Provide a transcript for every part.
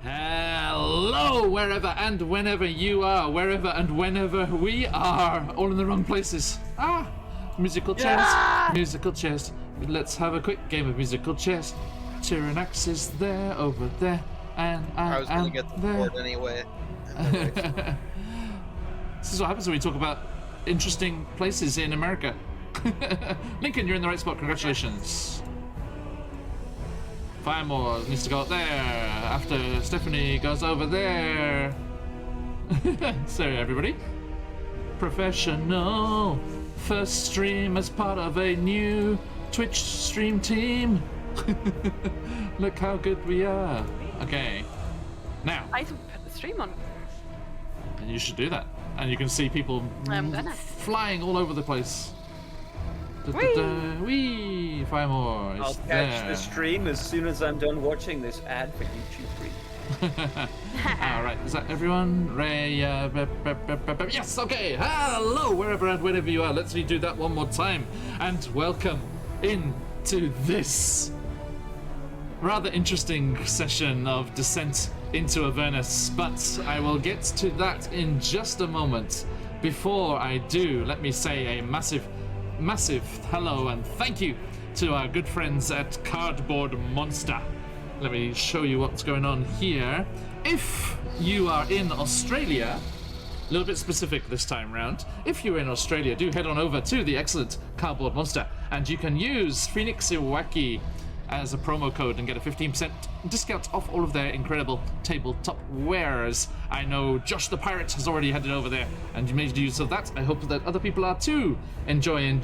Hello, wherever and whenever you are, wherever and whenever we are, all in the wrong places. Musical chairs, musical chairs. Let's have a quick game of musical chairs. Tyrannax is there, over there, and I was going to get the board anyway. This is what happens when we talk about interesting places in America. Lincoln, you're in the right spot. Congratulations. Firemore needs to go up there after Stephanie goes over there. Sorry, everybody. Professional. First stream as part of a new Twitch stream team. Look how good we are. Okay. Now. I can put the stream on. And you should do that. And you can see people flying all over the place. Wee! Firemore I'll catch the stream as soon as I'm done watching this ad for YouTube Free. Alright, is that everyone? Ray, yes, okay! Hello, wherever and whenever you are. Let's redo that one more time. And welcome into this rather interesting session of Descent into Avernus. But I will get to that in just a moment. Before I do, let me say a massive hello and thank you to our good friends at Cardboard Monster. Let me show you what's going on here. If you are in Australia, a little bit specific this time round, if you're in Australia, do head on over to the excellent Cardboard Monster and you can use Phoenix Iwaki as a promo code and get a 15% discount off all of their incredible tabletop wares. I know Josh the Pirate has already headed over there and you made use of that. I hope that other people are too. Enjoy.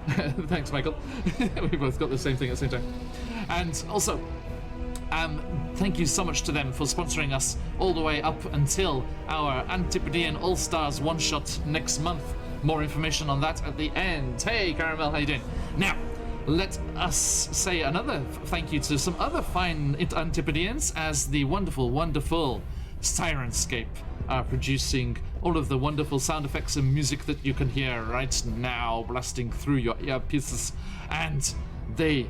Thanks, Michael. We both got the same thing at the same time. And also, thank you so much to them for sponsoring us all the way up until our Antipodean All-Stars one-shot next month. More information on that at the end. Hey, Caramel, how you doing? Now, let us say another thank you to some other fine Antipodeans as the wonderful Sirenscape are producing all of the wonderful sound effects and music that you can hear right now blasting through your earpieces, and they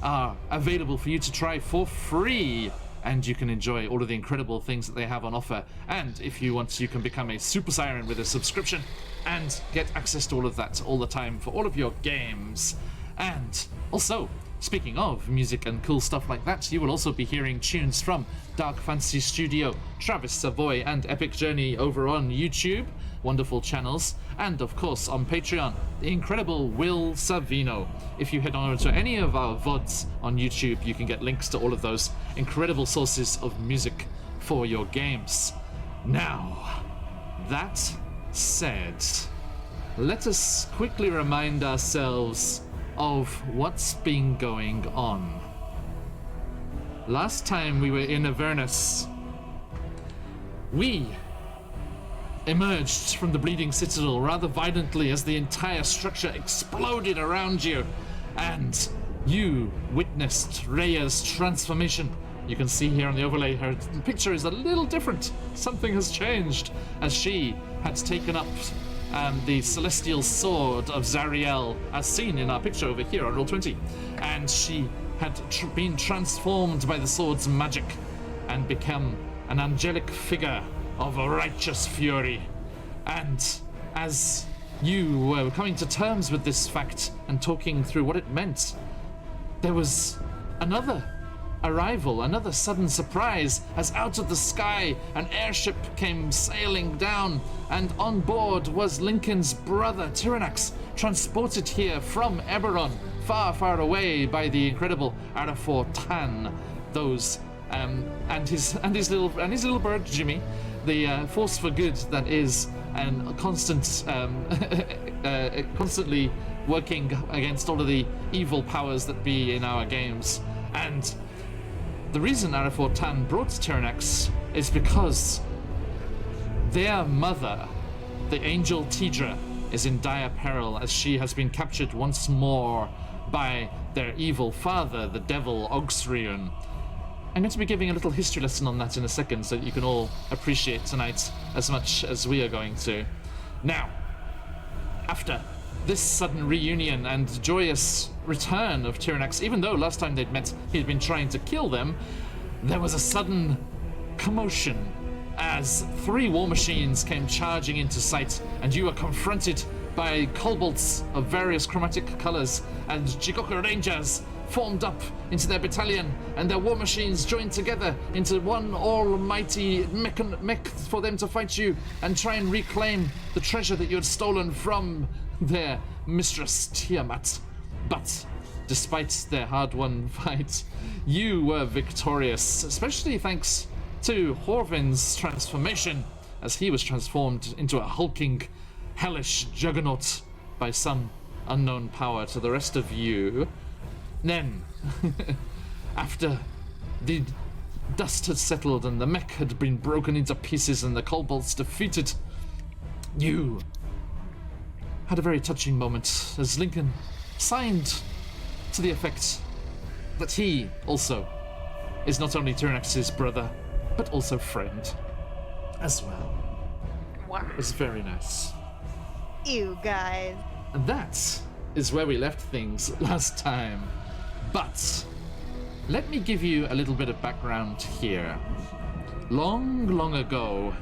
are available for you to try for free, and you can enjoy all of the incredible things that they have on offer. And if you want, you can become a Super Siren with a subscription and get access to all of that all the time for all of your games. And also, speaking of music and cool stuff like that, you will also be hearing tunes from Dark Fantasy Studio, Travis Savoy, and Epic Journey over on YouTube, wonderful channels, and of course on Patreon, the incredible Will Savino. If you head on over to any of our VODs on YouTube, you can get links to all of those incredible sources of music for your games. Now, that said, let us quickly remind ourselves of what's been going on. Last time we were in Avernus, we emerged from the Bleeding Citadel rather violently as the entire structure exploded around you, and you witnessed Rhea's transformation. You can see here on the overlay, her picture is a little different. Something has changed as she had taken up the celestial sword of Zariel, as seen in our picture over here on Roll20, and she had been transformed by the sword's magic and become an angelic figure of a righteous fury. And as you were coming to terms with this fact and talking through what it meant, there was another arrival, another sudden surprise, as out of the sky an airship came sailing down, and on board was Lincoln's brother Tyrannax, transported here from Eberron, far, far away by the incredible Arafor Tan. Those and his little bird Jimmy, the force for good that is, and constantly working against all of the evil powers that be in our games. And the reason Arafor Tan brought Tyrannax is because their mother, the angel Tidra, is in dire peril as she has been captured once more by their evil father, the devil Ogsriun. I'm going to be giving a little history lesson on that in a second so that you can all appreciate tonight as much as we are going to. Now, after this sudden reunion and joyous return of Tyrannax, even though last time they'd met he'd been trying to kill them, there was a sudden commotion as 3 war machines came charging into sight, and you were confronted by kobolds of various chromatic colors, and Jigoku Rangers formed up into their battalion, and their war machines joined together into one almighty mech for them to fight you and try and reclaim the treasure that you had stolen from their mistress Tiamat. But despite their hard-won fight, you were victorious, especially thanks to Horvin's transformation, as he was transformed into a hulking, hellish juggernaut by some unknown power to the rest of you. Then, after the dust had settled and the mech had been broken into pieces and the kobolds defeated, you had a very touching moment as Lincoln signed to the effect that he also is not only Tyrannex's brother, but also friend as well. Wow. It was very nice. You guys. And that is where we left things last time. But let me give you a little bit of background here. Long, long ago,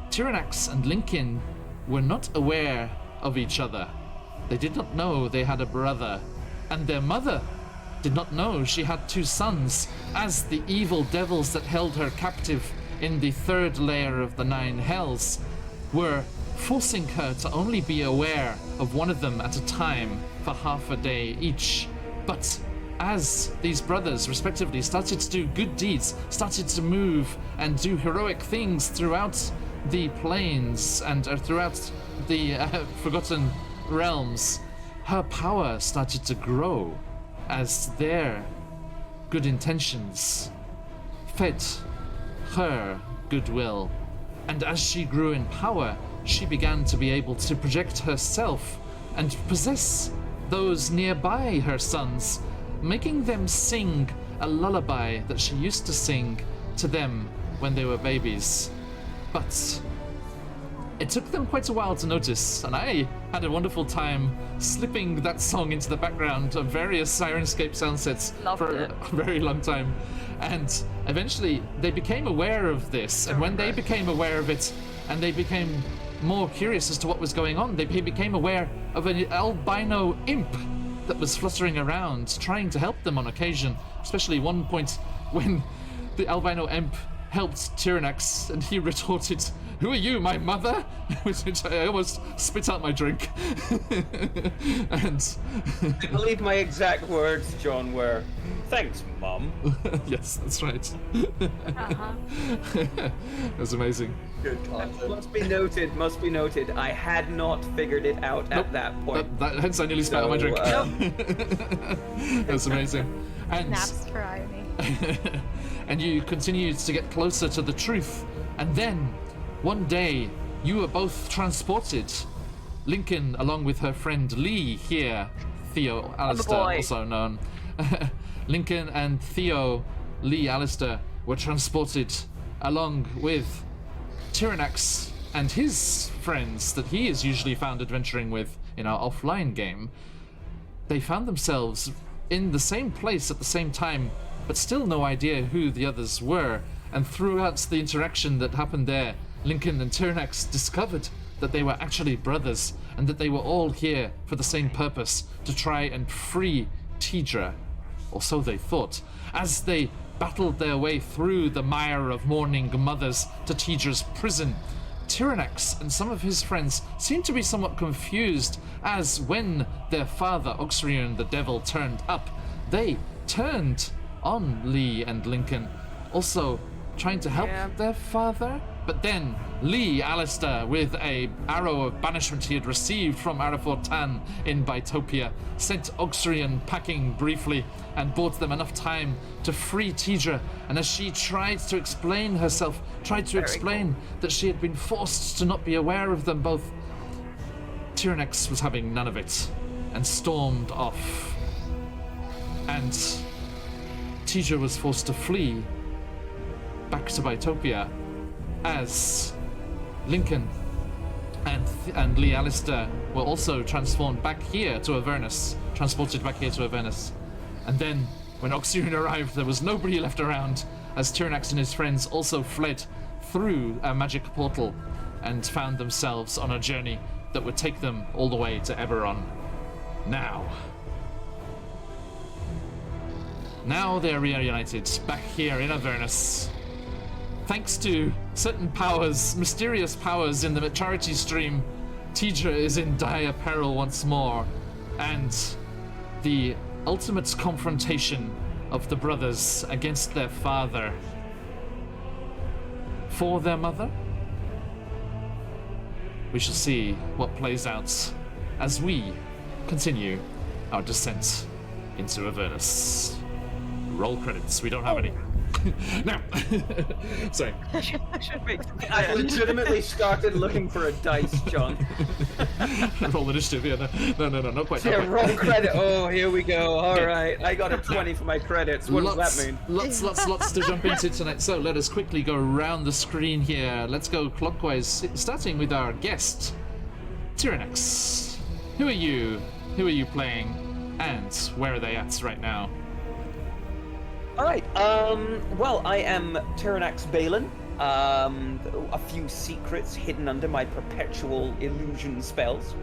Tyrannax and Lincoln were not aware of each other. They did not know they had a brother, and their mother did not know she had 2 sons, as the evil devils that held her captive in the 3rd layer of the 9 hells were forcing her to only be aware of one of them at a time for half a day each. But as these brothers respectively started to do good deeds, started to move and do heroic things throughout the plains and throughout the Forgotten Realms, her power started to grow as their good intentions fed her goodwill. And as she grew in power, she began to be able to project herself and possess those nearby her sons, making them sing a lullaby that she used to sing to them when they were babies. But it took them quite a while to notice, and I had a wonderful time slipping that song into the background of various Sirenscape soundsets for a very long time. And eventually they became aware of this, and when they became aware of it and they became more curious as to what was going on, they became aware of an albino imp that was fluttering around, trying to help them on occasion, especially one point when the albino imp helped Tyrannax, and he retorted, "Who are you, my mother?" Which I almost spit out my drink. And I believe my exact words, John, were, "Thanks, Mum." yes, that's right. Uh-huh. That was amazing. Good content. Must be noted, I had not figured it out at that point. Hence I nearly spat out my drink. That was amazing. And Snaps for irony. and you continued to get closer to the truth. And then, one day, you were both transported. Lincoln, along with her friend Lee here, Theo Alistair, boy. also known. Lincoln and Theo Lee Alistair were transported along with Tyrannax and his friends that he is usually found adventuring with in our offline game. They found themselves in the same place at the same time, but still no idea who the others were. And throughout the interaction that happened there, Lincoln and Tyrannax discovered that they were actually brothers, and that they were all here for the same purpose, to try and free Tidra, or so they thought, as they battled their way through the mire of mourning mothers to Tidra's prison. Tyrannax and some of his friends seemed to be somewhat confused, as when their father, Oxrion the Devil, turned up, they turned on Lee and Lincoln, also trying to help their father. But then Lee Alistair, with a arrow of banishment he had received from Arafortan in Bitopia, sent Oxrion packing briefly and bought them enough time to free Tidra. And as she tried to explain herself, that she had been forced to not be aware of them both, Tyrannax was having none of it and stormed off. And Tidra was forced to flee back to Bitopia, as Lincoln and Lee Alistair were also transformed back here to Avernus, transported back here to Avernus. And then, when Oxygen arrived, there was nobody left around, as Tyrannax and his friends also fled through a magic portal and found themselves on a journey that would take them all the way to Eberron. Now they're reunited back here in Avernus. Thanks to certain powers, mysterious powers in the Charity Stream, Tidra is in dire peril once more, and the ultimate confrontation of the brothers against their father for their mother? We shall see what plays out as we continue our descent into Avernus. Roll credits. We don't have any. Now, sorry. Should make some I legitimately started looking for a dice, John. Roll initiative. Yeah, no, not quite. Yeah, Not quite. roll credit. Oh, here we go. All right, I got a 20 for my credits. What does that mean? Lots to jump into tonight. So let us quickly go around the screen here. Let's go clockwise, starting with our guest, Tyrannax. Who are you? Who are you playing? And where are they at right now? All right. Well, I am Tyrannax Balin. A few secrets hidden under my perpetual illusion spells.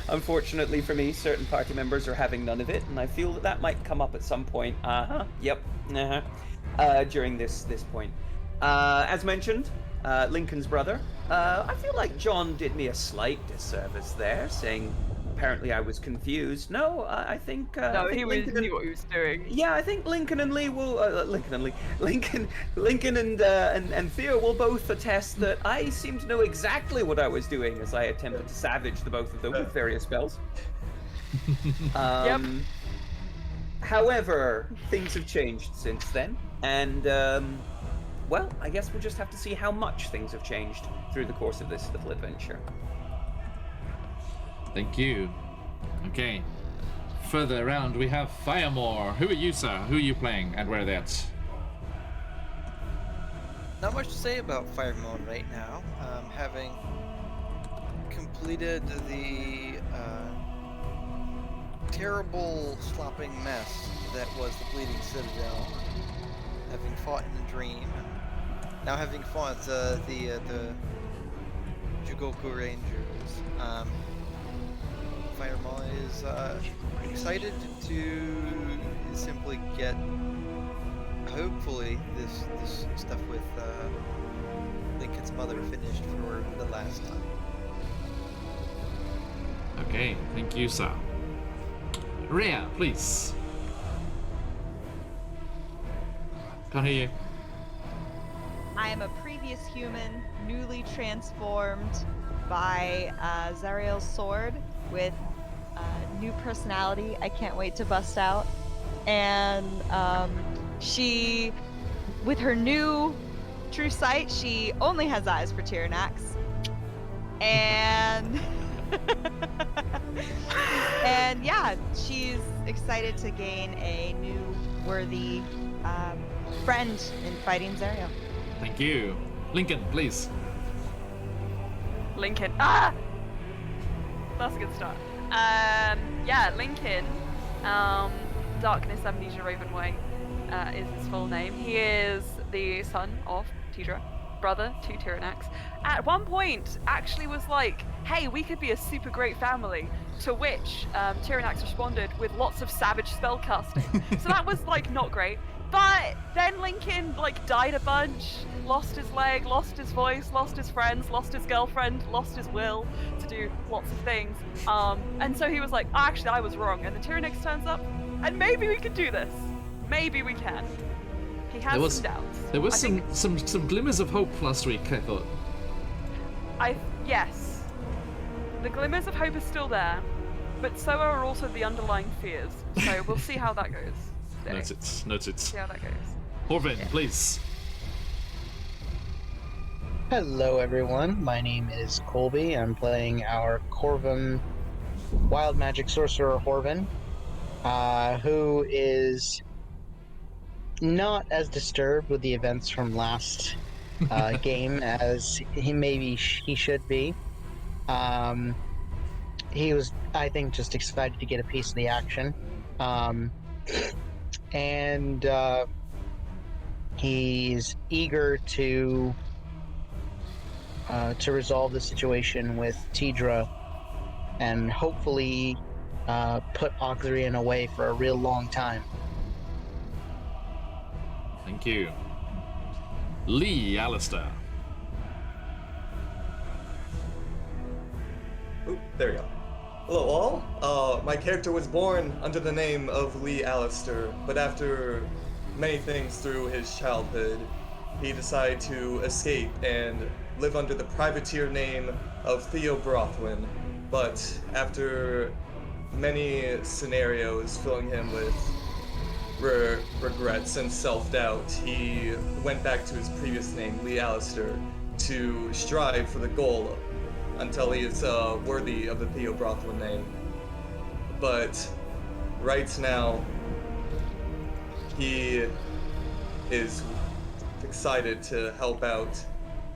Unfortunately for me, certain party members are having none of it, and I feel that might come up at some point. During this point. As mentioned, Lincoln's brother. I feel like John did me a slight disservice there, saying apparently I was confused. No, I think. No, I think he knew what he was doing. Yeah, I think Lincoln and Lee will. Lincoln and Theo will both attest that I seem to know exactly what I was doing as I attempted to savage the both of them with various spells. Yep. However, things have changed since then, and well, I guess we'll just have to see how much things have changed through the course of this little adventure. Thank you. Okay. Further around, we have Firemore. Who are you, sir? Who are you playing, and where are they at? Not much to say about Firemore right now. Having completed the terrible slopping mess that was the Bleeding Citadel, having fought in a dream, now having fought the Jugoku Rangers. Firemore is excited to simply get, hopefully, this stuff with Lincoln's mother finished for the last time. Okay, thank you, sir. Rhea, please. Can't hear you. I am a previous human, newly transformed by Zariel's sword with new personality. I can't wait to bust out. And she, with her new true sight, she only has eyes for Tyrannax. And and yeah, she's excited to gain a new worthy friend in fighting Zariel. Thank you. Lincoln, please. Lincoln. Ah! That's a good start. Yeah, Lincoln. Darkness Amnesia Ravenway is his full name. He is the son of Tidra, brother to Tyrannax. At one point, actually was like, hey, we could be a super great family. To which Tyrannax responded with lots of savage spellcasting. So that was like not great. But then Lincoln like died a bunch, lost his leg, lost his voice, lost his friends, lost his girlfriend, lost his will to do lots of things. And so he was like, actually I was wrong. And the Tyrannax turns up, and maybe we could do this. Maybe we can. He has some doubts. There was some glimmers of hope last week, I thought. Yes. The glimmers of hope is still there, but so are also the underlying fears. So we'll see how that goes. Noted. See how that goes. Horvin, please. Hello everyone, my name is Colby. I'm playing our Corvum Wild Magic Sorcerer Horvin, who is not as disturbed with the events from last game as he should be. He was, I think, just excited to get a piece of the action. and he's eager to resolve the situation with Tidra and hopefully put Oxrian away for a real long time. Thank you. Lee Alistair. Oop, there we go. Hello all. My character was born under the name of Lee Alistair, but after many things through his childhood, he decided to escape and live under the privateer name of Theo Brothwin. But after many scenarios filling him with regrets and self-doubt, he went back to his previous name, Lee Alistair, to strive for the goal until he is worthy of the Theo Brothwin name. But right now, he is excited to help out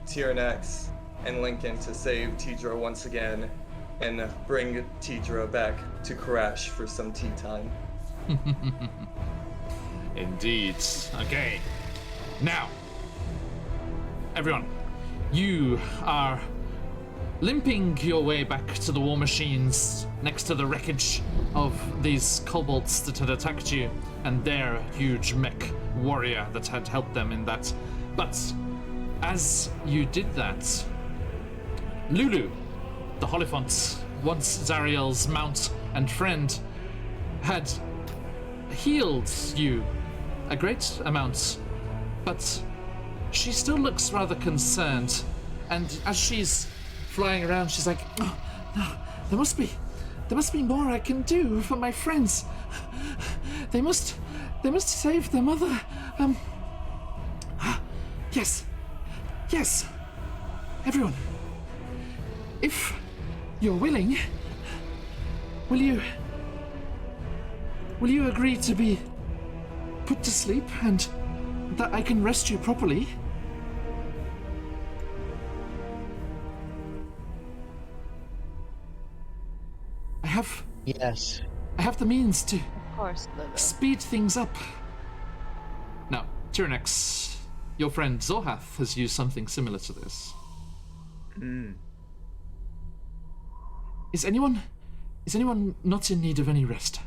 Tyrannex and Lincoln to save Tidra once again and bring Tidra back to Crash for some tea time. Indeed. Okay. Now, everyone, you are limping your way back to the war machines next to the wreckage of these kobolds that had attacked you and their huge mech warrior that had helped them in that. But as you did that, Lulu, the Holifont, once Zariel's mount and friend, had healed you a great amount, but she still looks rather concerned. And as she's flying around, she's like, "Oh, no, there must be more I can do for my friends. They must save their mother. Yes, everyone. If you're willing, will you agree to be put to sleep and that I can rest you properly?" Yes. I have the means to Of course, Lulu. speed things up. Now, Tyrannex, your friend Zorhath has used something similar to this. Is anyone not in need of any rest?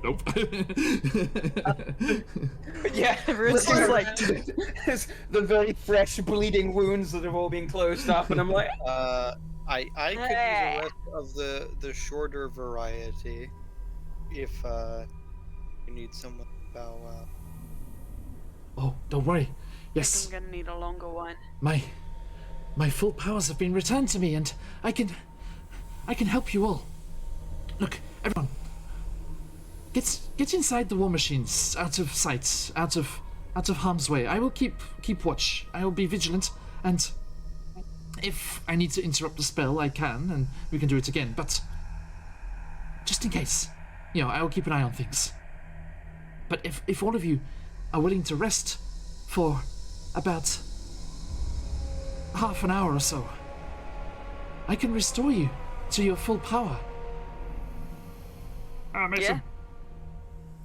Nope. Yeah, Everyone's this is just like the very fresh bleeding wounds that have all been closed up, and I'm like, I could use the rest of the shorter variety if you need someone to bow out. Oh, don't worry. I'm Yes, gonna need a longer one. my full powers have been returned to me, and I can help you all. Look, everyone, get inside the war machines, out of sight, out of harm's way. I will keep watch. I will be vigilant, and if I need to interrupt the spell, I can, and we can do it again. But just in case, I will keep an eye on things. But if all of you are willing to rest for about half an hour or so, I can restore you to your full power. Mason. Yeah.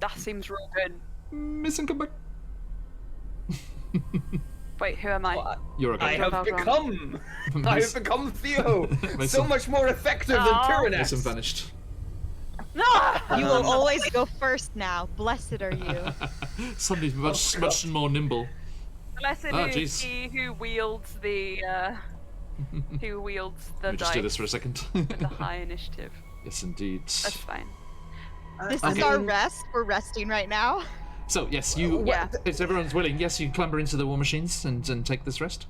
That seems real good. Mason, come back. Wait, who am I? You're okay. I have become Theo, so Mason. much more effective than Oh. Tyrannex. Mason vanished. No! You will always go first now. Blessed are you. Suddenly much more nimble. Blessed Ah, is jeez. he who wields the Let me just do this dice for a second. with the high initiative. Yes, indeed. That's fine. This Okay. is our rest. We're resting right now. So, yes, you. Yeah. If everyone's willing, yes, you clamber into the war machines and take this rest.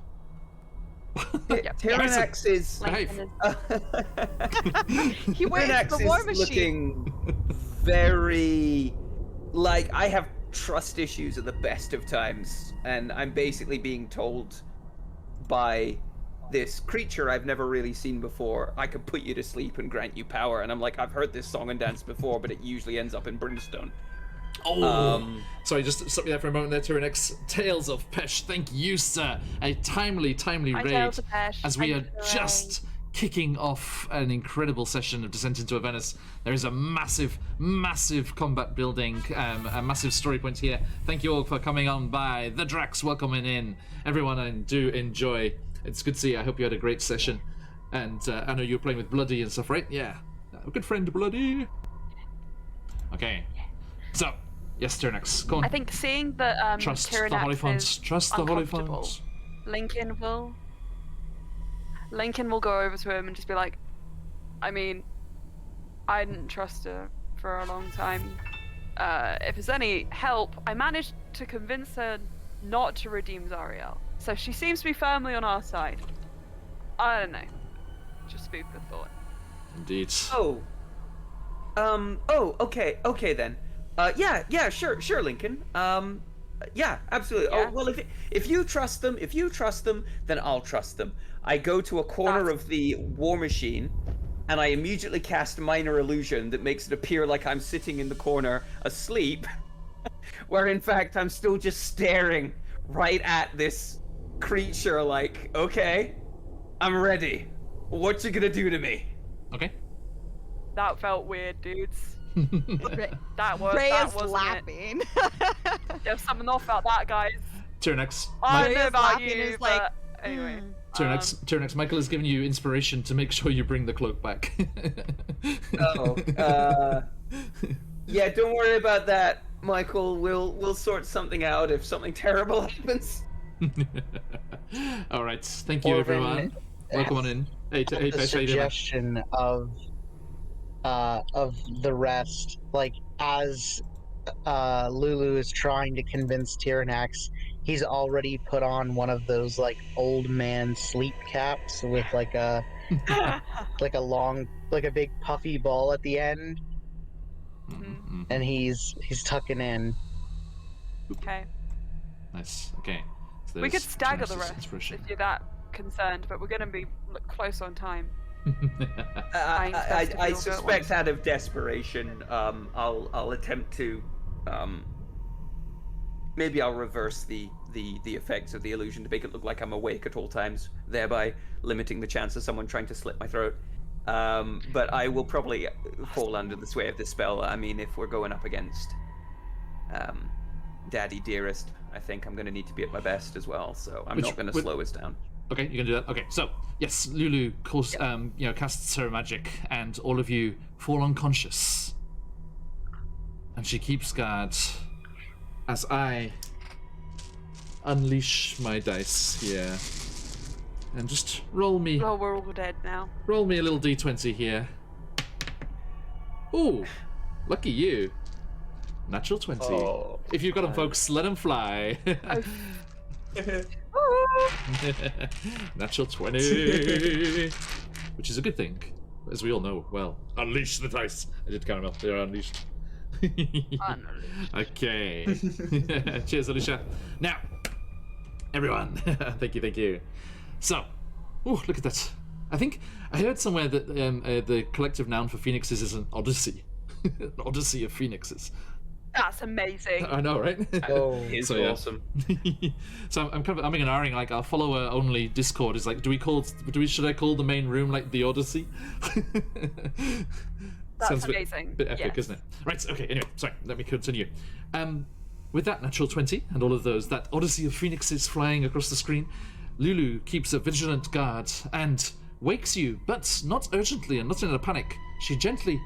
Tyrannex is Behave. He went into Tyrannex the war is machine. looking very like I have trust issues at the best of times, and I'm basically being told by this creature I've never really seen before, I could put you to sleep and grant you power, and I'm like, I've heard this song and dance before, but it usually ends up in brimstone. Oh! Sorry, just stop me there for a moment there, Tyrannex. Tales of Pesh, thank you, sir. A timely Hi, raid. Tales of Pesh. As we Thank are you for just kicking off an incredible session of Descent into Avernus. There is a massive, massive combat building, a massive story point here. Thank you all for coming on by. The Drax welcoming in everyone, and do enjoy. It's good to see you. I hope you had a great session. And I know you were playing with Bloody and stuff, right? Yeah. A good friend, Bloody. Okay. So, yes, Tyrnax, go on. I think seeing that Trust the Tyrannax Holyphants. is Trust the uncomfortable, Holyphants. Lincoln will go over to him and just be like, I mean, I didn't trust her for a long time. If there's any help, I managed to convince her not to redeem Zariel. So she seems to be firmly on our side. I don't know. Just food for thought. Indeed. Okay then. Yeah, sure, Lincoln. Yeah, absolutely. Yeah. Oh, well, if you trust them, then I'll trust them. I go to a corner of the war machine, and I immediately cast minor illusion that makes it appear like I'm sitting in the corner asleep, where in fact I'm still just staring right at this creature like, okay, I'm ready. What you gonna do to me? Okay. That felt weird, dudes. That was. Ray that is wasn't laughing. There's something off about that, guys. Tyrnax. I Ray don't know is about laughing you, is but like, anyway. Tyrnax, Michael has given you inspiration to make sure you bring the cloak back. Yeah, don't worry about that, Michael. We'll sort something out if something terrible happens. All right, thank you, Orvin everyone. Welcome on in. Hey, the Pesh, how you doing? suggestion of the rest, like as Lulu is trying to convince Tyrannax, he's already put on one of those like old man sleep caps with like a like a long, like a big puffy ball at the end, Mhm. and he's tucking in. Okay. Nice. Okay. So We could there's stagger the Tyrnax's rest inspiration. if you're that concerned, but we're going to be close on time. I suspect out of desperation, I'll attempt to, maybe I'll reverse the effects of the illusion to make it look like I'm awake at all times, thereby limiting the chance of someone trying to slit my throat. But I will probably fall under the sway of this spell. I mean, if we're going up against, Daddy Dearest, I think I'm going to need to be at my best as well, so I'm not going to slow us down. Okay, you can do that. Okay, so yes, Lulu calls, casts her magic, and all of you fall unconscious. And she keeps guard as I unleash my dice here, and just roll me Well, we're all dead now. a little d20 here. Ooh, lucky you. Natural 20. Oh, If you've got them, folks, let them fly. Natural 20, which is a good thing, as we all know. Well, unleash the dice. I did caramel. They are unleashed. Okay. Cheers, Alicia. Now, everyone, thank you. So, ooh, look at that. I think I heard somewhere that the collective noun for phoenixes is an odyssey. An odyssey of phoenixes. That's amazing. I know, right? Oh, It's So, yeah. awesome. So I'm kind of umming and ahhing, like our follower only Discord is like, should I call the main room like the Odyssey? That's Sounds amazing. A bit epic, Yes. isn't it? Right, okay, anyway, sorry, let me continue. With that natural 20 and all of those, that Odyssey of Phoenixes flying across the screen, Lulu keeps a vigilant guard and wakes you, but not urgently and not in a panic. She gently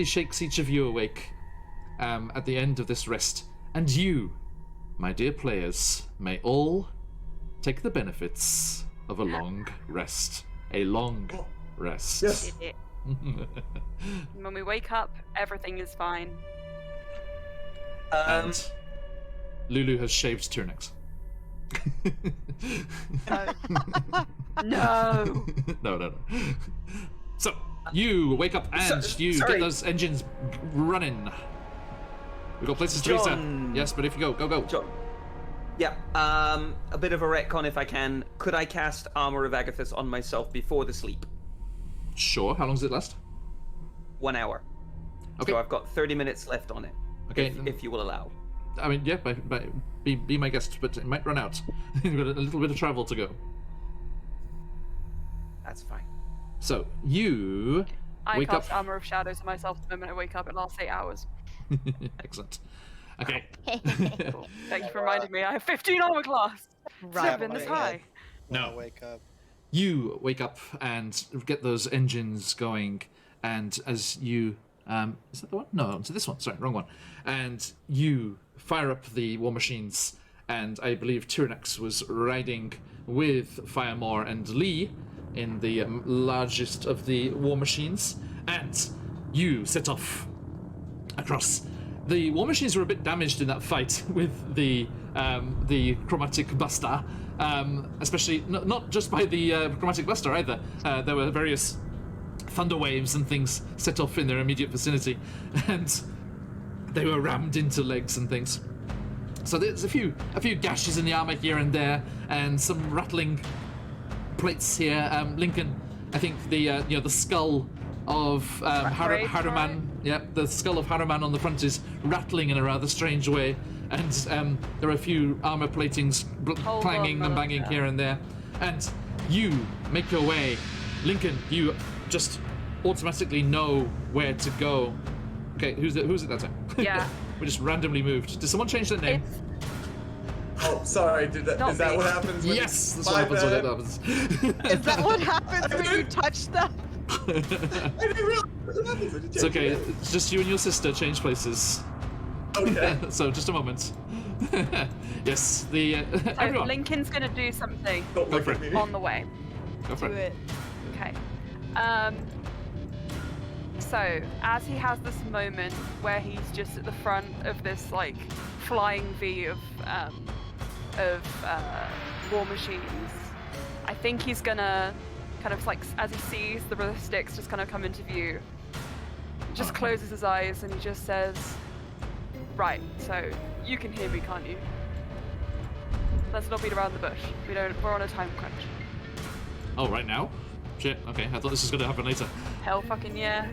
shakes each of you awake at the end of this rest. And you, my dear players, may all take the benefits of a long rest. A long rest. Yes. Yeah. When we wake up, everything is fine. And Lulu has shaved Tyrnax. No. No. So, you wake up and you sorry. get those engines running. We've got places to reach there. John. Yes, but if you go. John. Yeah, a bit of a retcon if I can. Could I cast Armor of Agathis on myself before the sleep? Sure, how long does it last? 1 hour. Okay. So I've got 30 minutes left on it. Okay. If you will allow. I mean, yeah, be my guest, but it might run out. You've got a little bit of travel to go. That's fine. So you I wake up. cast Armor of Shadows on myself the moment I wake up. It lasts 8 hours. Excellent. Okay. Cool. Thank you for reminding me. I have 15 armor class. It's never Right. been this my head high. when I No. wake up. You wake up and get those engines going, and as you is that the one? No, it's this one. Sorry, wrong one. And you fire up the war machines, and I believe Tyrannox was riding with Firemore and Lee in the largest of the war machines, and you set off across. The war machines were a bit damaged in that fight with the chromatic buster, especially not just by the chromatic buster either. There were various thunder waves and things set off in their immediate vicinity, and they were rammed into legs and things. So there's a few gashes in the armor here and there, and some rattling plates here. Lincoln, I think the skull of Haruman. Yep, the skull of Haruman on the front is rattling in a rather strange way, and there are a few armor platings clanging and banging here and there. And you make your way, Lincoln. You just automatically know where to go. Okay, who's it that time? Yeah. We just randomly moved. Did someone change their name? It's Oh, sorry. Is Not that me. what happens? Yes, that's what happens when it happens. Is that what happens when you touch stuff? I didn't realize what happens when you It's change okay. your name. It's just you and your sister change places. Okay. So just a moment. Yes, the so everyone. Lincoln's gonna do something Don't look for at it. me. on the way. Go for Do it. it. Okay. So as he has this moment where he's just at the front of this like flying V of war machines, I think he's gonna kind of like as he sees the ballistics just kind of come into view, just closes his eyes and he just says, "Right, so you can hear me, can't you? Let's not beat around the bush. We're on a time crunch." Oh, right now? Shit. Okay, I thought this was gonna happen later. Hell fucking yeah.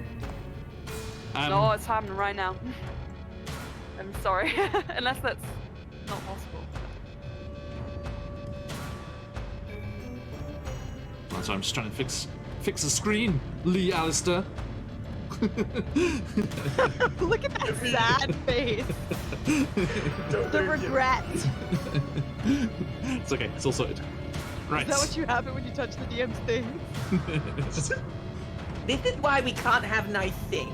No, it's happening right now. I'm sorry. Unless that's not possible. That's why I'm just trying to fix the screen, Lee Alistair. Look at that sad face. Don't The worry, kid. regret. It's okay. It's all sorted. Right. Is that what you have when you touch the DM's thing? This is why we can't have nice things.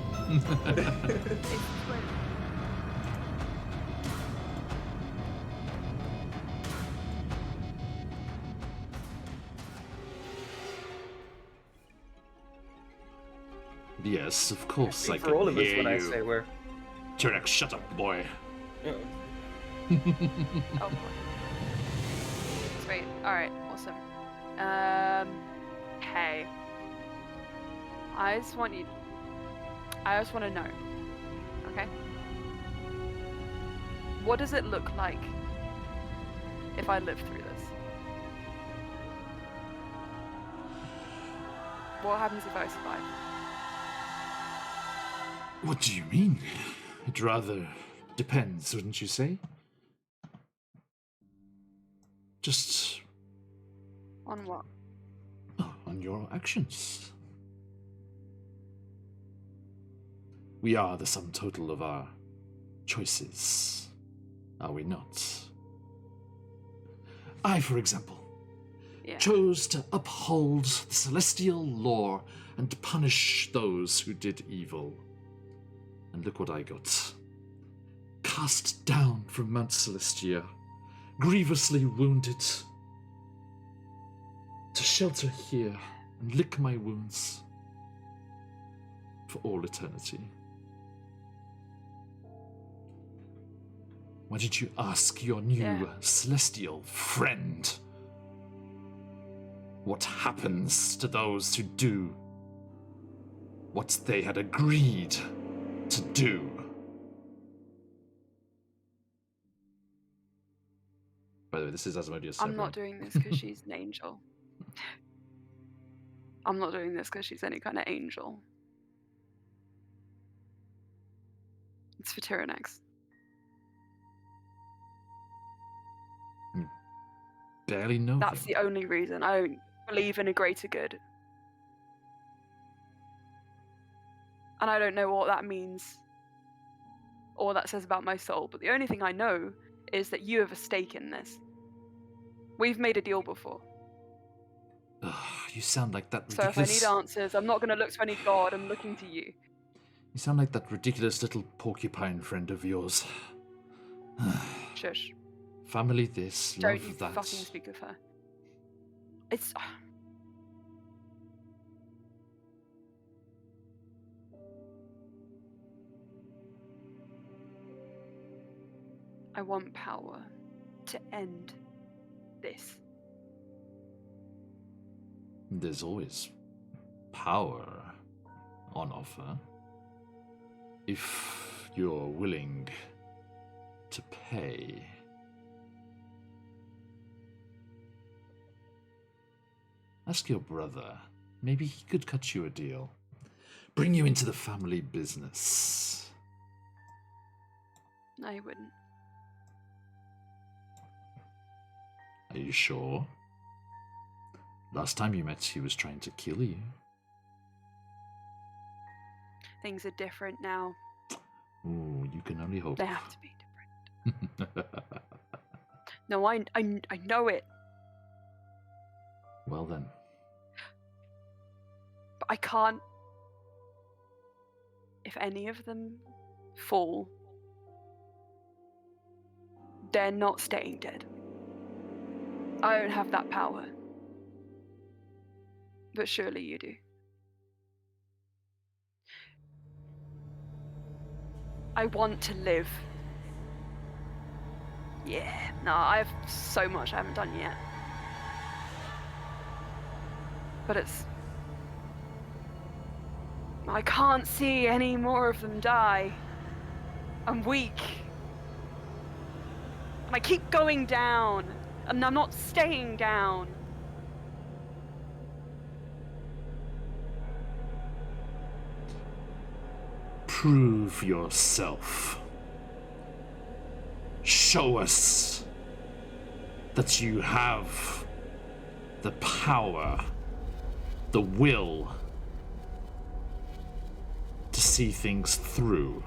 Yes, of course. I Speak can for all of us hear when I you. say we're. Tyrannox, shut up, boy. Oh, boy. Sweet. Alright, awesome. Hey. I just want to know. Okay? What does it look like if I live through this? What happens if I survive? What do you mean? It rather depends, wouldn't you say? Just On what? on your actions. We are the sum total of our choices, are we not? I, for example, Yeah. chose to uphold the celestial law and punish those who did evil. And look what I got. Cast down from Mount Celestia, grievously wounded, to shelter here and lick my wounds for all eternity. Why didn't you ask your new Yeah. celestial friend what happens to those who do what they had agreed to do? By the way, this is Asmodeus. I'm not doing this because she's an angel. I'm not doing this because she's any kind of angel. It's for Tyrannox. Barely know That's them. the only reason. I don't believe in a greater good. And I don't know what that means or what that says about my soul, but the only thing I know is that you have a stake in this. We've made a deal before. Ugh, you sound like that So if I need ridiculous... answers, I'm not going to look to any god, I'm looking to you. You sound like that ridiculous little porcupine friend of yours. Shush. Family this, Don't love you that. fucking speak of her. It's... I want power to end this. There's always power on offer. If you're willing to pay. Ask your brother. Maybe he could cut you a deal. Bring you into the family business. No, he wouldn't. Are you sure? Last time you met, he was trying to kill you. Things are different now. Ooh, you can only hope. They have to be different. No, I know it. Well then. But I can't. If any of them fall, they're not staying dead. I don't have that power. But surely you do. I want to live. Yeah, no, I have so much I haven't done yet. But it's... I can't see any more of them die. I'm weak. And I keep going down. And I'm not staying down. Prove yourself. Show us that you have the power, the will to see things through.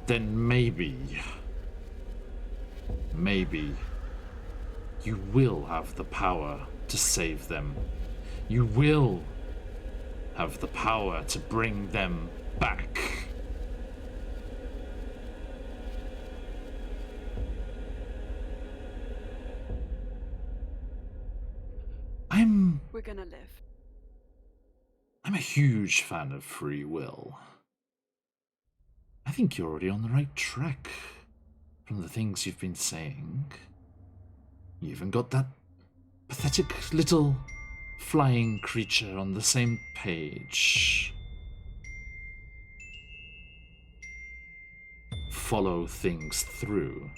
Then maybe you will have the power to save them. You will have the power to bring them back. We're gonna live. I'm a huge fan of free will. I think you're already on the right track from the things you've been saying. You even got that pathetic little flying creature on the same page. Follow things through.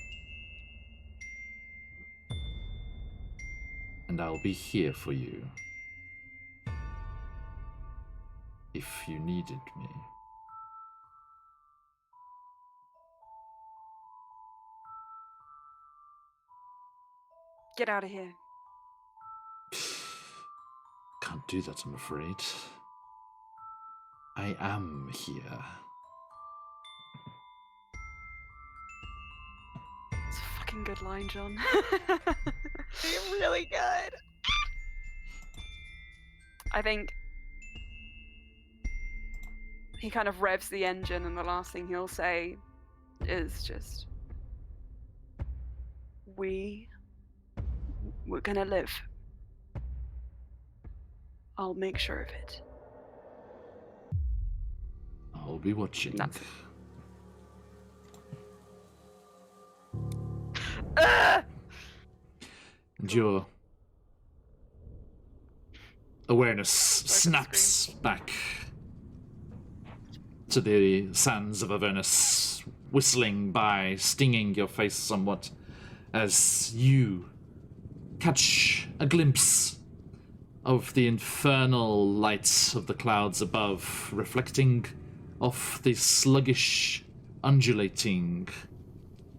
And I'll be here for you. If you needed me. Get out of here. Can't do that, I'm afraid. I am here. It's a fucking good line, John. You're really good. I think he kind of revs the engine and the last thing he'll say is just, we're gonna live. I'll make sure of it. I'll be watching. That's it. And your awareness snaps back to the sands of Avernus, whistling by, stinging your face somewhat, as you catch a glimpse of the infernal lights of the clouds above, reflecting off the sluggish, undulating,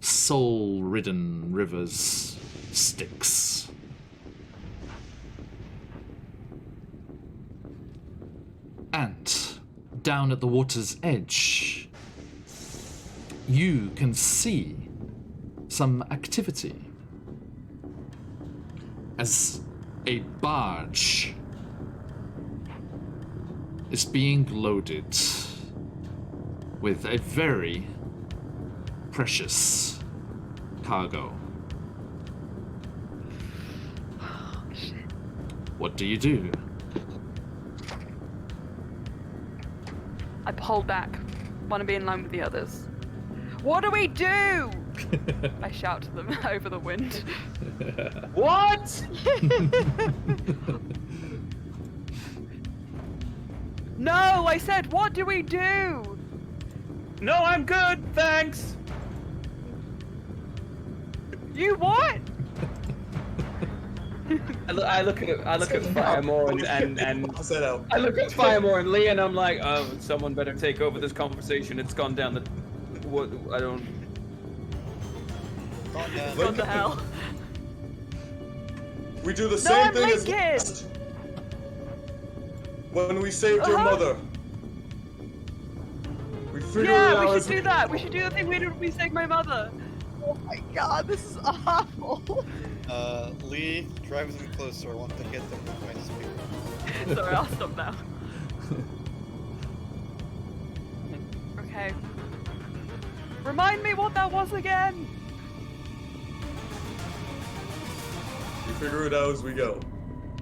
soul-ridden river's Styx. And down at the water's edge, you can see some activity as a barge is being loaded with a very precious cargo. What do you do? I pull back. Want to be in line with the others. What do we do? I shout to them over the wind. What? No, I said, what do we do? No, I'm good, thanks. You what? I look at Firemore and Pass that out. I look at Firemore and Lee, and I'm like, oh, someone better take over this conversation. It's gone down the. What? I don't. What the hell? We do the same I'm thing as Lincoln! last. When we saved your mother. We figured it Yeah, out we as should do that. We should do the thing we did when we saved my mother. Oh my god, this is awful. Lee, drive them closer. I want to hit them with my spear. Sorry, I'll stop now. Okay. Remind me what that was again. We figure it out as we go.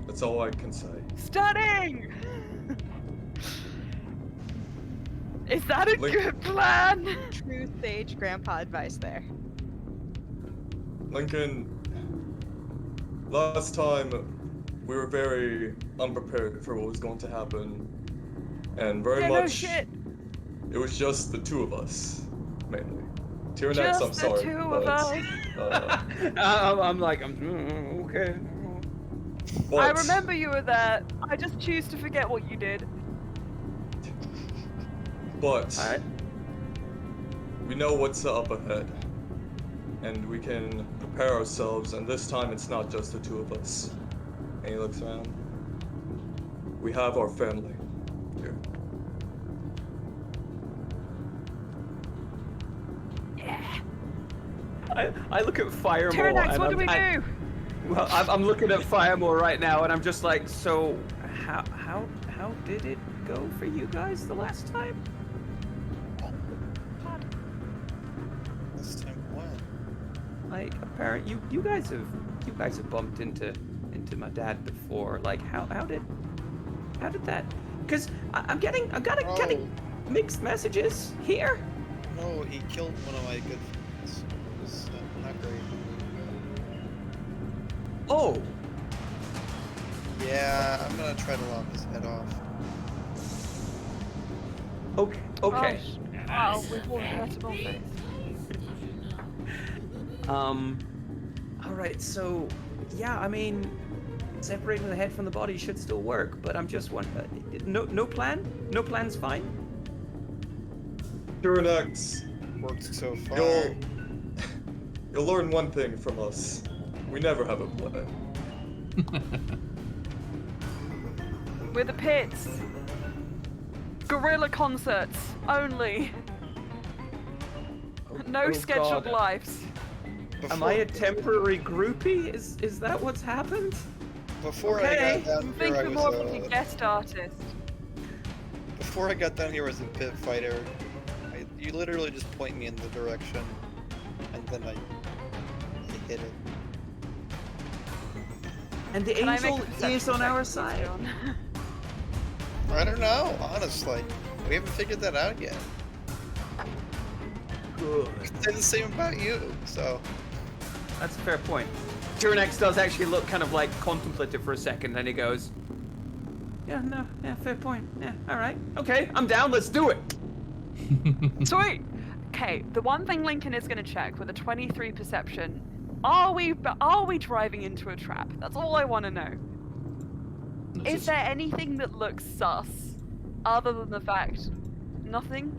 That's all I can say. Stunning! Is that a good plan? True sage grandpa advice there. Lincoln, last time we were very unprepared for what was going to happen, and very Yeah, much no shit. it was just the two of us, mainly. Tyrannex, Just I'm the sorry, two but, of us. I'm okay. but I remember you were there. I just choose to forget what you did. But All right. we know what's up ahead, and we can prepare ourselves. And this time, it's not just the two of us. And he looks around. We have our family here. I look at Firemore. Tyrannex, and what do we I- do? Well, I'm looking at Firemore right now, and I'm just like, so how did it go for you guys the last time? This time when? Like, apparently, you guys have bumped into my dad before. Like, how did that? Because I'm getting mixed messages here. No, he killed one of my good friends. It was not great. Oh, Yeah, I'm gonna try to lop his head off. okay. Okay. Oh, wow, we've all hurtable face. All right. So, yeah. I mean, separating the head from the body should still work, but I'm just wondering. No plan. No plan's fine. Tyrannex, Worked so far. you'll learn one thing from us. We never have a plan. We're the pits. Guerrilla concerts only. No Oh, scheduled God. lives. Am I a temporary groupie? Is that what's happened? Before Okay. I got down Think here, I of was more of a a, guest artist. before I got down here, I was a pit fighter. You literally just point me in the direction, and then I hit it. And the Can I make angel a perception is on check, our please, side. John? I don't know, honestly. We haven't figured that out yet. Good. Say the same about you, so. That's a fair point. Tyrannex does actually look kind of like contemplative for a second, then he goes, yeah, fair point. Yeah, alright. Okay, I'm down, let's do it! Sweet. Okay, the one thing Lincoln is going to check with a 23 perception: are we driving into a trap? That's all I want to know. Is there anything that looks sus, other than the fact nothing?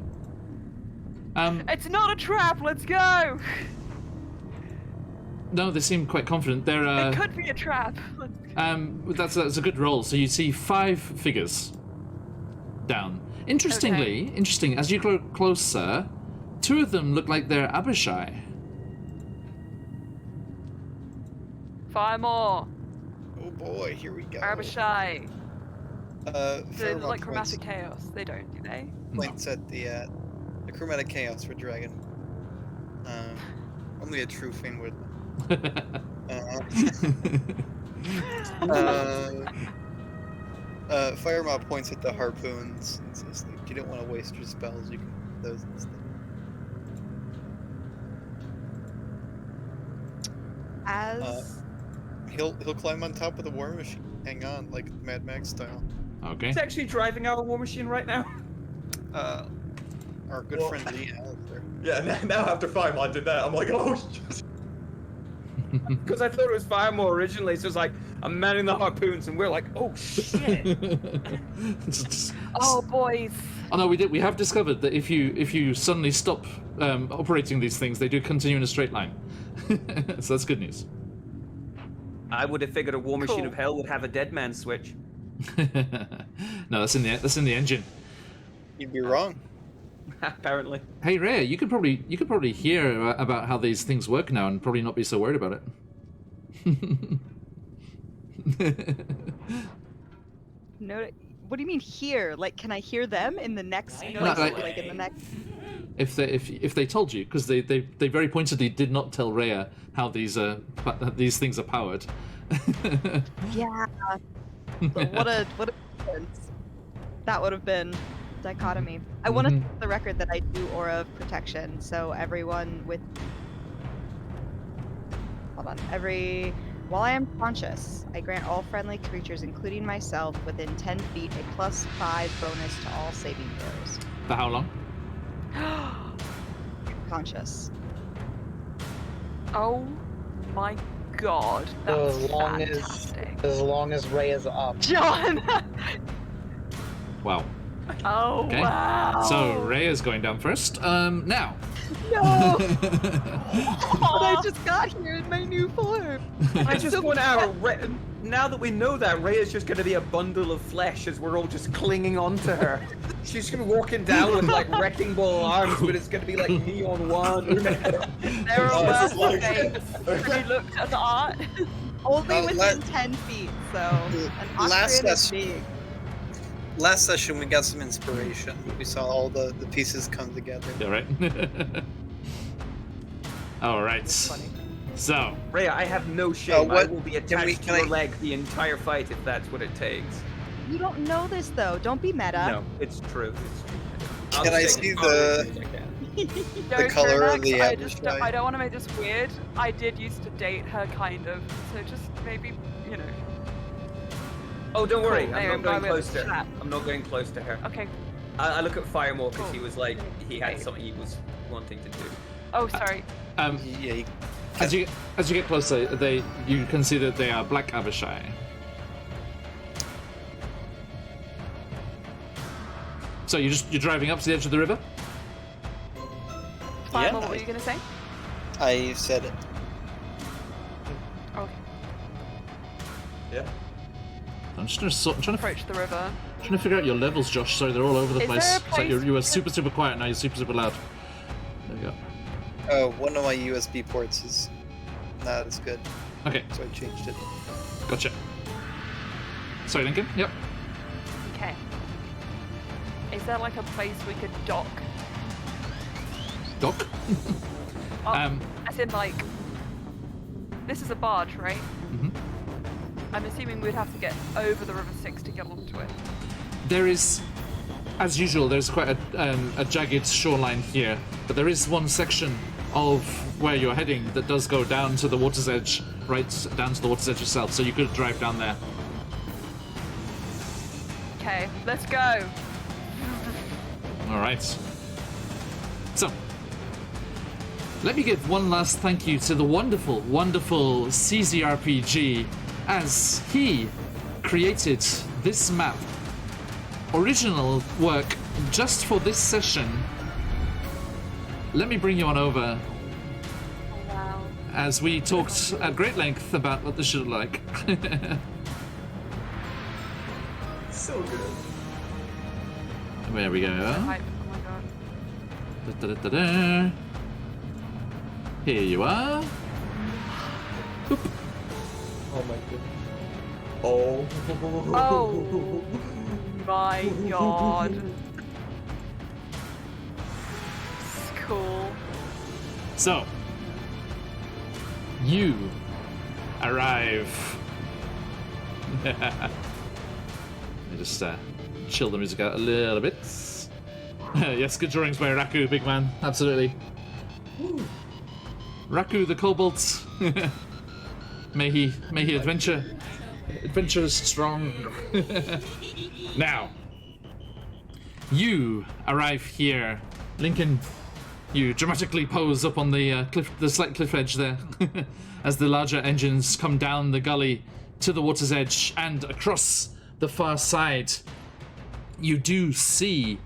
It's not a trap. Let's go. No, they seem quite confident. They're It could be a trap. Let's go. that's a good roll. So you see 5 figures down. Interesting, as you grow closer, two of them look like they're Abishai. Fire more. Oh boy, here we go. Abishai. Do they look Fairmont like chromatic chaos? They don't, do they? points at the chromatic chaos for dragon. Only a true thing would. Firemount points at the harpoons and says, like, you don't want to waste your spells, you can put those instead. As He'll climb on top of the war machine. Hang on, like Mad Max style. Okay. He's actually driving our war machine right now. Our good friend Lee Alistair. Yeah, now after Firemont did that, I'm like, oh shit. Because I thought it was Firemore originally, so it's like, I'm manning the harpoons, and we're like, oh shit. Oh, boys. Oh no, we have discovered that if you suddenly stop operating these things, they do continue in a straight line. So that's good news. I would have figured a war machine Cool. of hell would have a dead man switch. No, that's in the engine. You'd be wrong. Apparently. Hey Ray, you could probably hear about how these things work now and probably not be so worried about it. no, what do you mean here? Like, can I hear them in the next? No, Like in the next. If they told you, because they very pointedly did not tell Rhea how these things are powered. Yeah. But what a difference. That would have been dichotomy. I want to set the record that I do aura of protection, so everyone with while I am conscious, I grant all friendly creatures, including myself, within 10 feet a +5 bonus to all saving throws. For how long? Conscious. Oh my god. That's fantastic. As long as Ray is up. John! Wow. Oh, Okay. wow. So Ray is going down first. Now. No! But I just got here in my new form. I just want our now that we know that, Ray is just going to be a bundle of flesh as we're all just clinging onto her. She's going to be walking down with like wrecking ball arms, but it's going to be like neon one. There are this is worse like- things. Have you looked at the art? Only Uh, within 10 feet, so an last Austrian is session- big. Last session we got some inspiration. We saw all the pieces come together. Yeah, right. All right. Funny. So Ray, I have no shame. I what- will be can attached can to your I- leg the entire fight if that's what it takes. You don't know this though. Don't be meta. No, it's true. It's true. Can I stay see as far away the- as I can. No, color of Termax, the I don't Abishai? want to make this weird. I did used to date her, kind of. So just maybe, you know. Oh, don't worry. Cool. I'm Anyway, not going bye, we have close to to her. chat. I'm not going close to her. Okay. I look at Firemore because he Cool. was like, he had Okay. something he was wanting to do. Oh, sorry. Yeah, you- as you get closer, you can see that they are black Abishai. So you're driving up to the edge of the river. Fireball, Yeah, what were you gonna say? I said it. Okay. Yeah. I'm just trying to Approach the river. trying to figure out your levels, Josh. Sorry, they're all over the Is place. there a It's like place you were we super quiet, now you're super loud. There we go. Oh, one of my USB ports is not as good, Okay, so I changed it. gotcha. Sorry, Lincoln. Yep. Okay. Is there like a place we could dock? Doc. Oh, as in like, this is a barge, right? Mhm. I'm assuming we'd have to get over the River Styx to get onto it. There is, as usual, there's quite a jagged shoreline here, but there is one section of where you're heading that does go down to the water's edge, right down to the water's edge itself, so you could drive down there. Okay, let's go. All right. So, let me give one last thank you to the wonderful, wonderful CZRPG, as he created this map. Original work just for this session. Let me bring you on over Wow. as we talked at great length about what this should look like. So good. There we go. Hype. Oh my god. Da-da-da-da-da. Here you are. Boop. Oh my goodness. Oh. Oh my god. It's cool. So, you arrive. Let me just chill the music out a little bit. Yes, good drawings by Raku, big man. Absolutely. Raku the Cobalt. may he adventure is strong. Now, you arrive here, Lincoln. You dramatically pose up on the slight cliff edge there, as the larger engines come down the gully to the water's edge, and across the far side, you do see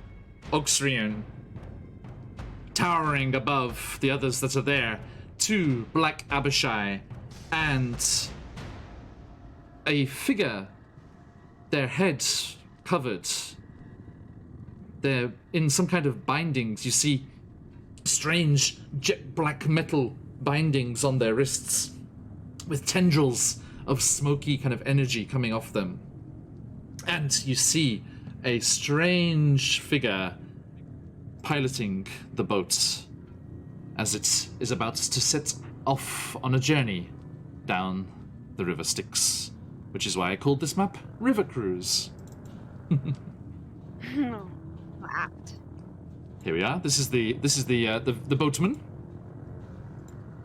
Oxrian towering above the others that are there. 2 black Abishai and a figure, their heads covered. They're in some kind of bindings. You see strange jet black metal bindings on their wrists with tendrils of smoky kind of energy coming off them. And you see a strange figure piloting the boat as it is about to set off on a journey down the River Styx, which is why I called this map River Cruise. Apt. Here we are. This is the boatman.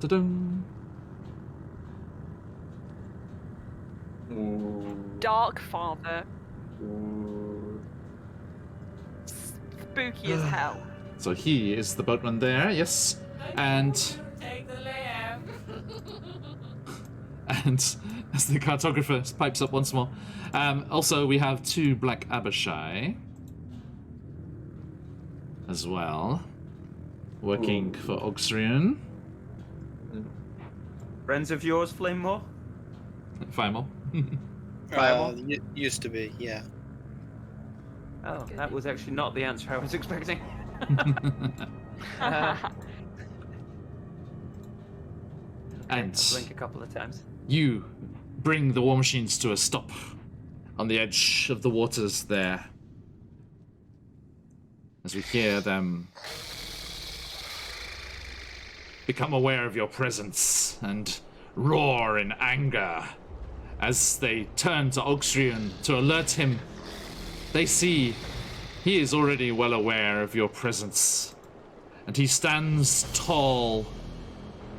Ta-dum. Dark Father. Spooky as hell. So he is the boatman there, yes. And and as the cartographer pipes up once more. Also, we have 2 black Abishai as well, working for Oxrian. Friends of yours, Flamemore? Fimel. Used to be, yeah. Oh, that was actually not the answer I was expecting. And Blink a couple of times. you bring the war machines to a stop on the edge of the waters there. As we hear them become aware of your presence and roar in anger as they turn to Oxrian to alert him. They see he is already well aware of your presence, and he stands tall,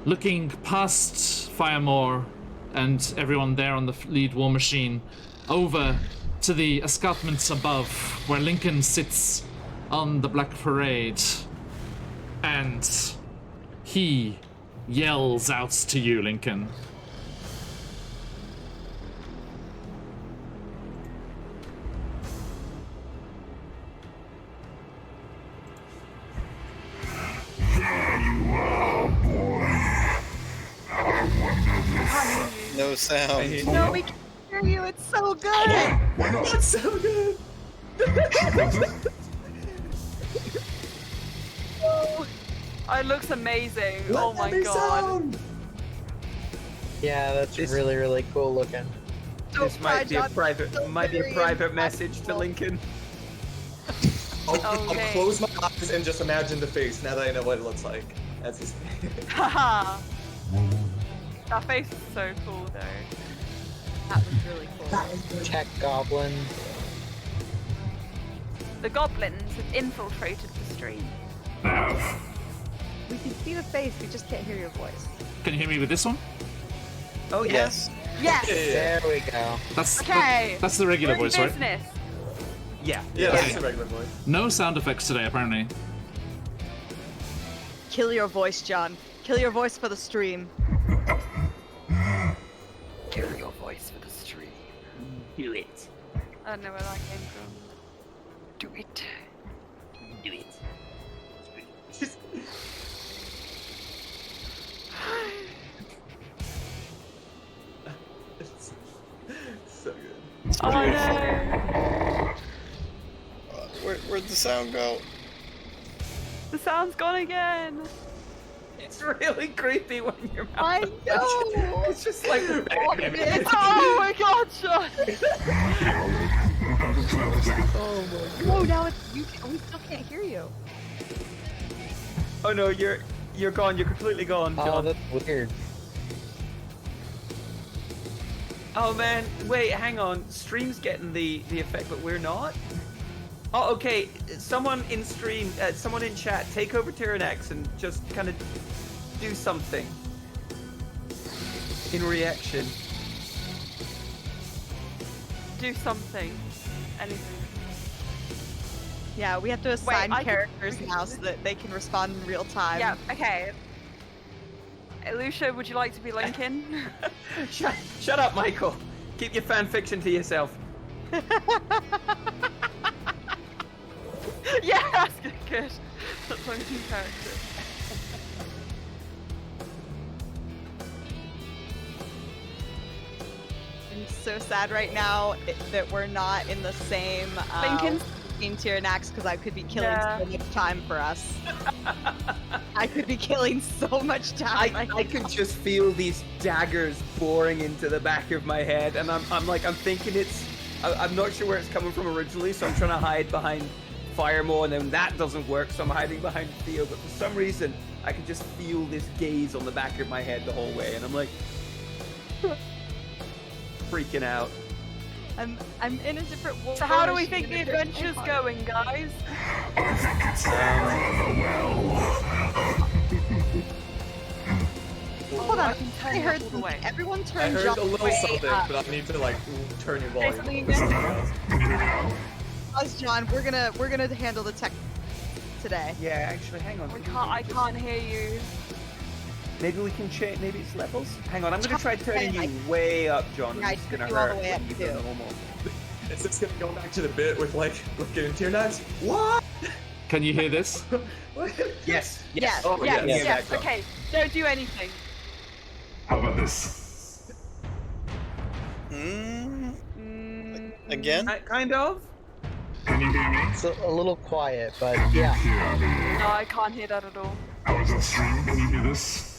looking past Firemore and everyone there on the lead war machine over to the escarpments above where Lincoln sits on the Black Parade, and he yells out to you, Lincoln. No sound. No, we can hear you. It's so good. That's so good. Oh, it looks amazing. Oh Let my there be god. sound. Yeah, that's really, really cool looking. This might be a John. private, So might be a very private message to impactful. Lincoln. I'll Okay. close my eyes and just imagine the face now that I know what it looks like. As he's Haha. That face is so cool though. That was really cool. Tech goblin. The goblins have infiltrated the stream. We can see the face, we just can't hear your voice. Can you hear me with this one? Oh yeah. Yes. Yes. There we go. That's Okay. that's the regular We're in voice, right? business. Yeah. yeah, Okay. that's a regular voice. No sound effects today, apparently. Kill your voice, John. Kill your voice for the stream. Kill your voice for the stream. Do it. I don't know where that came from. Do it. Do it. It's so good. Oh no. Where Where'd the sound go? The sound's gone again. It's really creepy when your mouth I is know. It's just like Oh my god, Sean! No, now it's you. We still can't hear you. Oh no, you're gone. You're completely gone, Oh, John. that's weird. Oh man, wait, hang on. Stream's getting the effect, but we're not. Oh, okay. Someone in stream, someone in chat, take over Tyrannex and just kind of do something in reaction. Do something. Anything. Yeah, we have to assign I can- characters now so that they can respond in real time. Yeah, okay. Lucia, would you like to be Lincoln? Shut up, Michael. Keep your fan fiction to yourself. Yeah, that's good. That's my new character. I'm so sad right now that we're not in the same Lincoln? Team Tyrannax because I could be killing Yeah. so much time for us. I could be killing so much time. I can just feel these daggers boring into the back of my head, and I'm thinking I'm not sure where it's coming from originally, so I'm trying to hide behind Firemo, and then that doesn't work, so I'm hiding behind Theo, but for some reason, I can just feel this gaze on the back of my head the whole way, and I'm like, freaking out. I'm in a different world. So how do we think the adventure's going, guys? Hold I on, can turn I it heard up all the way. something. Everyone I turn heard John a little way something, up. but I need to like turn your Say volume. something again? Us, John, we're gonna handle the tech today. Yeah, actually, hang on. I can't hear you. Maybe we can change, maybe it's levels? Hang on, I'm gonna try turning I- you way up, John. Yeah, I It's took gonna you all hurt the way when up, you go too. normal. Is this gonna go back to the bit with like getting tear nuts? What? Can you hear this? What? Yes, Yes, Oh, Yes, yes, yes, John. okay. Don't do anything. How about this? Again? Kind of? Can you hear me? It's a little quiet, but Can you yeah. hear me? No, I can't hear that at all. How is that stream? Can you hear this?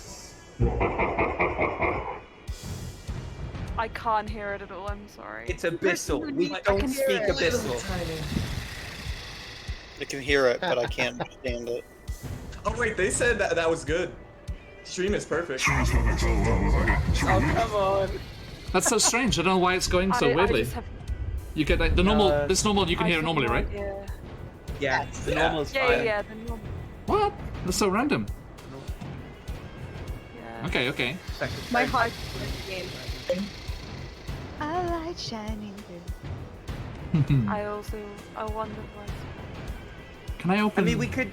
I can't hear it at all, I'm sorry. It's abyssal. We I don't can hear speak it. abyssal. I can hear it, but I can't understand it. Oh wait, they said that was good. Stream is perfect. Stream is perfect. So, okay. Oh, come on. That's so strange. I don't know why it's going so I weirdly. just have, You get like the normal. Uh, This normal. You can I hear it have normally, no right? idea. Yeah, the normal is Yeah, fine. yeah, the normal. What? That's so random. Yeah. Okay, okay. Second My time. heart is a light shining through. I wonder why. Can I I open? mean, we could.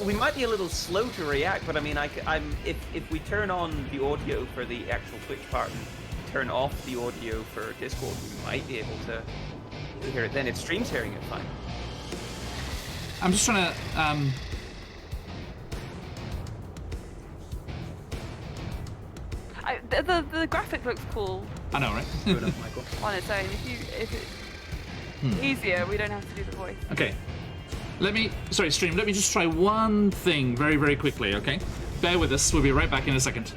We might be a little slow to react, but I mean, if we turn on the audio for the actual Twitch part and turn off the audio for Discord, we might be able to hear it then. If stream's hearing it fine. I'm just trying to. The graphic looks cool I know, right? Good enough, Michael. on its own. If it's easier, we don't have to do the voice. Okay. Sorry, stream. Let me just try one thing very, very quickly. Okay. Bear with us. We'll be right back in a second.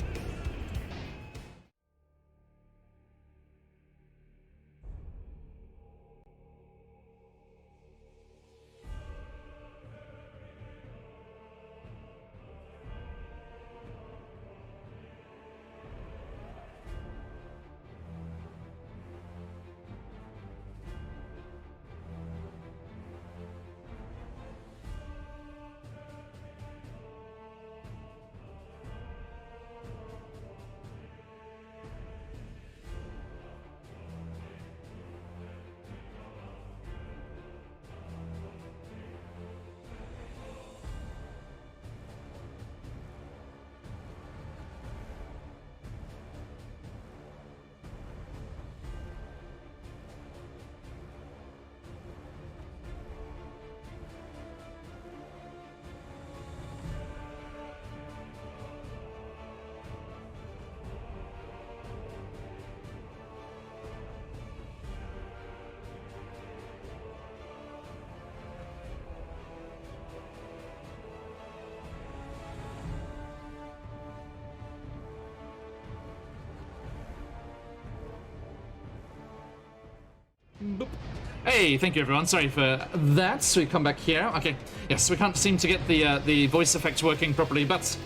Hey, thank you everyone. Sorry for that. So we come back here. Okay. Yes, we can't seem to get the voice effect working properly, but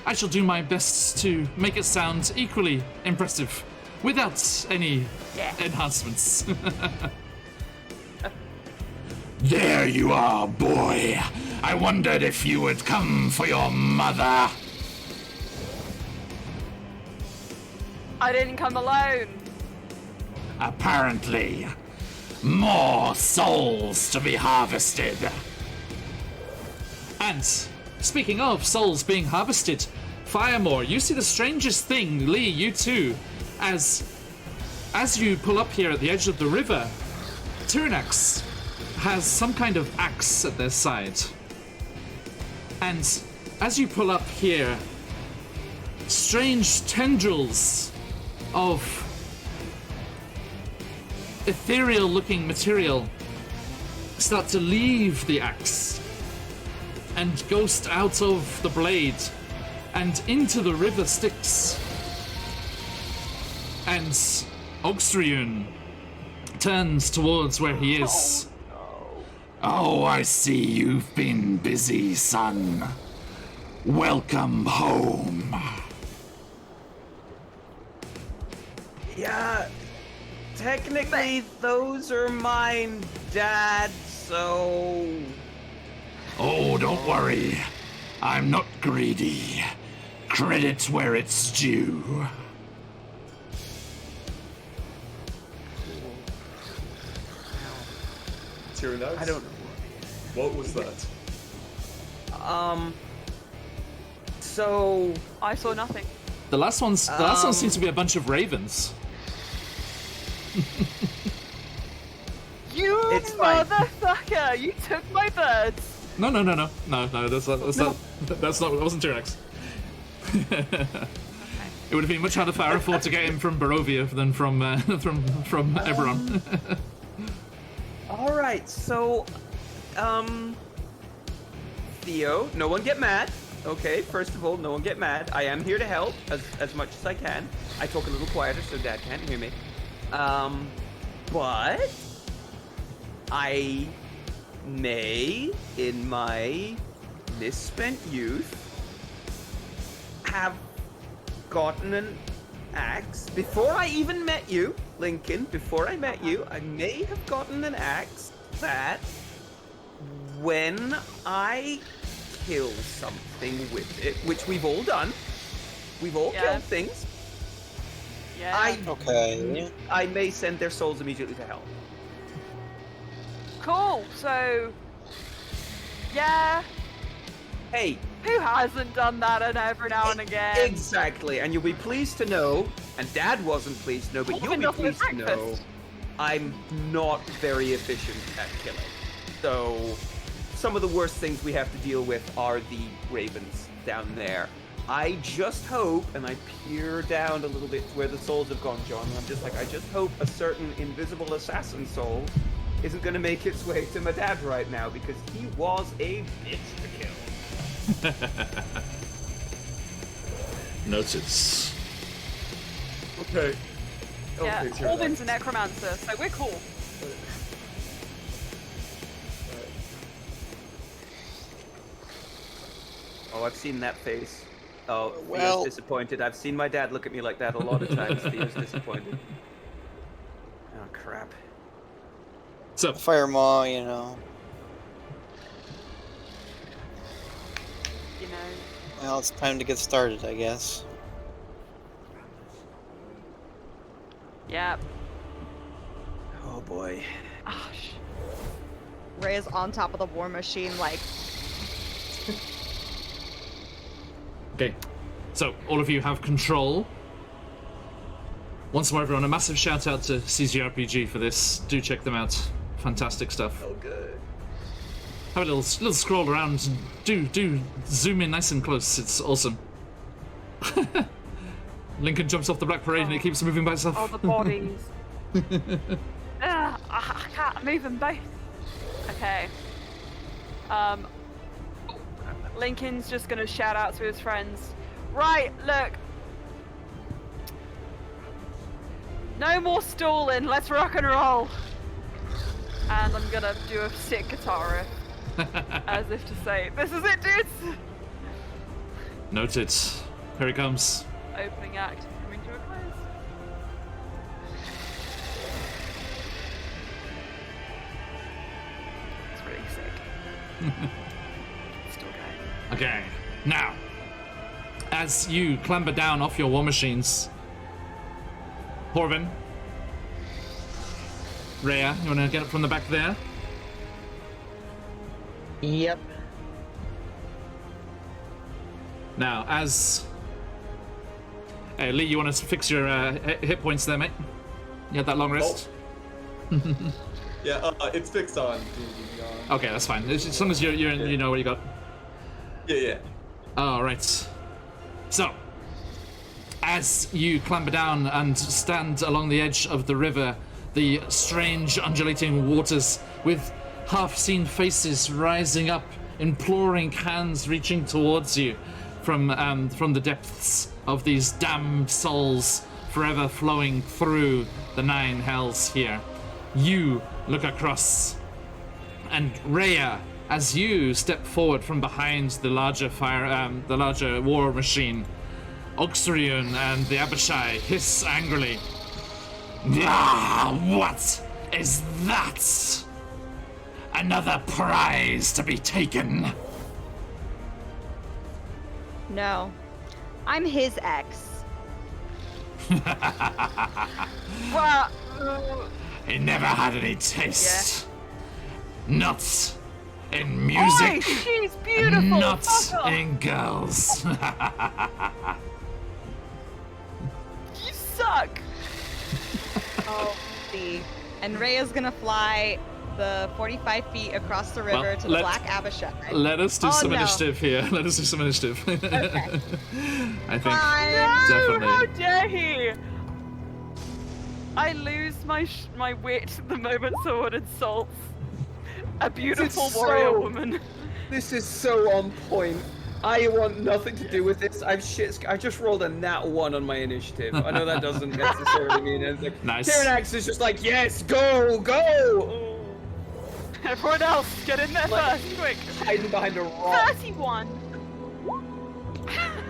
I shall do my best to make it sound equally impressive without any enhancements. There you are, boy. I wondered if you would come for your mother. I didn't come alone. Apparently, more souls to be harvested. And speaking of souls being harvested, Firemore, you see the strangest thing, Lee, you too, as you pull up here at the edge of the river, Tyrannax has some kind of axe at their side. And as you pull up here, strange tendrils of ethereal looking material start to leave the axe and ghost out of the blade and into the river Styx. And Ogstriun turns towards where he is. Oh, I see you've been busy, son. Welcome home. Yeah, technically those are mine, Dad, so... Oh, don't worry. I'm not greedy. Credit's where it's due. Tyrannax? I don't know. What was that? So... I saw nothing. The last one seems to be a bunch of ravens. You It's fine. motherfucker! You took my birds! No, that's not, it wasn't Tyrannax. It would have been much harder for Arafor to get him from Barovia than from Eberron. Alright, so... Theo, no one get mad. Okay, first of all, no one get mad. I am here to help as much as I can. I talk a little quieter so Dad can't hear me. But... I may, in my misspent youth, have gotten an axe. Before I even met you, Lincoln, before I met you, I may have gotten an axe that when I kill something with it, which we've all done, we've all killed things, Yeah. I may send their souls immediately to hell. Cool, so... Yeah. Hey, Who hasn't done that every now and again? exactly, and you'll be pleased to know, and Dad wasn't pleased to know, but Well, you'll be enough with pleased to know, breakfast. I'm not very efficient at killing. So, some of the worst things we have to deal with are the ravens down there. I just hope, and I peer down a little bit to where the souls have gone, John, and I'm just like, I just hope a certain invisible assassin soul isn't going to make its way to my dad right now, because he was a bitch to kill. Noted. Okay. Yeah, Okay, Corbin's a Tyrannax. necromancer, so we're cool. Oh, I've seen that face. Oh, Well- Theo's disappointed. I've seen my dad look at me like that a lot of times. Theo's disappointed. Oh, crap. So, Firemaw, you know. You know. Well, it's time to get started, I guess. Yeah. Oh, boy. Ah, Ray is on top of the war machine, like, okay. So, all of you have control. Once more, everyone, a massive shout out to CGRPG for this. Do check them out. Fantastic stuff. Oh, good. Have a little scroll around and do zoom in nice and close. It's awesome. Lincoln jumps off the Black Parade and it keeps moving by itself. all the bodies. I can't move them both. Okay. Lincoln's just gonna shout out to his friends. Right, look. No more stalling. Let's rock and roll. and I'm gonna do a sick guitar riff, as if to say, "This is it, dudes." Noted. Here he comes. Opening act coming to a close. It's really sick. Still going. Okay, now, as you clamber down off your war machines, Horvin, Rhea, you want to get it from the back there? Yep. Now, as... Hey, Lee, you want to fix your hit points there, mate? You had that long rest? Yeah, it's fixed on. Okay, that's fine. As long as you know what you got. Yeah. All right. So, as you clamber down and stand along the edge of the river, the strange undulating waters with half-seen faces rising up, imploring hands reaching towards you from the depths of these damned souls forever flowing through the 9 hells here. You look across, and Rhea, as you step forward from behind the larger the larger war machine, Oxrion and the Abishai hiss angrily. Ah, what is that? Another prize to be taken. No. I'm his ex. Well, He never had any taste. Not in Oi, music, she's beautiful. not Fuck off. in girls. You suck. Oh, see. And Rhea's gonna fly the 45 feet across the river Well, to the Black Abishai. Let us do Oh, some no. initiative here. Let us do some initiative. Okay. I think Fine. definitely. How dare he? I lose my wit the moment someone insults a beautiful This is warrior so- woman. This is so on point. I want nothing to do with this. I just rolled a nat 1 on my initiative. I know that doesn't necessarily mean anything. Nice. Tyrannax is just like, yes, go, go! Everyone else, get in there Like- first, quick. Hiding behind a rock. 31.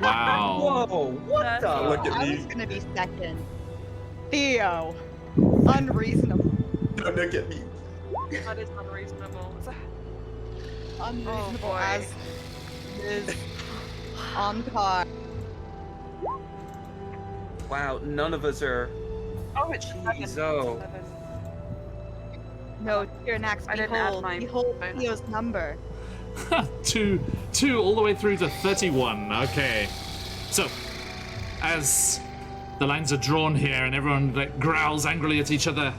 Wow. Whoa, what the? That's- Look at I me. was gonna be second. Theo. Unreasonable. Don't look at me. That is unreasonable. Unreasonable boy. as is on par. Wow, none of us are. Oh, it's Jeez, oh. No, Tyrannax, I didn't add behold, my behold bonus. Theo's number. two all the way through to 31. Okay. So, as the lines are drawn here and everyone like growls angrily at each other,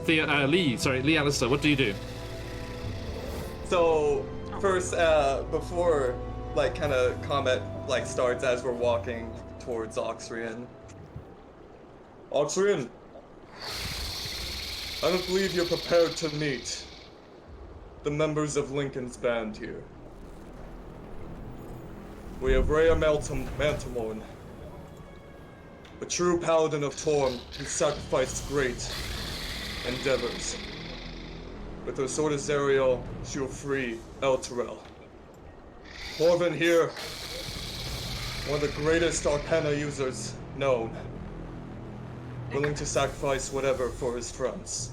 Lee Alistair, what do you do? So first, before like kind of combat like starts, as we're walking towards Oxrion. Oxrion, I don't believe you're prepared to meet the members of Lincoln's band here. We have Rhea Mantamorn, a true paladin of Torm who sacrificed great endeavors. With her sword of Zariel, she will free El Terrell. Horvin here, one of the greatest Arcana users known, willing to sacrifice whatever for his friends.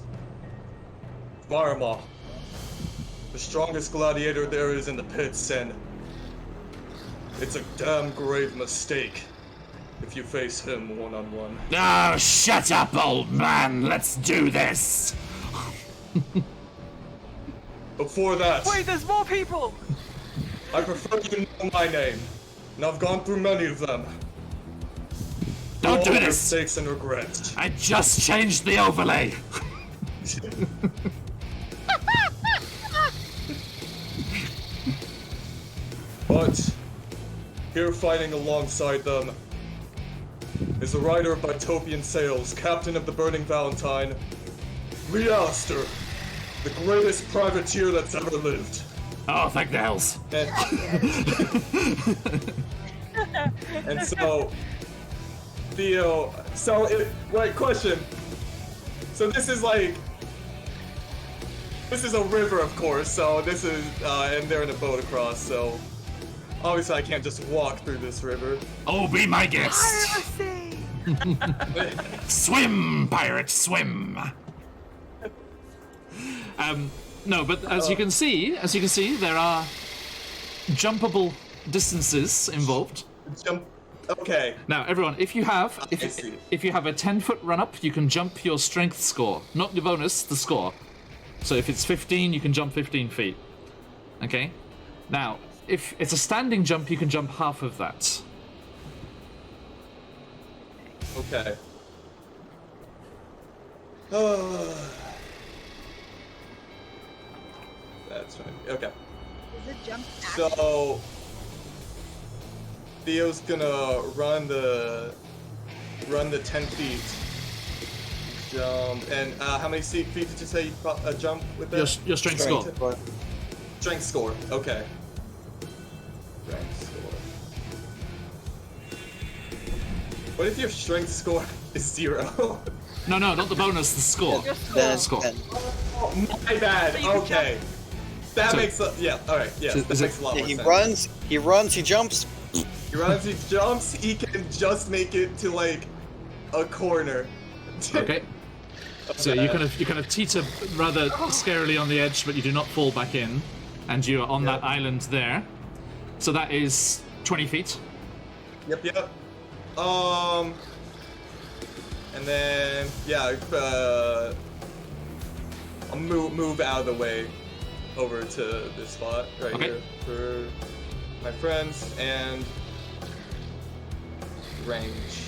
Varma, the strongest gladiator there is in the pits, and it's a damn grave mistake if you face him one-on-one. Oh, shut up, old man. Let's do this. Before that, Wait, there's more people! I prefer you know my name, and I've gone through many of them. Don't All do their this. mistakes and regrets. I just changed the overlay. But here fighting alongside them is the rider of Bitopian sails, captain of the Burning Valentine, Lee Alistair, the greatest privateer that's ever lived. Oh, thank the hells. And so, Theo, wait, question. So this is like, this is a river, of course. So this is, and they're in a boat across. So obviously, I can't just walk through this river. Oh, be my guest. Piracy! Swim, pirate, swim. No, but as you can see, there are jumpable distances involved. Jump. Okay. Now, everyone, if you have I see. if you have a 10-foot run up, you can jump your strength score, not your bonus, the score. So if it's 15, you can jump 15 feet. Okay. Now, if it's a standing jump, you can jump half of that. Okay. That's fine. Okay. Is it jump action? So Theo's gonna run the 10 feet. Jump and how many feet did you say you jump with that? Your strength score. Strength score. Okay. Strength score. What if your strength score is 0? No, not the bonus, the score. Your score. Then, Score. then Oh, my bad. So you can Okay. That So- makes yeah. All right. Yeah. So That is it- makes a lot more He sense. runs, he jumps. He runs. He jumps. He can just make it to like a corner. Okay. So you kind of teeter rather scarily on the edge, but you do not fall back in, and you are on that island there. So that is 20 feet. Yep. And then yeah, I'll move out of the way over to this spot right Okay. here for my friends and range.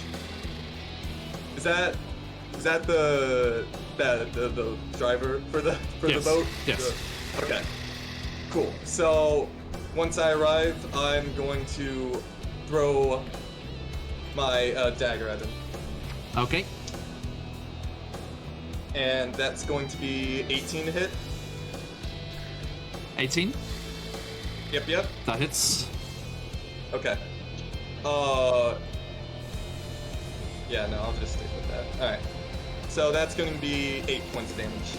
Is that the driver for the Yes, boat? yes. Okay. Cool. So once I arrive, I'm going to throw my dagger at him, Okay. and that's going to be 18 to hit. 18. Yep. That hits. Okay. Yeah, no, I'll just stick with that. Alright. So that's gonna be 8 points of damage.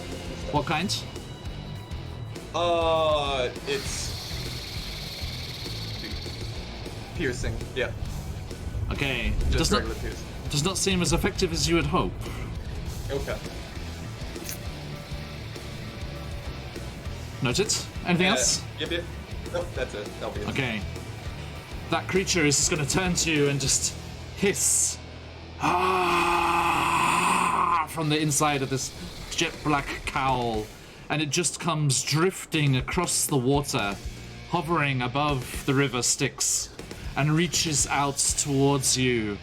What kind? It's piercing. Yeah, Okay. just regular piercing. Does not seem as effective as you would hope. Okay. Noted. Anything else? Yep. Nope, that's it. That'll be it. Okay. That creature is just going to turn to you and just hiss from the inside of this jet black cowl, and it just comes drifting across the water, hovering above the river Styx, and reaches out towards you,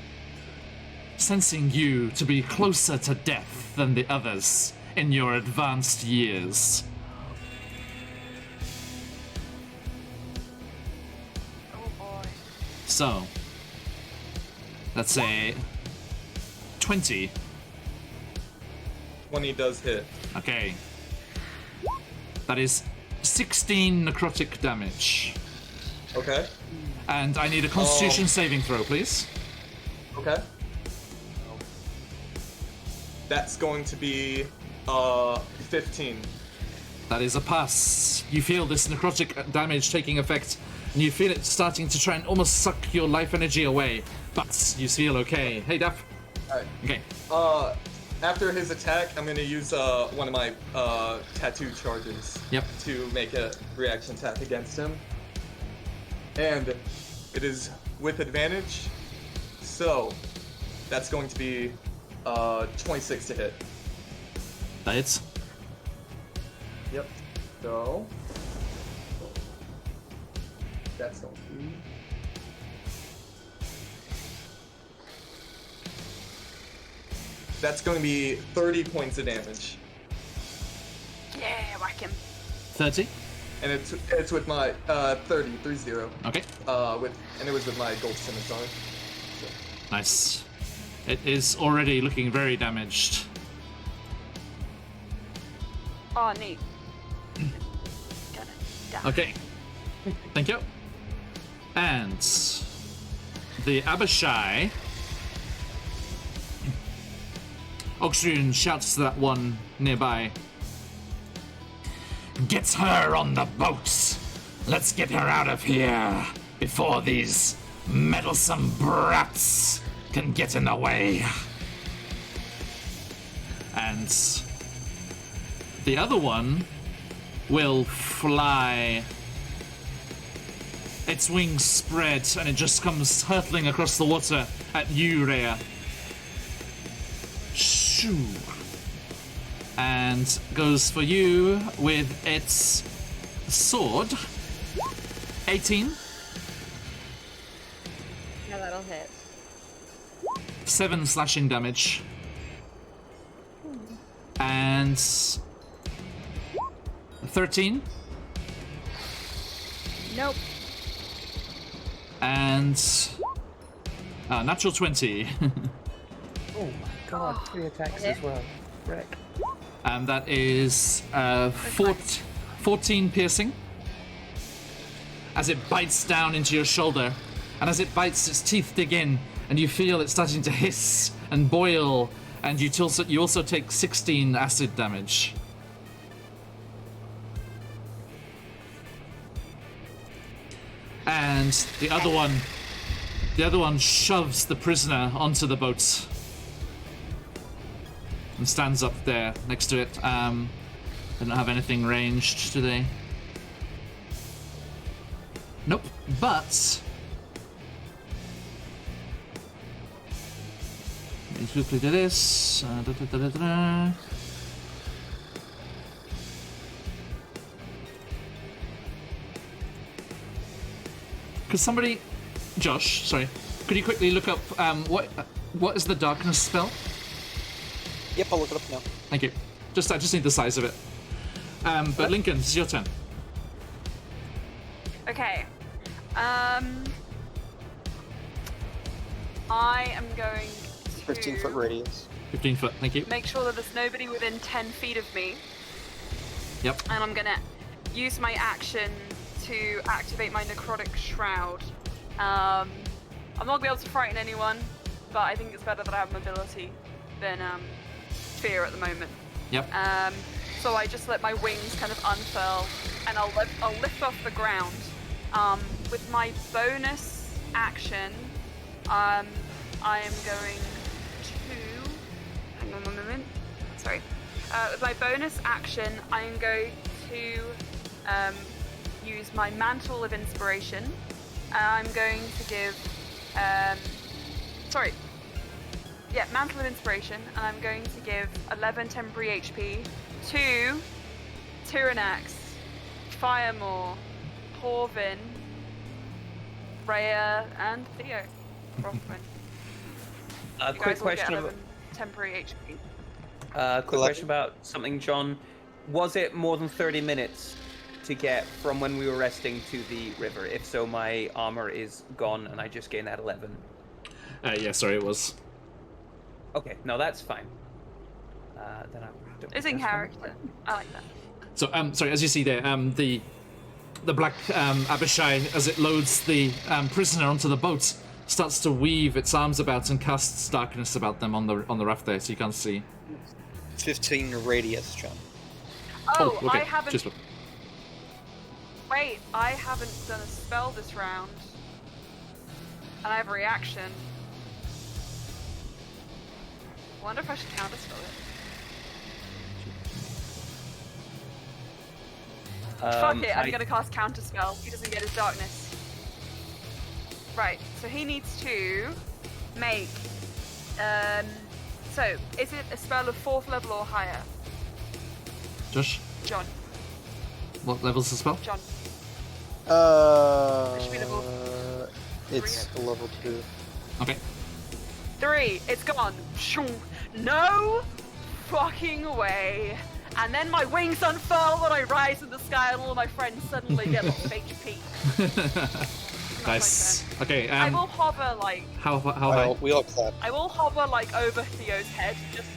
sensing you to be closer to death than the others in your advanced years. Oh boy. So, let's say 20. 20 does hit. Okay. That is 16 necrotic damage. Okay. And I need a constitution saving throw, please. Okay. That's going to be 15. That is a pass. You feel this necrotic damage taking effect, and you feel it starting to try and almost suck your life energy away, but you feel okay. Hey, Duff. Alright. Okay. After his attack, I'm gonna use one of my tattoo charges. Yep. To make a reaction attack against him. And it is with advantage. So that's going to be 26 to hit. That hits. Yep. So that's going to be That's going to be 30 points of damage. Yeah, whack him. 30. And it's with my 30. Okay. And it was with my gold scimitar. So. Nice. It is already looking very damaged. Oh, neat. Gonna die. Okay. Thank you. And the Abishai. Oxrune shouts to that one nearby. Get her on the boat. Let's get her out of here before these meddlesome brats can get in the way. And the other one will fly. Its wings spread, and it just comes hurtling across the water at you, Rhea. Shoo. And goes for you with its sword. 18. Yeah, that'll hit. 7 slashing damage. And 13. Nope. And natural 20. Oh my god, 3 attacks hit. as well. Wreck. And that is 14 piercing. As it bites down into your shoulder. And as it bites, its teeth dig in. And you feel it starting to hiss and boil. And you also take 16 acid damage. And the other one shoves the prisoner onto the boat. And stands up there next to it. They don't have anything ranged, do they? Nope. But let me quickly do this. Could somebody, Josh, sorry, could you quickly look up what is the darkness spell? Yep, I'll look it up now. Thank you. I just need the size of it. But Lincoln, it's your turn. Okay. I am going to 15-foot radius. 15 foot. Thank you. make sure that there's nobody within 10 feet of me, Yep. and I'm gonna use my action to activate my necrotic shroud. I'm not gonna be able to frighten anyone, but I think it's better that I have mobility than fear at the moment. Yep. So I just let my wings kind of unfurl, and I'll lift off the ground. With my bonus action, I am going to... Hang on 1 moment. Sorry. With my bonus action, I am going to use my Mantle of Inspiration. I'm going to give... Mantle of Inspiration, and I'm going to give 11 temporary HP to Tyrannax, Firemore, Corvin, Rhea, and Theo. Rothman. A You quick guys all get question 11 temporary HP. quick question about something, John. Was it more than 30 minutes to get from when we were resting to the river? If so, my armor is gone and I just gained that 11. Yeah, sorry, it was. Okay, no, that's fine. Then I don't It's in character. I like that. So, sorry, as you see there, the black Abishai, as it loads the prisoner onto the boat, starts to weave its arms about and casts darkness about them on the raft there, so you can't see. 15 radius, John. Oh, okay. I haven't. Just Wait, I haven't done a spell this round, and I have a reaction. I wonder if I should counterspell it. Fuck it, I'm gonna cast counterspell. He doesn't get his darkness. Right, so he needs to make. So is it a spell of 4th level or higher? Josh, John. what level's the spell? John. Uh, It should be level it's a level 2. Okay. 3. It's gone. Shoo. No fucking way. And then my wings unfurl when I rise in the sky, and all of my friends suddenly get lots of HP. Nice. Okay. I will hover like. How high? We all clap. I will hover like over Theo's head. Just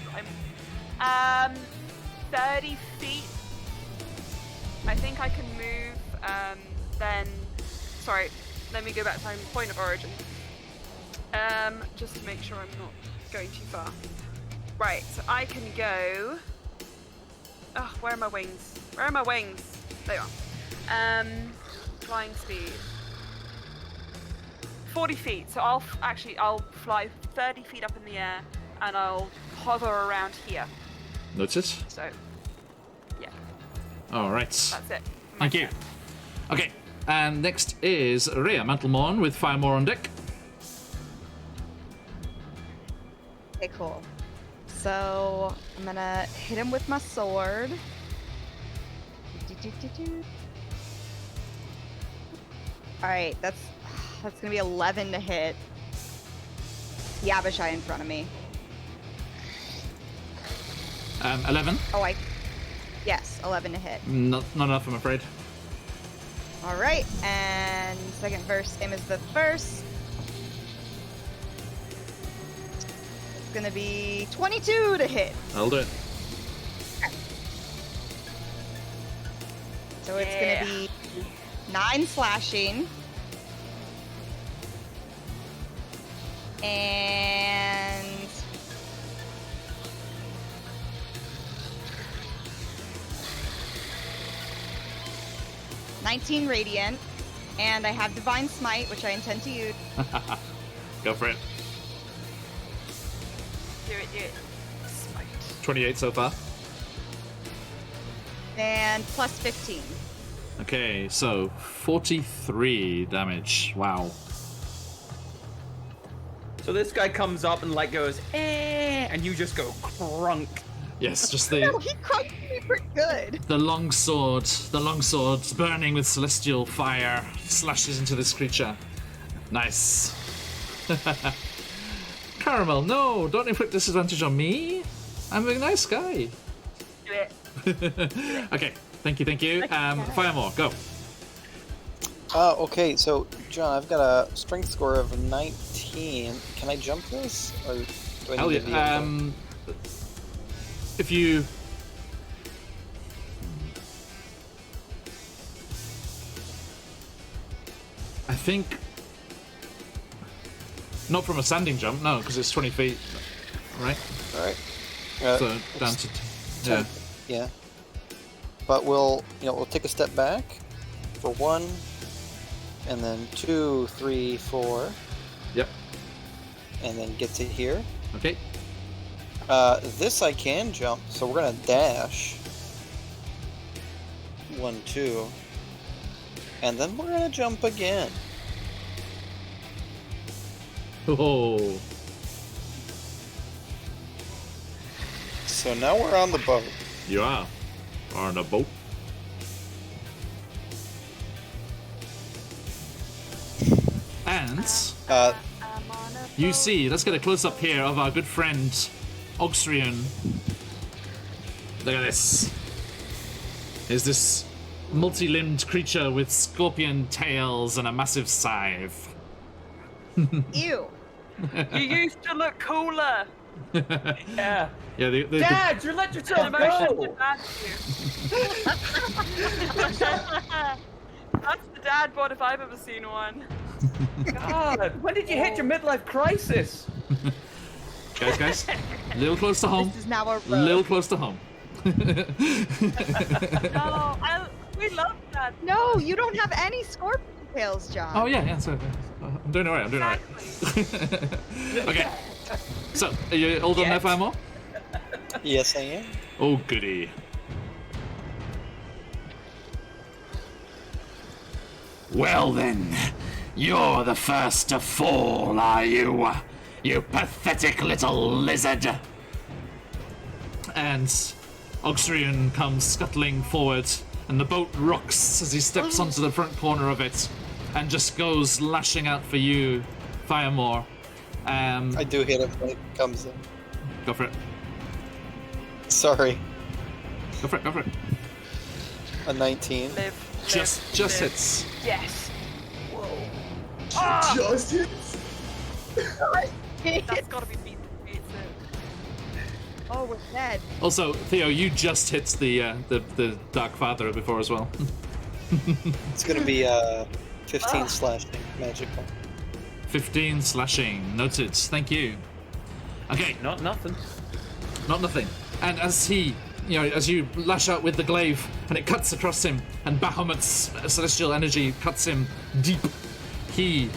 I'm 30 feet. I think I can move. Then, sorry. Let me go back to my point of origin. Just to make sure I'm not going too far. Right. So I can go. Oh, where are my wings? Where are my wings? There you are. Flying speed. 40 feet. So I'll fly 30 feet up in the air, and I'll hover around here. Noted. So, yeah, All right. that's it. Thank you. Okay, and next is Rhea Mantelmorn with Firemore on deck. Okay, cool. So I'm gonna hit him with my sword. All right, that's gonna be 11 to hit. The Abishai in front of me. 11. Oh, yes, 11 to hit. Not enough, I'm afraid. All right, and second verse, same as the first. It's gonna be 22 to hit. I'll do it. So it's gonna be 9 slashing. And 19 radiant. And I have divine smite, which I intend to use. Go for it. Do it. Smite. 28 so far. And plus 15. Okay, so 43 damage. Wow. So this guy comes up and like goes, and you just go crunk. Yes, just No, the he crunched me pretty good. the long sword burning with celestial fire slashes into this creature. Nice. Caramel, no, don't inflict disadvantage on me. I'm a nice guy. Do it. Okay, thank you. Firemore, go. Okay, so John, I've got a strength score of 19. Can I jump this, or do I Hell need to be able yeah. If you I think not from a standing jump, no, because it's 20 feet, right? All right. So down to ten. Yeah. But we'll take a step back for 1, and then 2, 3, 4, Yep. and then get to here. Okay. This I can jump, so we're gonna dash. 1, 2, and then we're gonna jump again. Oh. So now we're on the boat. You are on a boat. And Uh, I'm on a you boat. see, let's get a close up here of our good friend Oxrian. Look at this. Is this multi-limbed creature with scorpion tails and a massive scythe. Ew. You used to look cooler. Yeah. Yeah, the Dad, you let yourself Emotion go. demands you. That's the dad bod if I've ever seen one. God, when did you hit your midlife crisis? guys, a little close to home. This is now a road. Little close to home. No, we love that. No, you don't have any scorpion tails, John. Oh yeah. So I'm doing alright. Exactly. Okay. So, are you all done there, Firemore? yes, I am. Oh goody. Well then, you're the first to fall, are you? You pathetic little lizard. And Oxrian comes scuttling forward, and the boat rocks as he steps onto the front corner of it, and just goes lashing out for you, Firemore. I do hit it when it comes in. Go for it. Sorry, Go for it. a 19. Live. Just live. hits. Yes. Just hits. That's gotta be beat. Oh, we're dead. Also, Theo, you just hit the Dark Father before as well. It's gonna be 15 slashing magical. 15 slashing. Noted. Thank you. Okay, Not nothing. not nothing. And as he as you lash out with the glaive, and it cuts across him, and Bahamut's celestial energy cuts him deep. He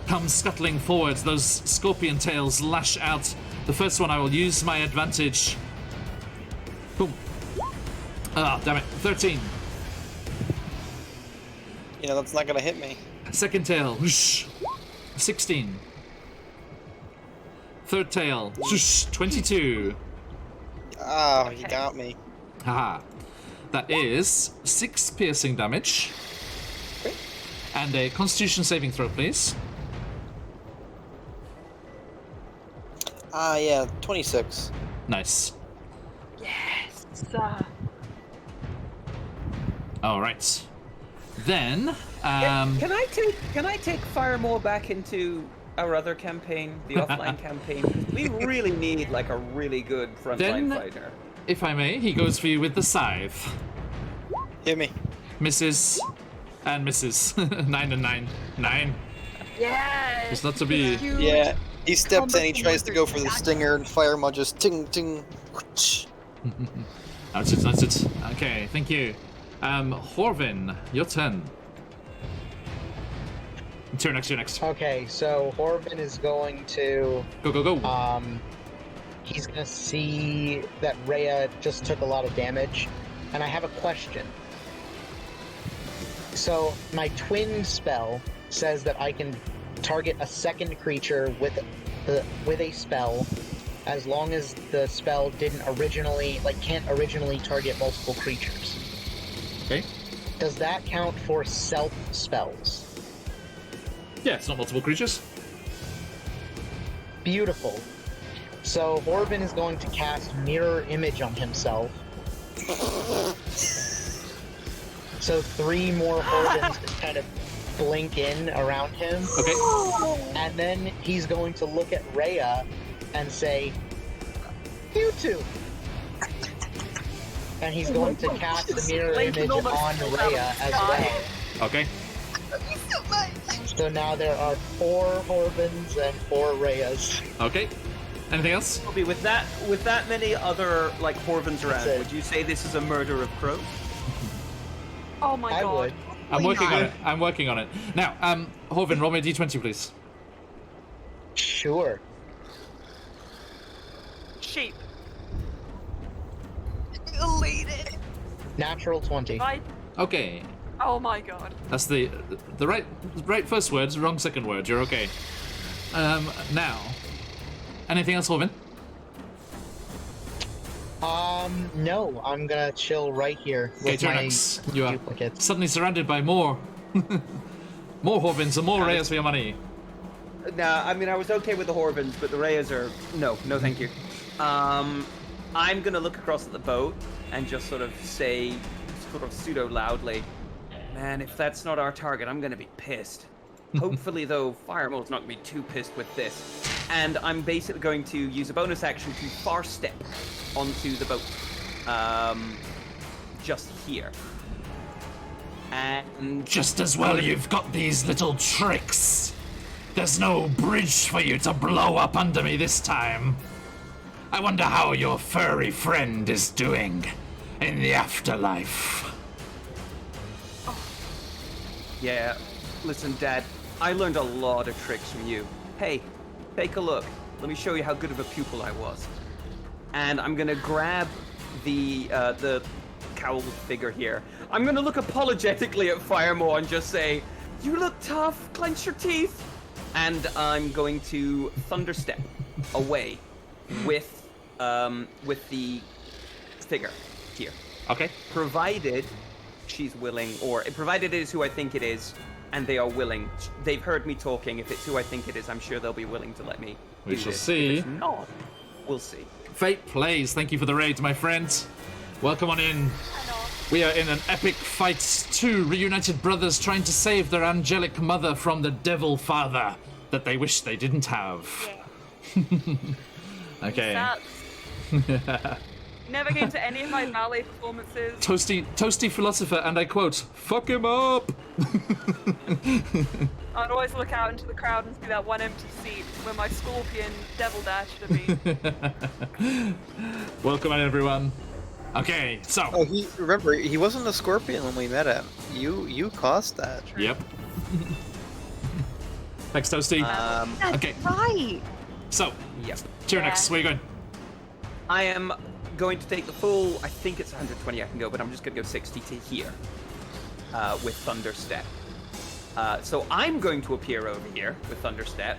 comes scuttling forwards. Those scorpion tails lash out. The first one, I will use my advantage. Boom. Ah, damn it. 13. Yeah, that's not gonna hit me. Second tail. Whoosh. 16. Third tail. Whoosh. 22. Ah, Okay. you got me. Haha. That is 6 piercing damage. And a constitution saving throw, please. Ah, yeah, 26. Nice. Yes. All right. Then, Can I take Firemore back into our other campaign, the offline campaign? We really need like a really good frontline Then- fighter. if I may, he goes for you with the scythe. Hit me. Misses and misses. 9 and 9. 9. Yes. It's not to be. Yeah, he steps in, he tries to go for the stinger, and Firemon just ting ting. whoosh. That's it. That's it. Okay, thank you. Horvin, your turn. Turn next. Okay, so Horvin is going to Go. he's gonna see that Rhea just took a lot of damage, and I have a question. So my twin spell says that I can target a second creature with a spell, as long as the spell can't originally target multiple creatures. Okay. Does that count for self spells? Yeah, it's not multiple creatures. Beautiful. So Horvin is going to cast Mirror Image on himself. So 3 more Horvins just kind of blink in around him. Okay. And then he's going to look at Rhea and say, "You two." And he's going to cast the Mirror Image on Rhea as well. Okay. So now there are 4 Horvins and 4 Rheas. Okay. Anything else? Kobe, with that many other like Horvins around, That's it. would you say this is a murder of crows? Oh my I god. would. I'm working on it. Now, Horvin, roll me a d20, please. Sure. Sheep. Elated. Natural 20. Okay. Oh my god. That's the right first words, wrong second word. You're okay. Now, anything else, Horvin? No, I'm gonna chill right here Okay, with my Turnax, you are duplicates. suddenly surrounded by more Horvins and more Reyes for your money. Nah, I mean I was okay with the Horvins, but the Reyes are no, thank you. I'm gonna look across at the boat and just sort of say, sort of pseudo loudly, "Man, if that's not our target, I'm gonna be pissed." Hopefully, though, Firemore's not gonna be too pissed with this. And I'm basically going to use a bonus action to far step onto the boat, just here. And Just as well you've got these little tricks. There's no bridge for you to blow up under me this time. I wonder how your furry friend is doing in the afterlife. yeah, listen, Dad, I learned a lot of tricks from you. Hey, take a look. Let me show you how good of a pupil I was. And I'm gonna grab the cowled figure here. I'm gonna look apologetically at Firemore and just say, "You look tough. Clench your teeth." And I'm going to thunderstep away with the figure here. Okay. Provided she's willing, or provided it is who I think it is, and they are willing. They've heard me talking. If it's who I think it is, I'm sure they'll be willing to let me We do shall this. see. If it's not, we'll see. Fate plays. Thank you for the raid, my friend. Welcome on in. We are in an epic fight. 2 reunited brothers trying to save their angelic mother from the devil father that they wish they didn't have. Okay. That's... Never came to any of my ballet performances. Toasty philosopher, and I quote, "Fuck him up." I'd always look out into the crowd and see that one empty seat where my scorpion devil dash should have been. Welcome on, everyone. Okay, so. Oh, remember, he wasn't a scorpion when we met him. You caused that. Yep. Thanks, Toasty. That's Okay. right. So, Yep. Tyrannex, where are you going? I am going to take the full, I think it's 120 I can go, but I'm just going to go 60 to here with Thunder Step. So I'm going to appear over here with Thunder Step.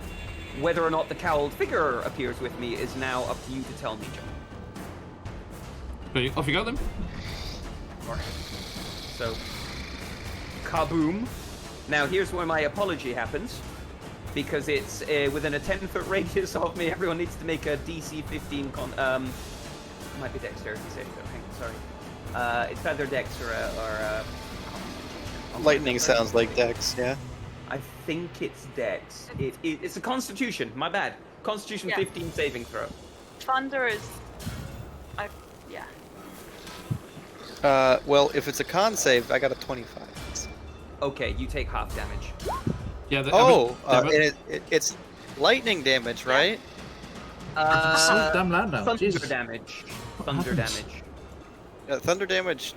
Whether or not the cowled figure appears with me is now up to you to tell me, John. Okay, off you go then. Alright. So, kaboom. Now here's where my apology happens. Because it's within a 10-foot radius of me, everyone needs to make a DC 15 might be dexterity saving throw. Hang on, sorry. It's either dex or Lightning sounds like Dex, yeah. I think it's dex. It's a constitution, my bad. Constitution Yeah. 15 saving throw. Thunder is. Yeah. Well, if it's a con save, I got a 25. Okay, you take half damage. Yeah. And it's lightning damage, right? so damn loud now. Thunder Jesus. damage. What Thunder happened? damage. Thunder damage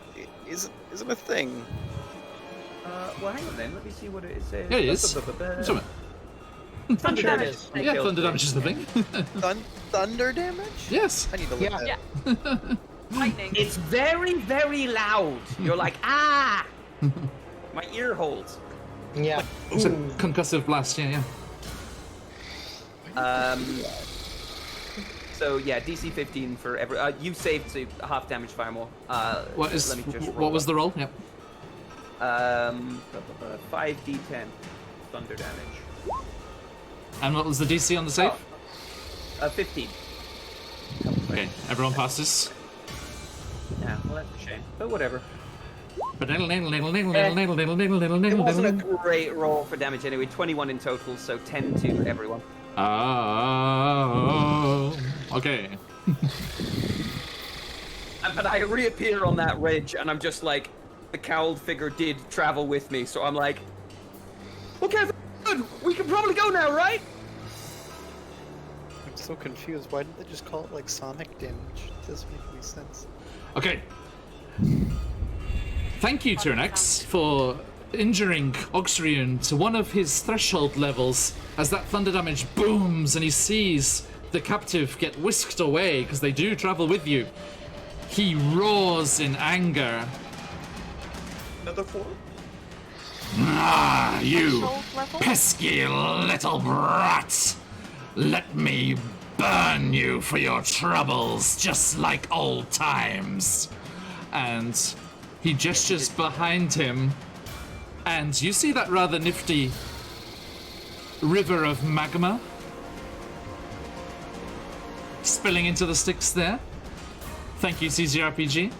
isn't a thing. Well, hang on then. Let me see what it says. Yeah, it is. What's it? Thunder Sure it damage. is. Yeah, thunder damage is the thing. Thunder damage? Yes. I need to look Yeah. that. Yeah. Lightning. It's very, very loud. You're like, ah! My ear holes. Yeah. It's a concussive blast. Yeah, yeah. So yeah, DC 15 for every. You saved so half damage fire more. What is? Let me just What roll was up. the roll? Yep. 5d10 thunder damage. And what was the DC on the save? 15. Okay, everyone passes. Yeah, well that's a shame, but whatever. It It wasn't a great roll for damage anyway. 21 in total, so 10 to everyone. Oh, okay. But I reappear on that ridge, and I'm just like, the cowled figure did travel with me, so I'm like, okay, good. We can probably go now, right? I'm so confused. Why didn't they just call it like sonic damage? It doesn't make any sense. Okay. Thank you, Tyrannex, for injuring Oxrian to one of his threshold levels as that thunder damage booms and he sees the captive get whisked away because they do travel with you. He roars in anger. Another 4? Ah, you Threshold level? pesky little brat! Let me burn you for your troubles, just like old times. And he gestures behind him, and you see that rather nifty river of magma spilling into the sticks there. Thank you, CZRPG.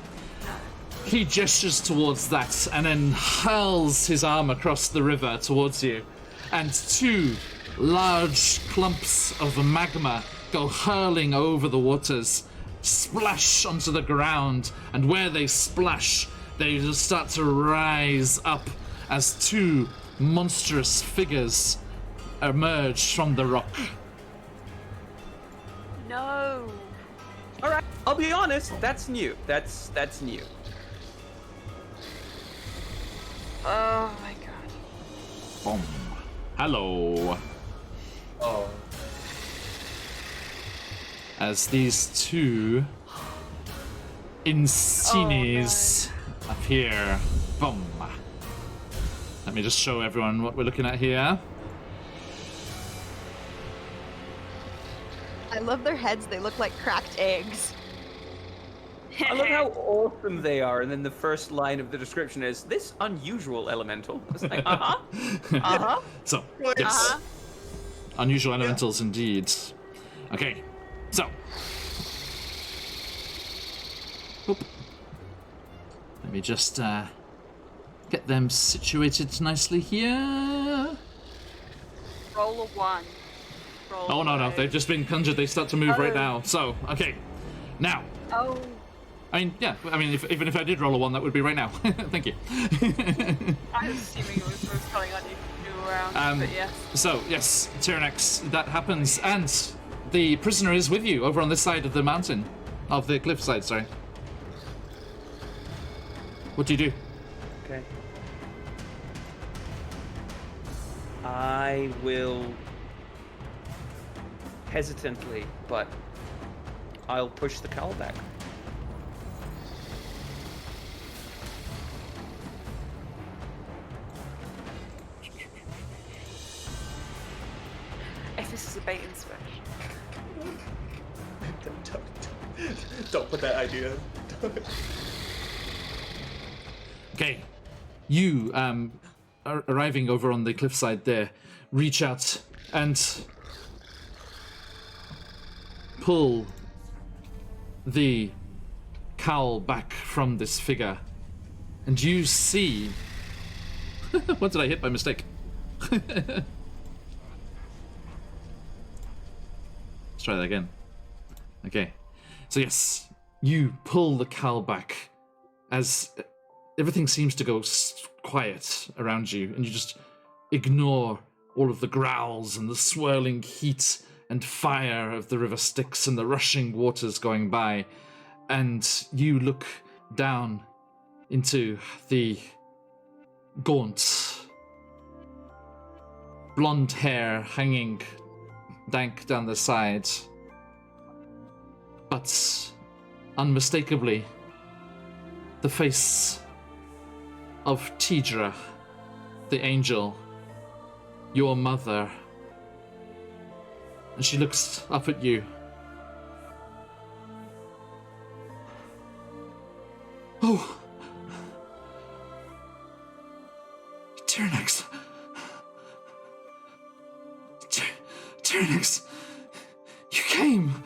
He gestures towards that and then hurls his arm across the river towards you, and two large clumps of magma go hurling over the waters, splash onto the ground, and where they splash, they just start to rise up as two monstrous figures emerge from the rock. No. All right. I'll be honest. That's new. That's new. Oh my god. Boom. Hello. Oh. As these two Insignes appear. Boom. Let me just show everyone what we're looking at here. I love their heads. They look like cracked eggs. I love how awesome they are, and then the first line of the description is this unusual elemental. It's like, So, Right. yes. Unusual elementals indeed. Okay, so. Oop. Let me just get them situated nicely here. Roll a 1. Roll Oh, no, five. they've just been conjured. They start to move right Oh. now. So, okay. Now, Oh. I mean, yeah, I mean, even if I did roll a 1, that would be right now. Thank you. I was assuming it was telling on you around, but yes. So, yes, Tyrannex, that happens, and the prisoner is with you over on this side of the mountain. Of the cliffside, sorry. What do you do? Okay. I will hesitantly, but I'll push the cowl back. If this is a bait and switch. Don't put that idea. Okay, you arriving over on the cliffside there, reach out and pull the cowl back from this figure, and you see. What did I hit by mistake? Let's try that again. Okay, so yes, you pull the cowl back as everything seems to go quiet around you, and you just ignore all of the growls and the swirling heat and fire of the river Styx and the rushing waters going by, and you look down into the gaunt, blonde hair hanging dank down the side, but unmistakably the face of Tidra, the angel, your mother. And she looks up at you. Oh! Tyrannix! Tyrannix! You came!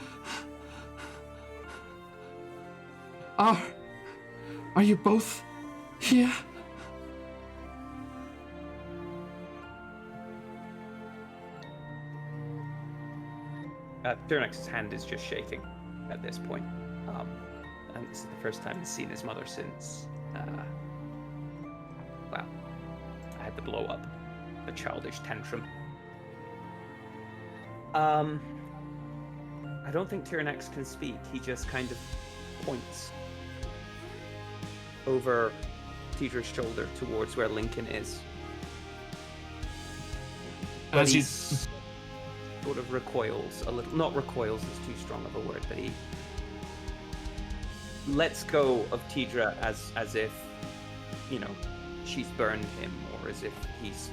Are you both here? Tyrannix's hand is just shaking at this point. And this is the first time he's seen his mother since, well, I had the blow up, the childish tantrum. I don't think Tyrannix can speak. He just kind of points over Tidra's shoulder towards where Lincoln is. But As you sort of recoils a little. Not recoils is too strong of a word, but he lets go of Tidra as if, you know, she's burned him, or as if he's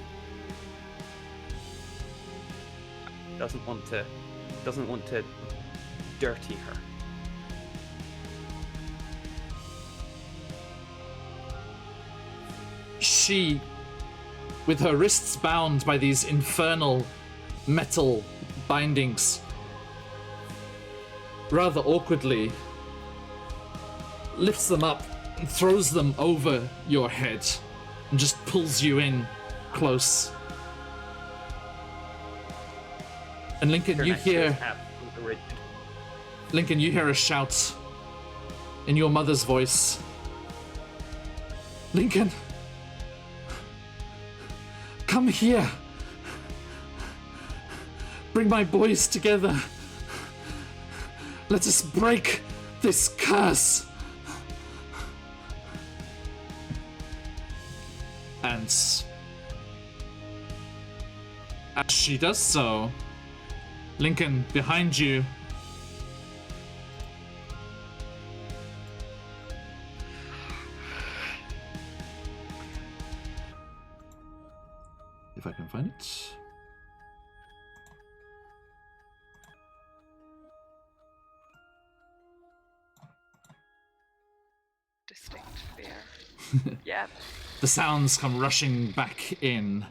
doesn't want to dirty her. She, with her wrists bound by these infernal metal bindings, rather awkwardly lifts them up and throws them over your head and just pulls you in close. And Lincoln, you hear a shout in your mother's voice. Lincoln, come here. Bring my boys together. Let us break this curse. And as she does so, Lincoln, behind you, if I can find it. Distinct fear. Yep. The sounds come rushing back in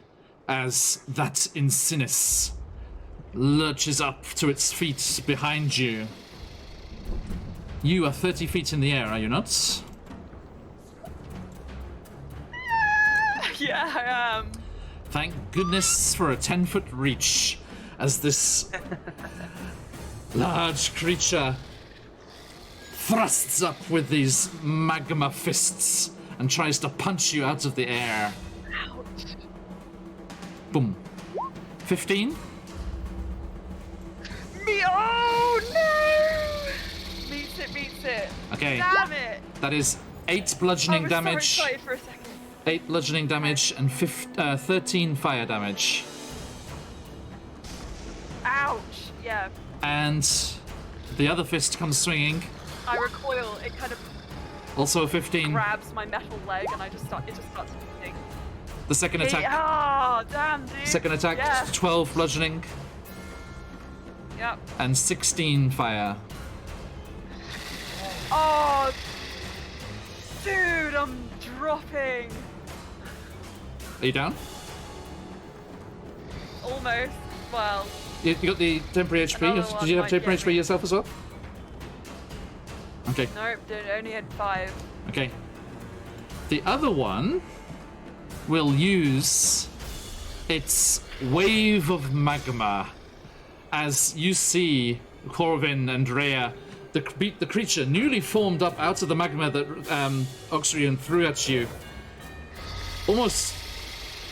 as that Insinis lurches up to its feet behind you. You are 30 feet in the air, are you not? Yeah, I am. Thank goodness for a 10-foot reach as this large creature thrusts up with these magma fists and tries to punch you out of the air. Ouch. Boom. 15? Oh no! Meets it. Okay. Damn it! That is 8 I bludgeoning was damage. so excited for a second. 8 bludgeoning damage and 13 fire damage. Ouch. Yeah. And the other fist comes swinging. I recoil. It kind of Also a 15. grabs my metal leg, and it just starts bleeding. The second attack. Oh, damn, dude. Second attack. Yeah. 12 bludgeoning Yep. and 16 fire. Oh, dude, I'm dropping. Are you down? Almost. Well, You got the temporary HP. Another Did one you have might temporary get HP me. yourself as well? Okay. nope. Only had 5. Okay. The other one will use its wave of magma as you see Corvin and Rhea, the creature newly formed up out of the magma that Oxrian threw at you, almost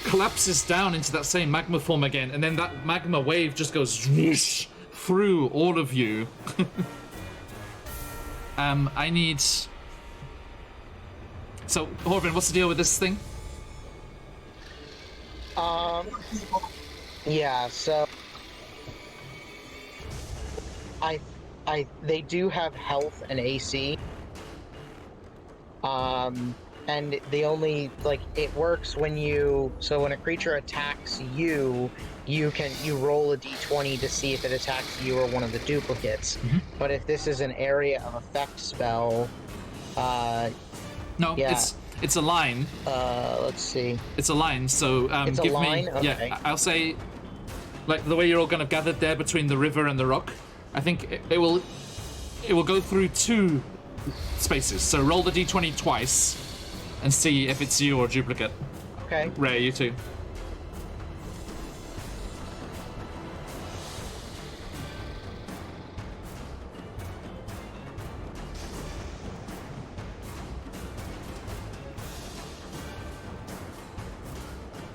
collapses down into that same magma form again, and then that magma wave just goes whoosh through all of you. I need... So, Horvin, what's the deal with this thing? Yeah, so they do have health and AC. And the only, like, it works when when a creature attacks you, you roll a d20 to see if it attacks you or one of the duplicates. Mm-hmm. But if this is an area of effect spell, No, yeah. it's a line. Let's see. It's a line, so It's a give line? me... Okay. Yeah, I'll say, like, the way you're all kind of gathered there between the river and the rock, I think it will go through 2 spaces. So roll the d20 twice and see if it's you or a duplicate. Okay. Ray, you too.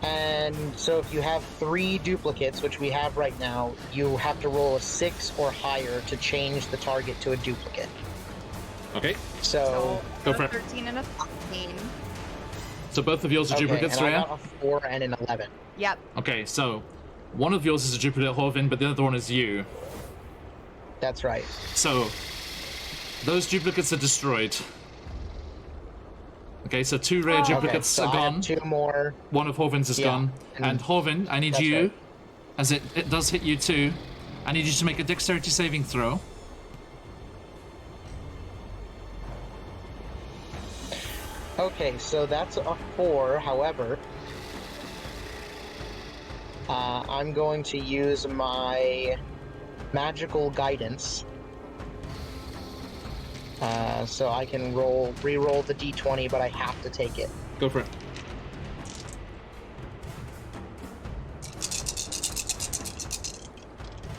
And so if you have 3 duplicates, which we have right now, you have to roll a 6 or higher to change the target to a duplicate. Okay, So, Go for it. 13 and a 15. so both of yours are okay, duplicates, and I Rhea? got a 4 and an 11. Yep. Okay, so one of yours is a duplicate, Horvin, but the other one is you. That's right. So, those duplicates are destroyed. Okay, so 2 rare duplicates so are I have gone. 2 more. One of Horvin's is Yeah, gone. And Horvin, I need that's you, right. as it does hit you too, I need you to make a dexterity saving throw. Okay, so that's a 4. However, I'm going to use my magical guidance. So I can re-roll the d20, but I have to take it. Go for it.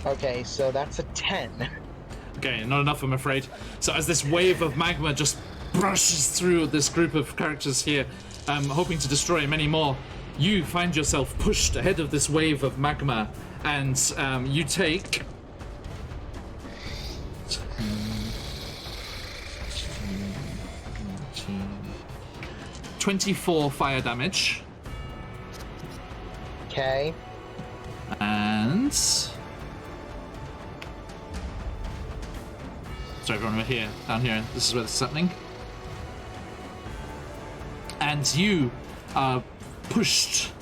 Okay, so that's a 10. Okay, not enough, I'm afraid. So as this wave of magma just brushes through this group of characters here, hoping to destroy many more, you find yourself pushed ahead of this wave of magma, and you take... 24 fire damage, Okay. and... Sorry, everyone, we're here, down here. This is where this is happening. And you are pushed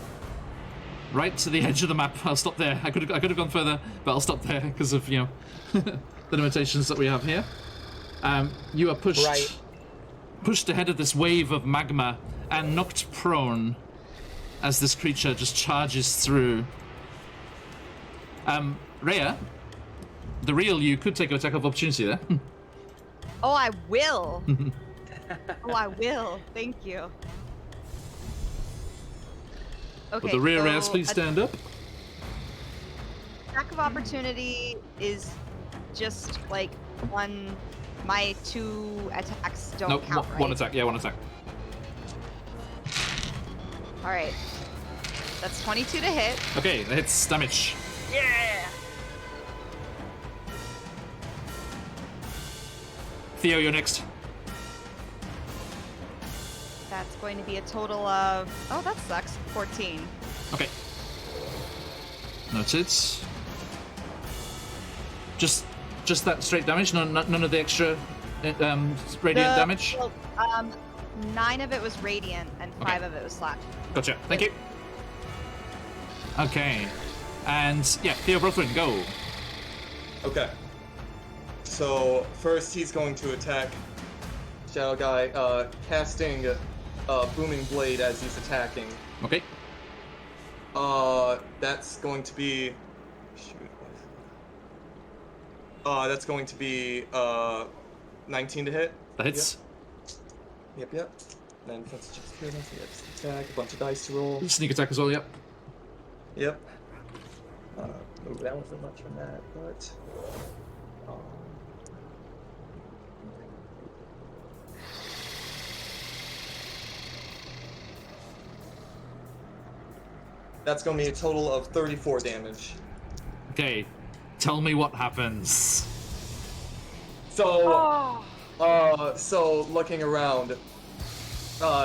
right to the edge of the map. I'll stop there. I could have gone further, but I'll stop there because of, you know, the limitations that we have here. You are pushed ahead of this wave of magma and knocked prone as this creature just charges through. Rhea, the real you could take an attack of opportunity there. Oh, I will. Oh, I will. Thank you. Okay. Would the rear so ass please stand up? Attack of opportunity is just like one. My 2 attacks don't No, count, right? one attack. Yeah, one attack. All right. That's 22 to hit. Okay, that hits damage. Yeah. Theo, you're next. That's going to be a total of... Oh, that sucks. 14. Okay. Noted. Just that straight damage? None of the extra radiant damage? Well, 9 of it was radiant, and 5 of it was slash. Gotcha. Thank you. Okay. And, yeah, Theo Brothwin, go. Okay. So, first he's going to attack Shadow Guy, casting Booming Blade as he's attacking. Okay. That's going to be... Shoot. That's going to be, 19 to hit. That hits. Yep. And then since it's just here, let's attack, a bunch of dice to roll. Sneak attack as well, yep. Yep. That wasn't much from that, but... That's going to be a total of 34 damage. Okay. Tell me what happens. So, so looking around,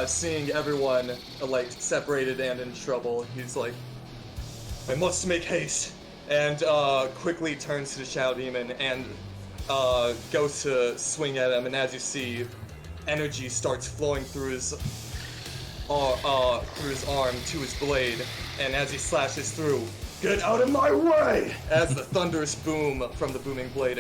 seeing everyone like separated and in trouble, he's like, I must make haste, and quickly turns to the Shadow Demon and goes to swing at him. And as you see, energy starts flowing through his arm to his blade, and as he slashes through, get out of my way! As the thunderous boom from the booming blade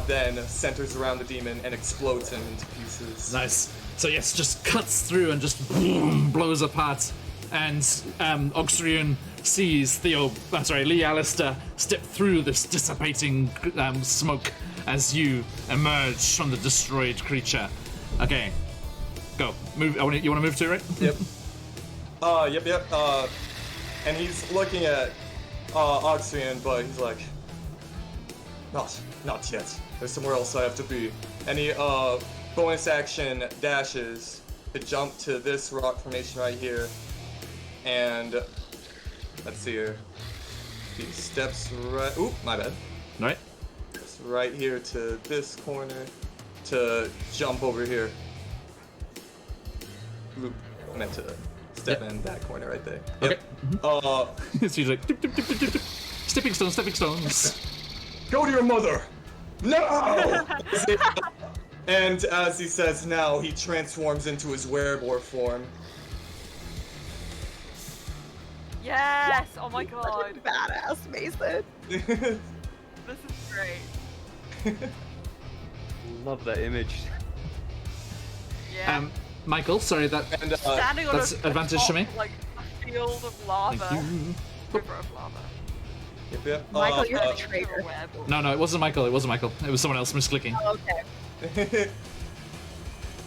then centers around the demon and explodes him into pieces. Nice. So yes, just cuts through and just boom, blows apart. And Oxrian sees Lee Alistair step through this dissipating smoke as you emerge from the destroyed creature. Okay, go. Move. You want to move too, right? Yep. Yep. And he's looking at Oxrian, but he's like, not yet. There's somewhere else I have to be. And he bonus action dashes to jump to this rock formation right here. And let's see here. He steps right. Oop, my bad. All right. Just right here to this corner to jump over here. Oop, I meant to step in that corner right there. Yep. Okay. It's usually dip, dip, dip, dip, dip. Stepping stones. Go to your mother! No! And as he says now, he transforms into his werewolf form. Yes! Oh my god. Badass, Mason. This is great. Love that image. Yeah. Michael, sorry, that Standing on that's a advantage top, to me. like a field of lava. Thank you. River of lava. Yep. Michael, you're a traitor. No, it wasn't Michael. It was someone else misclicking. Oh, okay.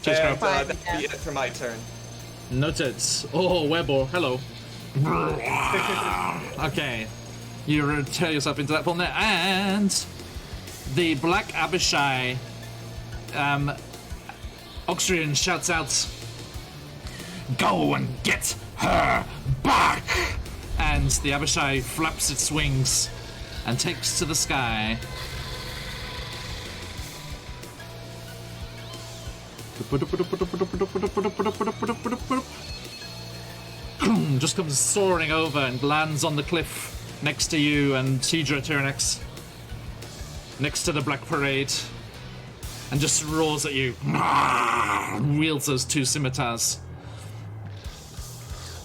Cheers, and Crow. that'd be it for my turn. Noted. Oh, Webbor, hello. Okay. You tear yourself into that form there, and the Black Abishai, Oxrian shouts out, "Go and get her back!" And the Abishai flaps its wings and takes to the sky. Just comes soaring over and lands on the cliff next to you and Tidra Tyrannex, next to the Black Parade, and just roars at you. Wields those two scimitars.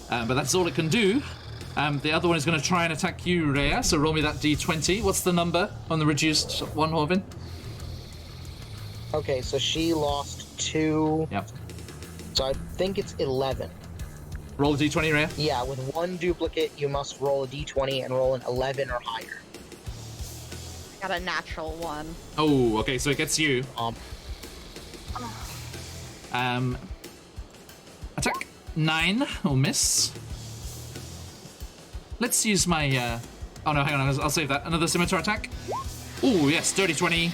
But that's all it can do. The other one is going to try and attack you, Rhea, so roll me that d20. What's the number on the reduced one, Horvin? Okay, so she lost 2. Yep. So I think it's 11. Roll a d20, Rhea. Yeah, with one duplicate, you must roll a d20 and roll an 11 or higher. Got a natural 1. Oh, okay, so it gets you. Attack 9 will miss. Let's use my. Oh no, hang on, I'll save that. Another scimitar attack. Oh yes, dirty 20.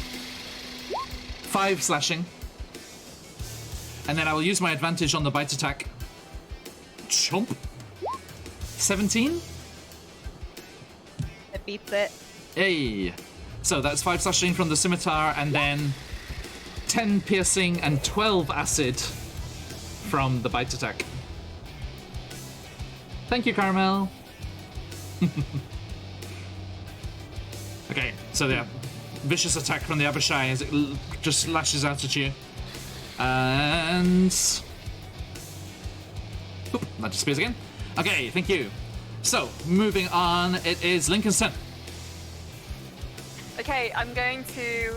5 slashing. And then I will use my advantage on the bite attack. Chomp. 17. It beats it. Hey. So that's 5 slashing from the scimitar, and then 10 piercing and 12 acid from the bite attack. Thank you, Caramel. Okay, so yeah, vicious attack from the Abishai as it just lashes out at you. And... Oop, that disappears again. Okay, thank you. So, moving on, it is Lincoln's turn. Okay, I'm going to,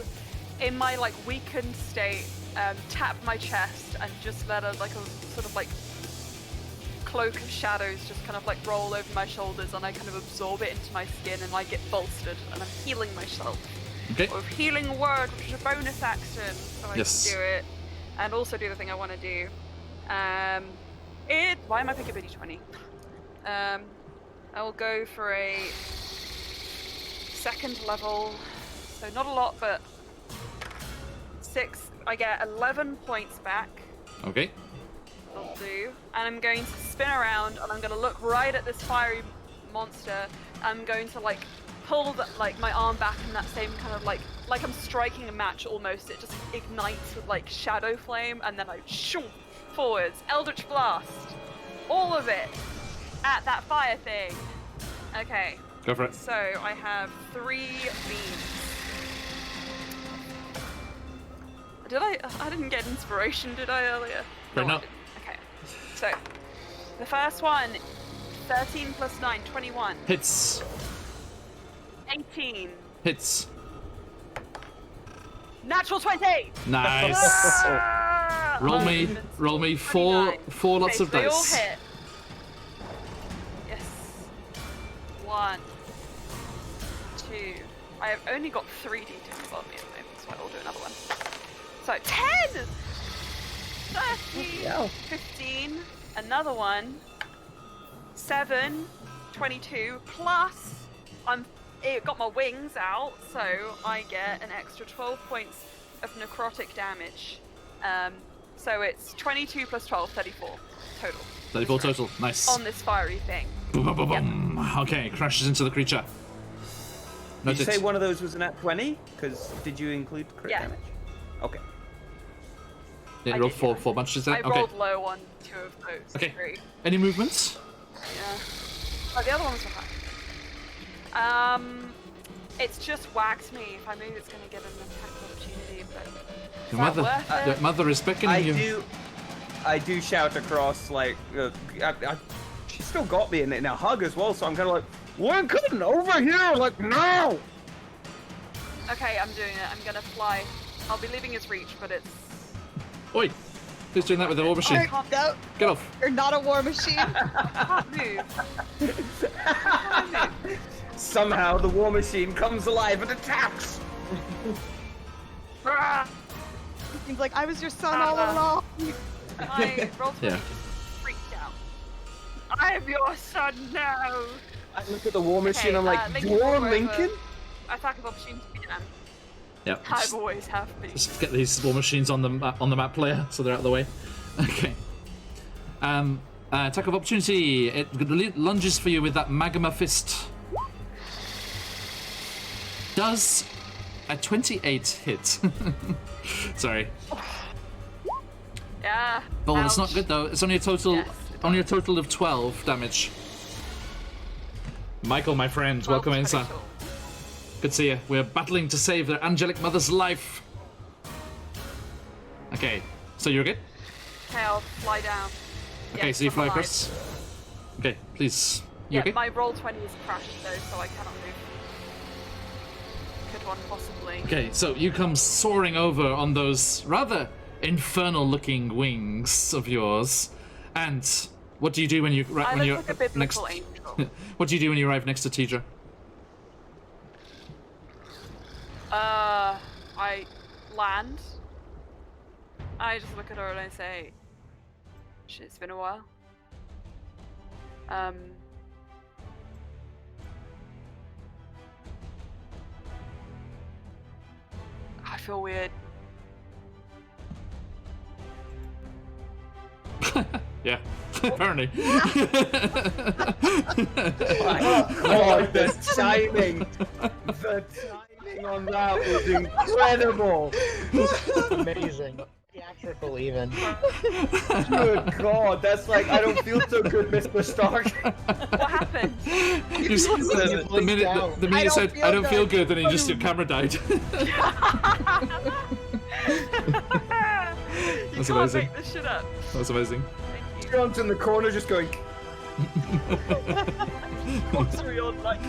in my like weakened state, tap my chest and just let a sort of like cloak of shadows just kind of like roll over my shoulders, and I kind of absorb it into my skin, and I get bolstered, and I'm healing myself. Okay. With healing word, which is a bonus action, so I Yes. can do it, and also do the thing I want to do. Why am I picking a D20? I will go for a second level, so not a lot, but 6. I get 11 points back. Okay. I'll do. And I'm going to spin around, and I'm going to look right at this fiery monster. I'm going to like pull my arm back in that same kind of like I'm striking a match almost. It just ignites with like shadow flame, and then I shoot forwards, Eldritch Blast, all of it at that fire thing. Okay. Go for it. So I have 3 beams. I didn't get inspiration, did I, earlier? Right, no. I didn't. Okay. So, the first one, 13 plus 9, 21. Hits. 18. Hits. Natural 20! Nice. Ah! roll me four 29. lots Okay, of so they all dice. hit. Yes. 1. 2. I have only got 3 d10s on me at the moment, so I will do another one. So 10! 13, 15, another one, 7, 22, plus it got my wings out, so I get an extra 12 points of necrotic damage. So it's 22 plus 12, 34 total. 34 total. Nice. On this fiery thing. Boom, boom, boom, boom. Okay, crashes into the creature. Did you Noted. say one of those was a nat 20? Because did you include crit Yeah. damage? Okay. Yeah, I you rolled did, four, yeah. 4 bunches there? I Okay. rolled low on 2 of those. Okay. 3. Any movements? Yeah. Oh, the other one was behind. It's just whacked me. If I move, it's going to get an attack of opportunity, but is Your that worth it? your mother is beckoning you. I do shout across, like, she still got me in a hug as well, so I'm kind of like, Lincoln, over here, like, now! Okay, I'm doing it. I'm going to fly. I'll be leaving his reach, but it's... Oi! Who's doing that with the war machine? No, Get off. you're not a war machine. I can't move. I can't move. Somehow the war machine comes alive and attacks! Ah! Seems like I was your son all along. My roll 20 Yeah. just freaked out. I am your son now! I look at the war machine, Okay, I'm like, Lincoln, you're roll over. Lincoln? Attack of opportunity again. Yeah. I've always have been. Just get these war machines on the map player so they're out of the way. Okay. Attack of opportunity. It lunges for you with that magma fist. Does a 28 hit? Sorry. Yeah. Oh, that's not ouch. good though. It's only a total, Yes, of 12 damage. Michael, my friend, 12 welcome in, sir. total. Good to see you. We're battling to save their angelic mother's life. Okay, so you're good? Okay, I'll fly down. Okay, Yes, so you I'm fly alive. across. Okay, please. You Yeah, okay? my roll 20 is crashed though, so I cannot move. Could one possibly? Okay, so you come soaring over on those rather infernal-looking wings of yours, and what do you do when you I when look you're like a biblical next? angel. What do you do when you arrive next to Tidra? I land. I just look at her and I say, "Shit, it's been a while." I feel weird. Yeah, apparently. Oh, the timing! The timing on that was incredible! Amazing. Theatrical even. Good God, that's like, I don't feel so good, Mr. Stark. What happened? You s- the blinked minute out. the minute you said I don't feel good, then you just your camera died. You That's can't amazing. make this shit up. That's amazing. Thank you. John's in the corner just going, Osrion's like,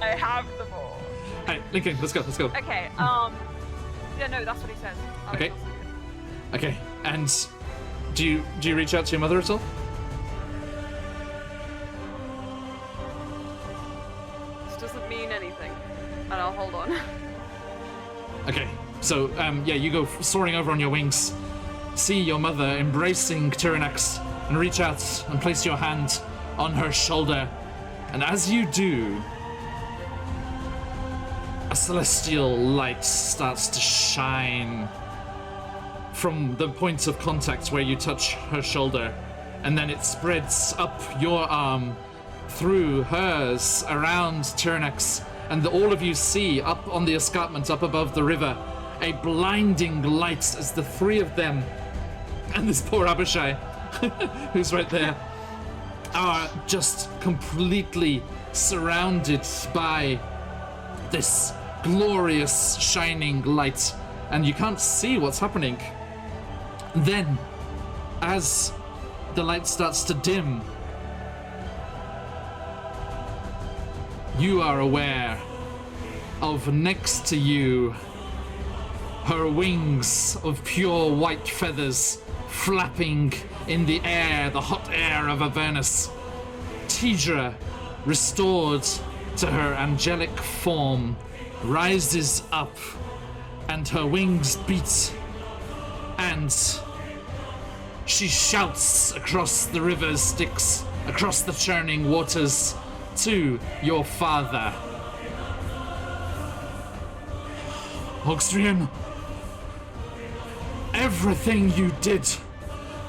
I have them all. Hey, Lincoln, let's go. Okay, yeah, no, that's what he says. Oh, Okay. it's also good. Okay, and do you reach out to your mother at all? This doesn't mean anything. And I'll hold on. Okay, so yeah, you go soaring over on your wings, see your mother embracing Tyrannax, and reach out and place your hand on her shoulder, and as you do, a celestial light starts to shine from the point of contact where you touch her shoulder, and then it spreads up your arm, through hers, around Tyrannax, and all of you see up on the escarpment up above the river a blinding light as the three of them and this poor Abishai who's right there are just completely surrounded by this glorious shining light, and you can't see what's happening. Then, as the light starts to dim, you are aware of next to you her wings of pure white feathers flapping in the air, the hot air of Avernus. Tidra, restored to her angelic form, rises up, and her wings beat, and she shouts across the river's Styx, across the churning waters, to your father. Hogstrian, everything you did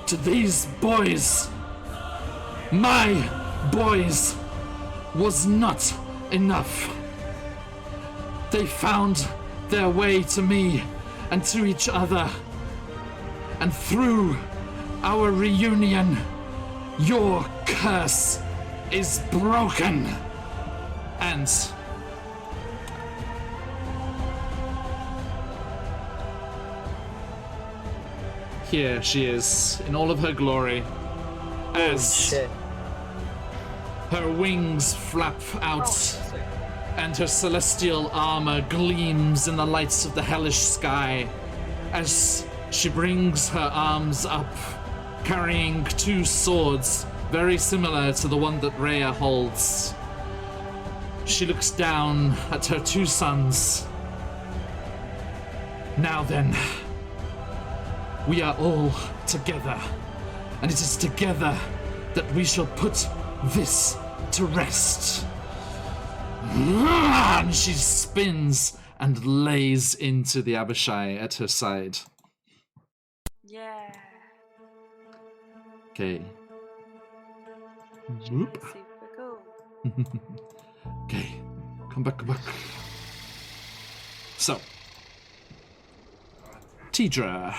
to these boys, my boys, was not enough. They found their way to me and to each other, and through our reunion, your curse is broken. And here she is in all of her glory, as Shit. her wings flap out and her celestial armor gleams in the lights of the hellish sky as she brings her arms up, carrying two swords very similar to the one that Rhea holds. She looks down at her two sons. Now then, we are all together, and it is together that we shall put this to rest. And she spins and lays into the Abishai at her side. Yeah. Okay. Whoop. Super cool. Okay. Come back. So. Tidra.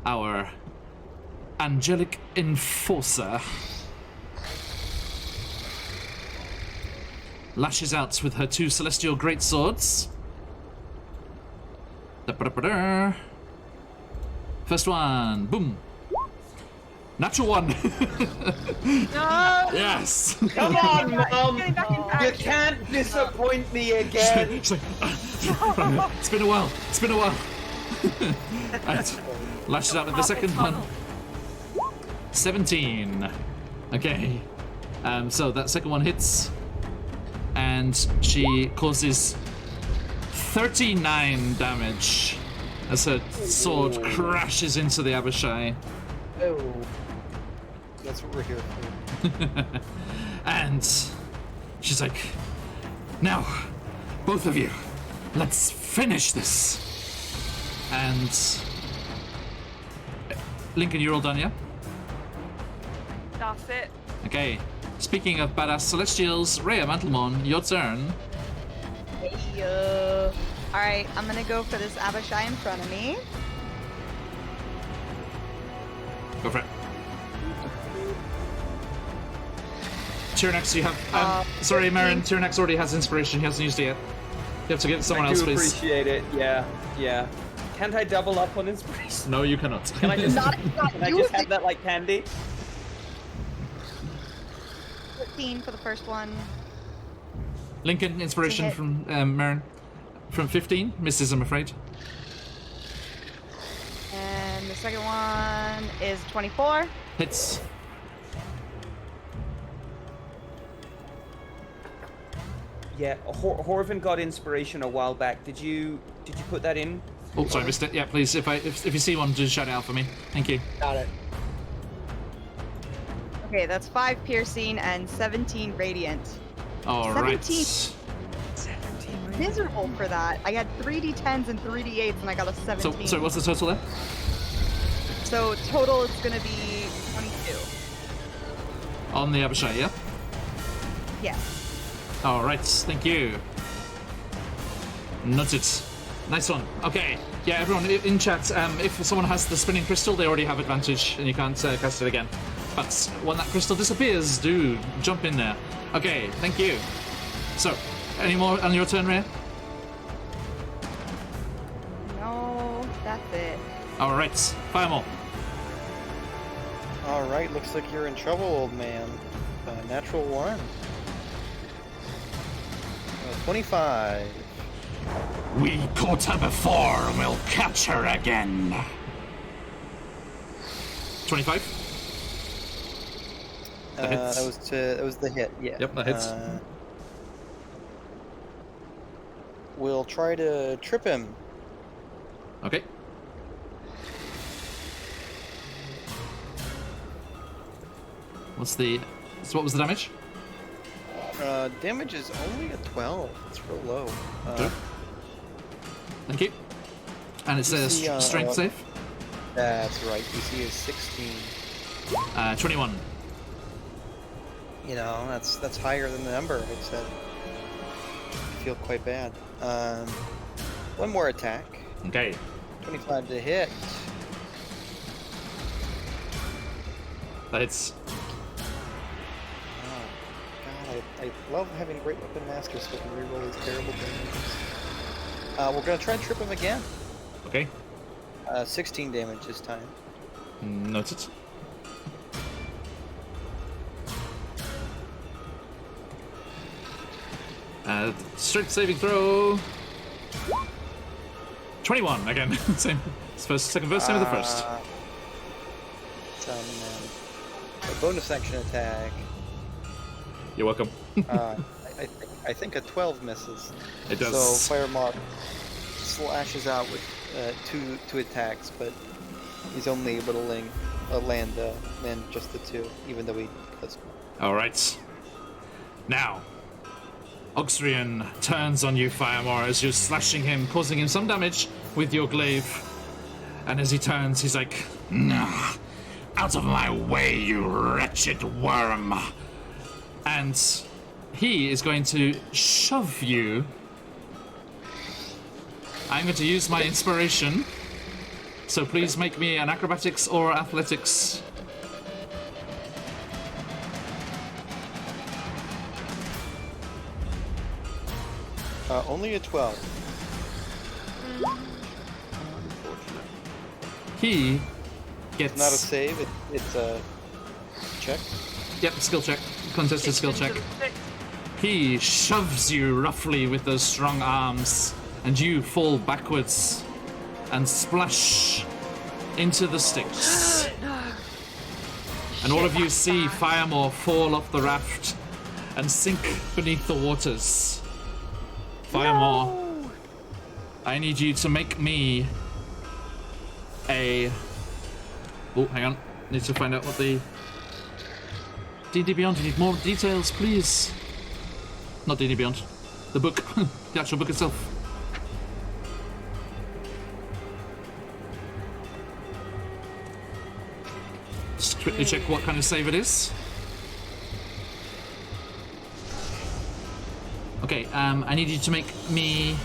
Our angelic enforcer lashes out with her two celestial greatswords. Da-ba-da-ba-da. First one, boom. Natural one. No! Yes. come on, Mom! Getting back in You action. can't disappoint me again! It's like, it's been a while. Right. Lashes out with the second one. 17. Okay. So that second one hits, and she causes 39 damage as her sword crashes into the Abishai. Oh. That's what we're here for. And she's like, now, both of you, let's finish this. And Lincoln, you're all done, yeah? That's it. Okay. Speaking of badass celestials, Rhea Mantlemon, your turn. Alright, I'm gonna go for this Abishai in front of me. Go for it. Tyrannex, you have... sorry, Marin, Tyrannex already has inspiration. He hasn't used it yet. You have to give it to someone else, please. I do appreciate it, yeah. Can't I double up on inspiration? No, you cannot. Can I just, Not can I you just with have that like candy? 13 for the first one. Lincoln, inspiration hit. from Marin. From 15, misses, I'm afraid. And the second one is 24. Hits. Yeah, Horvin got inspiration a while back. Did you put that in? Oh, sorry, missed it. Yeah, please, if you see one, just shout it out for me. Thank you. Got it. Okay, that's 5 piercing and 17 radiant. All 17. right. Miserable for that. I had 3d10s and 3d8s and I got a 17. So what's the total there? So total it's gonna be 22. On the Abishai, yeah? Yeah. All right, thank you. Noted. Nice one. Okay. Yeah, everyone in chat, if someone has the spinning crystal, they already have advantage and you can't cast it again. But when that crystal disappears, do jump in there. Okay, thank you. So, any more on your turn, Rhea? No, that's it. All right, Firemore. All right, looks like you're in trouble, old man. Natural 1. 25. We caught her before, and we'll catch her again. 25. That hits. That was the hit. Yeah. Yep, that hits. We'll try to trip him. Okay. So what was the damage? Damage is only a 12. It's real low. Good. Thank you. And it's a DC, strength save. That's right. DC is 16. 21. You know, that's higher than the number I said. I feel quite bad. One more attack. Okay. 25 to hit. That hits. Oh, God, I love having Great Weapon Master so I can reroll these terrible damages. We're gonna try and trip him again. Okay. 16 damage this time. Noted. Strength saving throw. 21 again. Same. Second verse, same as the first. A bonus action attack. You're welcome. I think a 12 misses. It does. So Fire Mark slashes out with two attacks, but he's only able to land just the 2, even though he does. All right. Now, Oxrian turns on you, Firemore, as you're slashing him, causing him some damage with your glaive. And as he turns, he's like, Nah. Out of my way, you wretched worm. and he is going to shove you. I'm going to use my inspiration. So please make me an acrobatics or athletics. Only a 12. He gets... It's not a save, it's a check. Yep, skill check. Contested skill check. He shoves you roughly with those strong arms, and you fall backwards and splash into the sticks. And all of you see Firemore fall off the raft and sink beneath the waters. Firemore, I need you to make me a... Oh, hang on. Need to find out what the... D&D Beyond, you need more details, please. Not D&D Beyond. The book. The actual book itself. Just quickly check what kind of save it is. Okay, I need you to make me...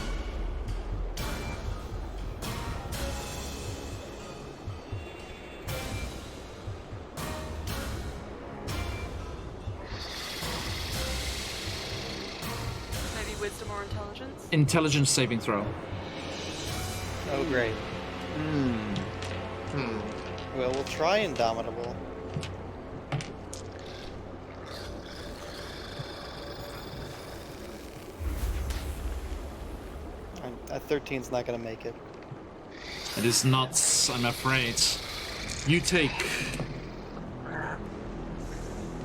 wisdom or intelligence? Intelligence saving throw. Oh, great. Hmm. Well, we'll try Indomitable. A 13's not gonna make it. It is not, I'm afraid. You take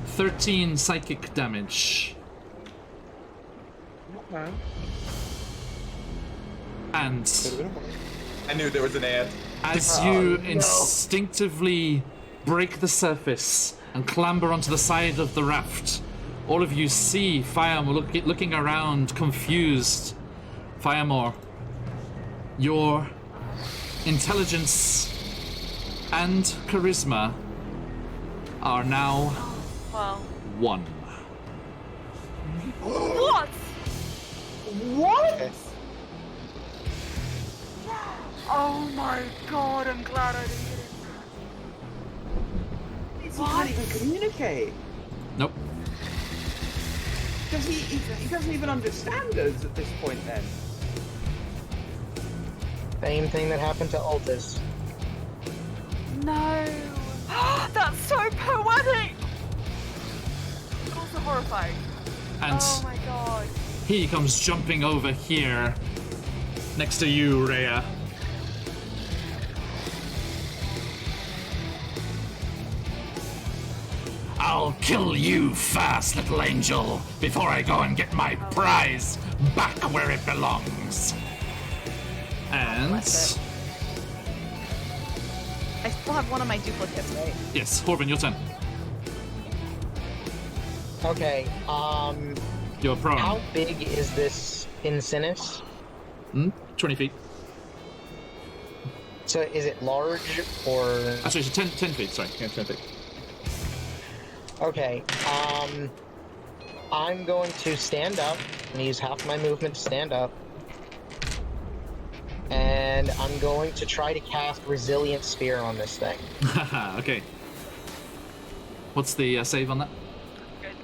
13 psychic damage. Okay. And Could've been worse. I knew there was an ant. as you instinctively break the surface and clamber onto the side of the raft, all of you see Firemore looking around, confused. Firemore, your intelligence and charisma are now Well. 1. What? Okay. Oh my god, I'm glad I didn't get it. He can't even communicate. Nope. Does he doesn't even understand us at this point then. Same thing that happened to Altus. No. That's so poetic! But also horrifying. And Oh my god. he comes jumping over here next to you, Rhea. I'll kill you first, little angel, before I go and get my prize back where it belongs. And I still have one of my duplicates, right? yes, Horvin, your turn. Okay, You're prone. how big is this Insinus? 20 feet. So is it large or... Actually, it's 10 feet, sorry. Yeah, 10 feet. Okay, I'm going to stand up and use half my movement to stand up. And I'm going to try to cast Resilient Sphere on this thing. Haha, okay. What's the save on that? Good.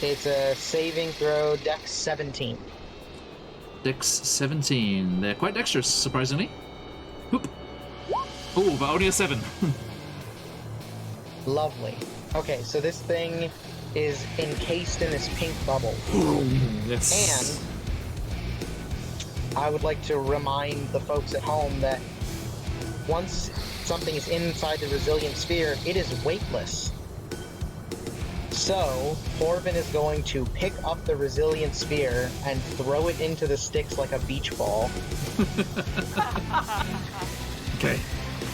It's a saving throw, Dex 17. Dex 17. They're quite dexterous, surprisingly. Whoop. Oh, but only a 7. Lovely. Okay, so this thing is encased in this pink bubble. Yes. And I would like to remind the folks at home that once something is inside the Resilient Sphere, it is weightless. So, Horvin is going to pick up the Resilient Sphere and throw it into the sticks like a beach ball. Okay.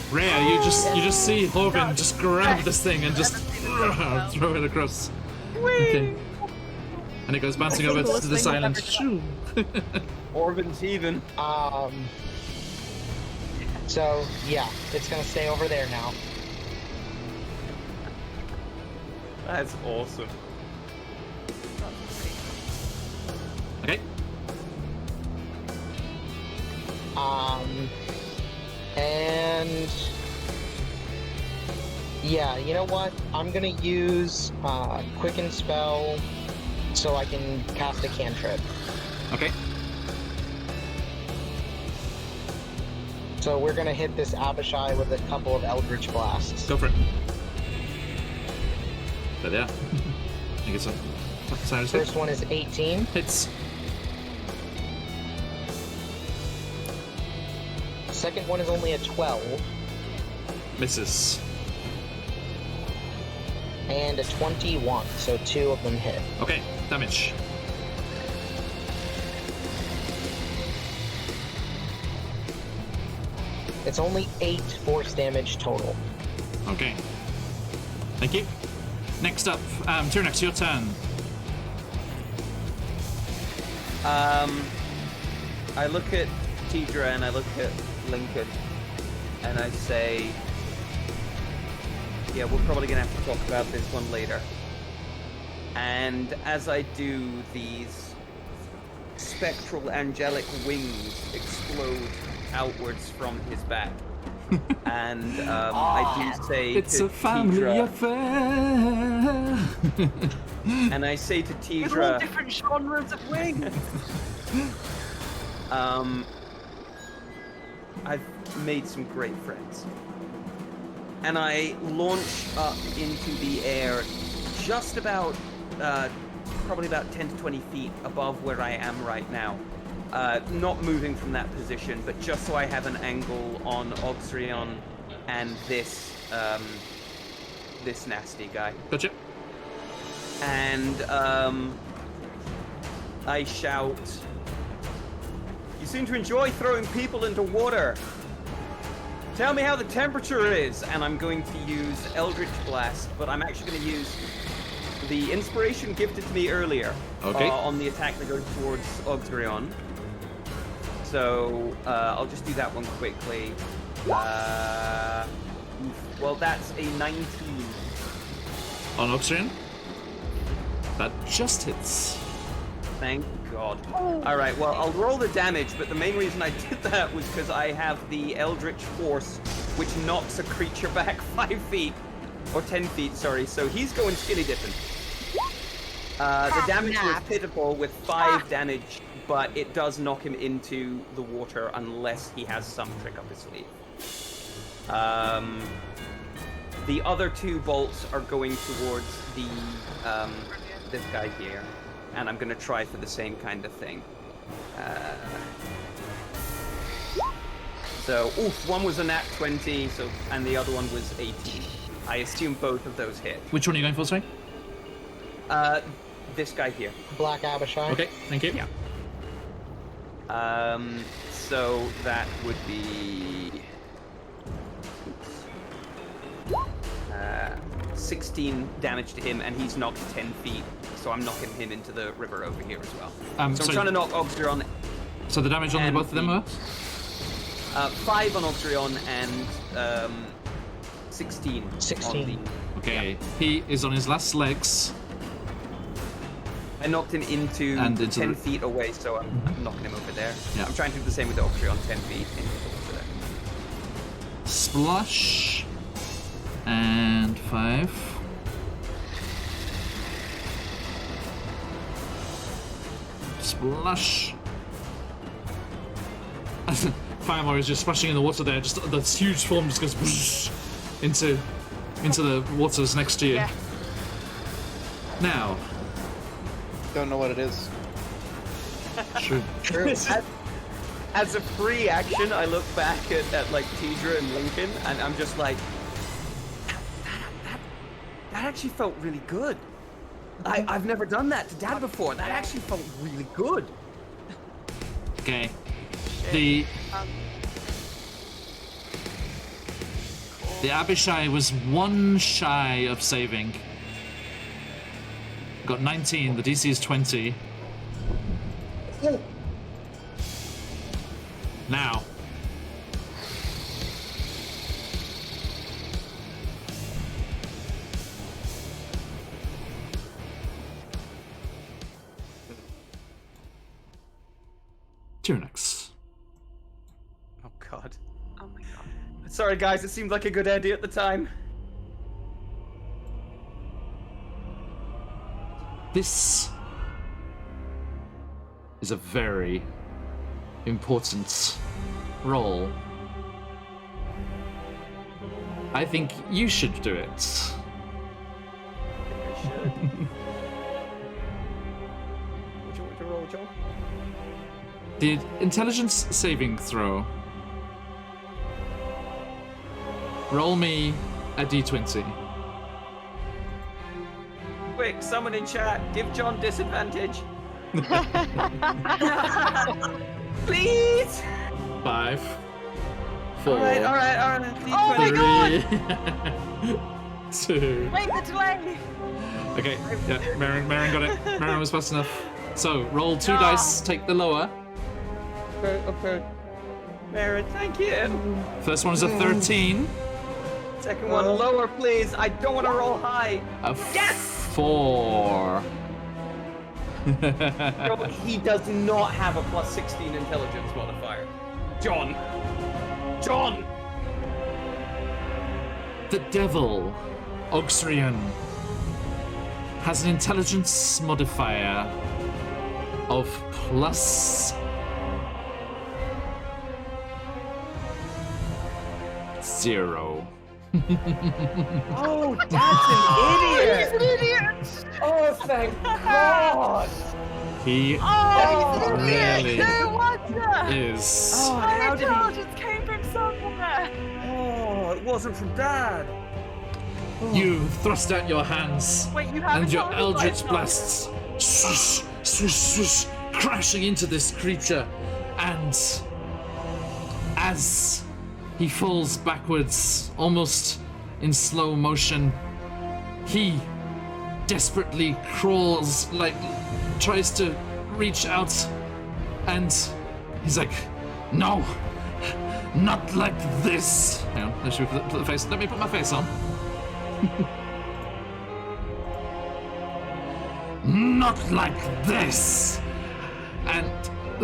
Rhea, you just see Horvin just grab this thing and just throw it across. Okay. And it goes bouncing over Coolest to this thing I've island. ever Shoo. Orvin's heathen. So, yeah, it's gonna stay over there now. That's awesome. Okay. And yeah, you know what? I'm gonna use Quicken Spell so I can cast a cantrip. Okay. So we're gonna hit this Abishai with a couple of Eldritch Blasts. Go for it. But yeah. I think it's a Cyrus hit. First one is 18. Hits. Second one is only a 12. Misses. And a 21, so 2 of them hit. Okay, damage. It's only 8 force damage total. Okay. Thank you. Next up, Tyrnax, your turn. I look at Tidra and I look at Lincoln and I say, yeah, we're probably gonna have to talk about this one later. And as I do, these spectral angelic wings explode outwards from his back. And I do say It's to a family Tidra, affair. and I say to With all Tidra, different genres of wings. I've made some great friends. And I launch up into the air just about, probably about 10 to 20 feet above where I am right now. Not moving from that position, but just so I have an angle on Oxrion and this nasty guy. Gotcha. And I shout, "You seem to enjoy throwing people into water. Tell me how the temperature is." And I'm going to use Eldritch Blast, but I'm actually going to use the inspiration gifted to me earlier on the attack that goes towards Oxrion. So I'll just do that one quickly. Well, that's a 19. On Oxrion? That just hits. Thank God. Alright, well, I'll roll the damage, but the main reason I did that was because I have the Eldritch Force, which knocks a creature back 5 feet. Or 10 feet, sorry, so he's going skinny dipping. The damage was pitiful with 5 damage, but it does knock him into the water unless he has some trick up his sleeve. The other 2 bolts are going towards the this guy here, and I'm gonna try for the same kind of thing. So, one was a nat 20, and the other one was 18. I assume both of those hit. Which one are you going for, sorry? This guy here. Black Abishai. Okay, thank you. Yeah. So that would be 16 damage to him, and he's knocked 10 feet. So I'm knocking him into the river over here as well. So I'm trying to knock Oxrion. So the damage on both of them were? 5 on Oxrion and 16. 16. Okay, he is on his last legs. I knocked him into 10 feet away, so I'm knocking him over there. Yeah. I'm trying to do the same with the Oxrion, 10 feet into there. Splash. And 5. Splash. Firemore is just splashing in the water there. Just this huge form just goes whoosh into the waters next to you. Yeah. Now. Don't know what it is. True. As a free action, I look back at like Tidra and Lincoln, and I'm just like, that actually felt really good. I've never done that to Dad before. That actually felt really good. Okay. The Abishai was 1 shy of saving. Got 19. The DC is 20. Now. Tyrannix. Oh God. Oh my God. Sorry guys, it seemed like a good idea at the time. This is a very important role. I think you should do it. What do you want to roll, John? The intelligence saving throw. Roll me a d20. Quick, someone in chat, give John disadvantage. Please! 5, 4, Alright. Oh my God! 2. Wait, the delay! Okay, yeah, Marin got it. Marin was fast enough. So, roll 2 No. dice, take the lower. Okay. Marin, thank you. First one is a 13. Second one, lower, please. I don't want to roll high. A Yes! 4. No, he does not have a +16 intelligence modifier. John! The devil, Oxrian, has an intelligence modifier of +0. Oh, that's an idiot! Oh, thank God! He Oh, really no wonder! is. Oh, My how did he? intelligence came from somewhere! Oh, it wasn't from Dad. You thrust out your hands, Wait, you have and your intelligence, eldritch but it's not. blasts swoosh, swoosh, swoosh, crashing into this creature. And as he falls backwards, almost in slow motion, he desperately crawls, like tries to reach out, and he's like, "No, not like this." Hang on, let me put the face. Let me put my face on. Not like this. And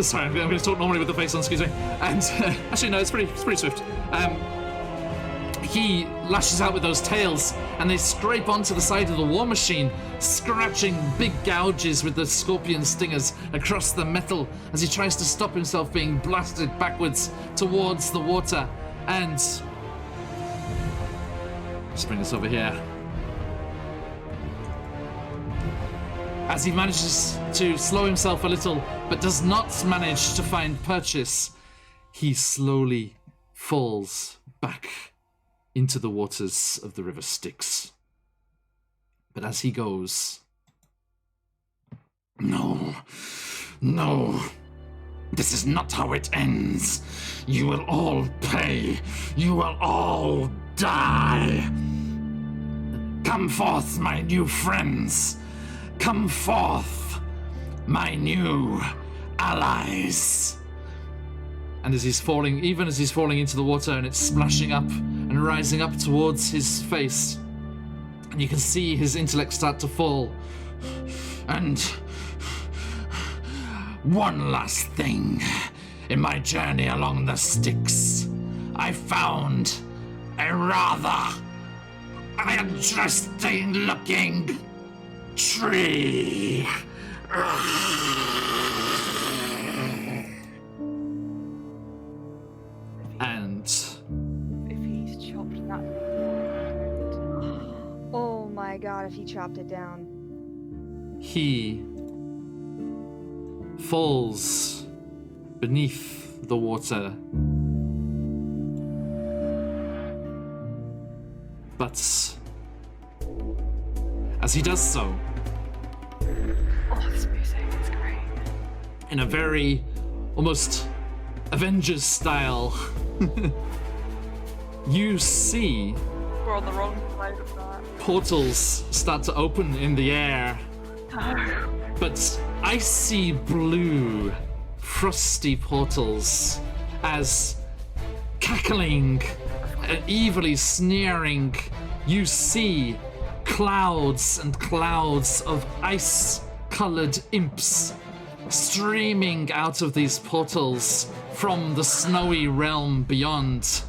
sorry, I'm going to talk normally with the face on. Excuse me. And actually, no, it's pretty swift. He lashes out with those tails, and they scrape onto the side of the war machine, scratching big gouges with the scorpion stingers across the metal as he tries to stop himself being blasted backwards towards the water. And let's bring this over here. As he manages to slow himself a little, but does not manage to find purchase, he slowly falls back into the waters of the river Styx. But as he goes, no, this is not how it ends. You will all pay. You will all die. Come forth, my new friends. Come forth, my new allies. And as he's falling, even as he's falling into the water and it's splashing up and rising up towards his face, and you can see his intellect start to fall. And one last thing. In my journey along the Styx, I found a rather interesting looking tree. And If he's chopped that. Oh my god, if he chopped it down. he falls beneath the water. But as he does so, Oh, this music is great. in a very almost Avengers style, you see We're on the wrong side of that. portals start to open in the air. But icy blue, frosty portals as cackling and evilly sneering, you see clouds and clouds of ice-colored imps streaming out of these portals from the snowy realm beyond.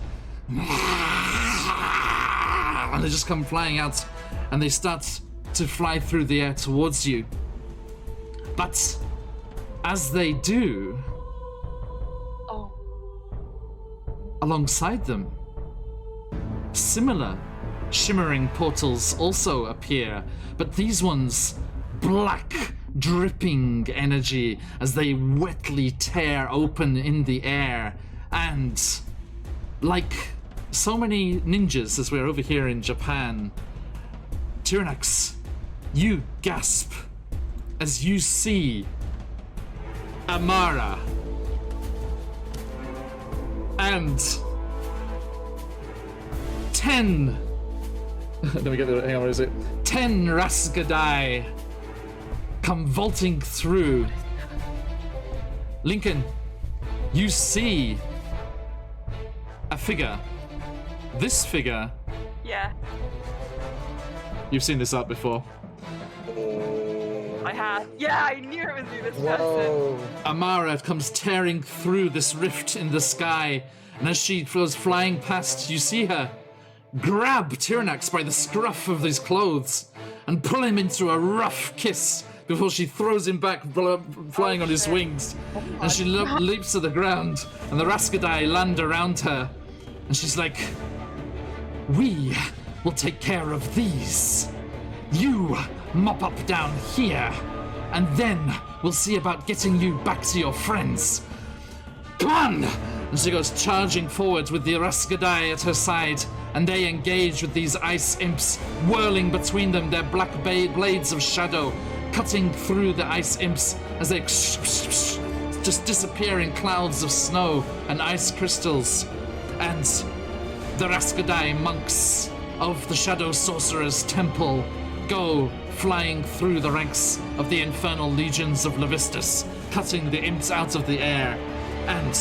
And they just come flying out, and they start to fly through the air towards you. But as they do, Oh, alongside them, similar shimmering portals also appear, but these ones black, dripping energy as they wetly tear open in the air. And like so many ninjas, as we're over here in Japan, Tyrannax, you gasp as you see Amara and 10 let me get the hang on, where is it? 10 Rasgadai come vaulting through. Lincoln, you see a figure. This figure, yeah, you've seen this art before. I had. Yeah, I knew it was you, this person. Whoa. Amara comes tearing through this rift in the sky, and as she goes flying past, you see her grab Tyrannax by the scruff of his clothes and pull him into a rough kiss before she throws him back, flying on his wings. And she leaps to the ground, and the Raskadai land around her. And she's like, we will take care of these. You mop up down here, and then we'll see about getting you back to your friends. Come on! And she goes charging forwards with the Raskadai at her side, and they engage with these ice imps, whirling between them, their black blades of shadow, cutting through the ice imps as they just disappear in clouds of snow and ice crystals. And the Raskadai monks of the Shadow Sorcerer's Temple go flying through the ranks of the infernal legions of Levistus, cutting the imps out of the air. And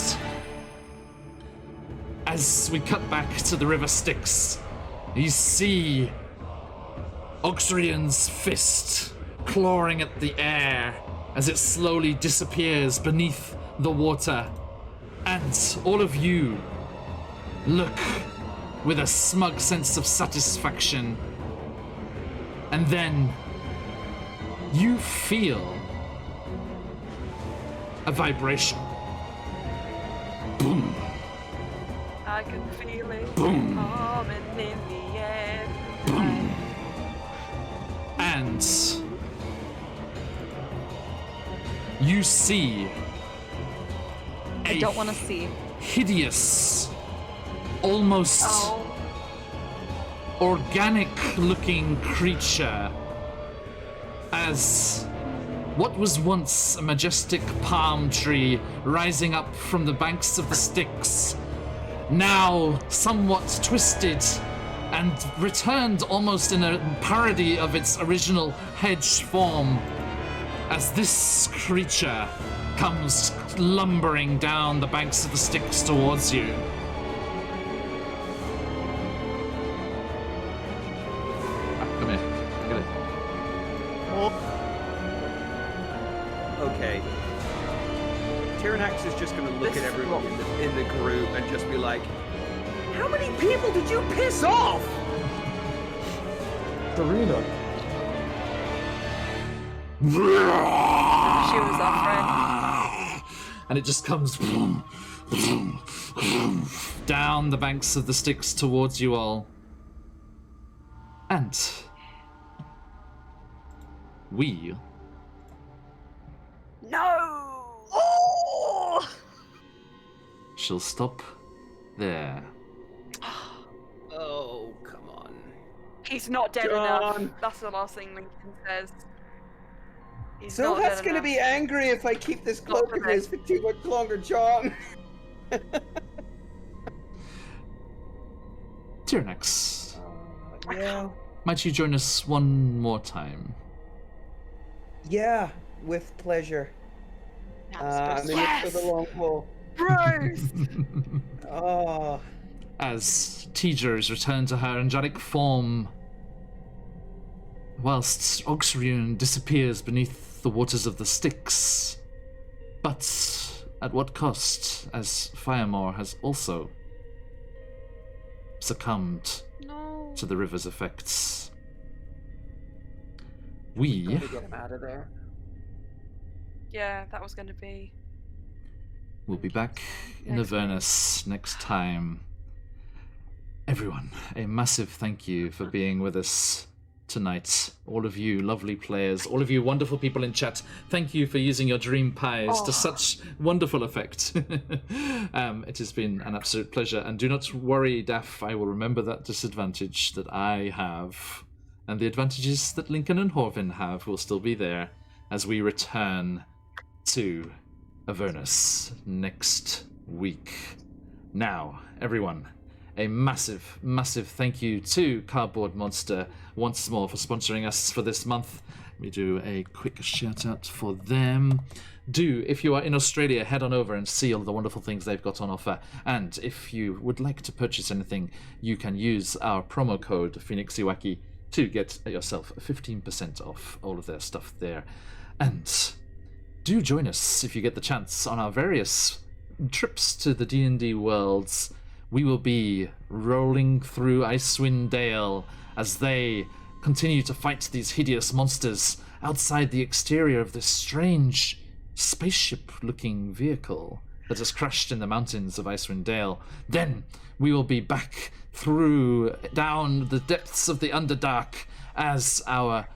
as we cut back to the River Styx, you see Oxrian's fist clawing at the air as it slowly disappears beneath the water. And all of you look with a smug sense of satisfaction. And then you feel a vibration. Boom. I can feel it. Boom. Coming in the air. Boom. And you see I don't want to see. hideous, almost organic-looking creature as what was once a majestic palm tree rising up from the banks of the Styx, now somewhat twisted and returned almost in a parody of its original hedge form, as this creature comes lumbering down the banks of the Styx towards you. Come here. Get it. Okay. Tyrannax is just going to look at everyone in the group and just be like, how many people did you piss off? Serena. She was our friend. And it just comes down the banks of the Styx towards you all. And we No! shall stop there. Oh, come on. He's not dead John. enough. That's the last thing Lincoln says. He's So not that's dead gonna enough. be angry if I keep this cloak of his for too much longer, John. Tyrannax, Yeah. might you join us one more time? Yeah, with pleasure. I'm in it for the long haul. Bruce! Oh. As Tejas return to her angelic form, whilst Oxrian disappears beneath the waters of the Styx. But at what cost, as Firemore has also succumbed No. to the river's effects. We Gotta get him out of there. Yeah, that was going to be. will be back in Next Avernus next time. Everyone, a massive thank you for being with us tonight. All of you lovely players, all of you wonderful people in chat, thank you for using your dream pies to such wonderful effect. It has been an absolute pleasure. And do not worry, Daff, I will remember that disadvantage that I have. And the advantages that Lincoln and Horvin have will still be there as we return to Avernus next week. Now, everyone, a massive, massive thank you to Cardboard Monster once more for sponsoring us for this month. Let me do a quick shout out for them. Do, if you are in Australia, head on over and see all the wonderful things they've got on offer. And if you would like to purchase anything, you can use our promo code PhoenixIwaki to get yourself 15% off all of their stuff there. And do join us if you get the chance on our various trips to the D&D worlds, we will be rolling through Icewind Dale as they continue to fight these hideous monsters outside the exterior of this strange spaceship-looking vehicle that has crashed in the mountains of Icewind Dale. Then we will be back down the depths of the Underdark as our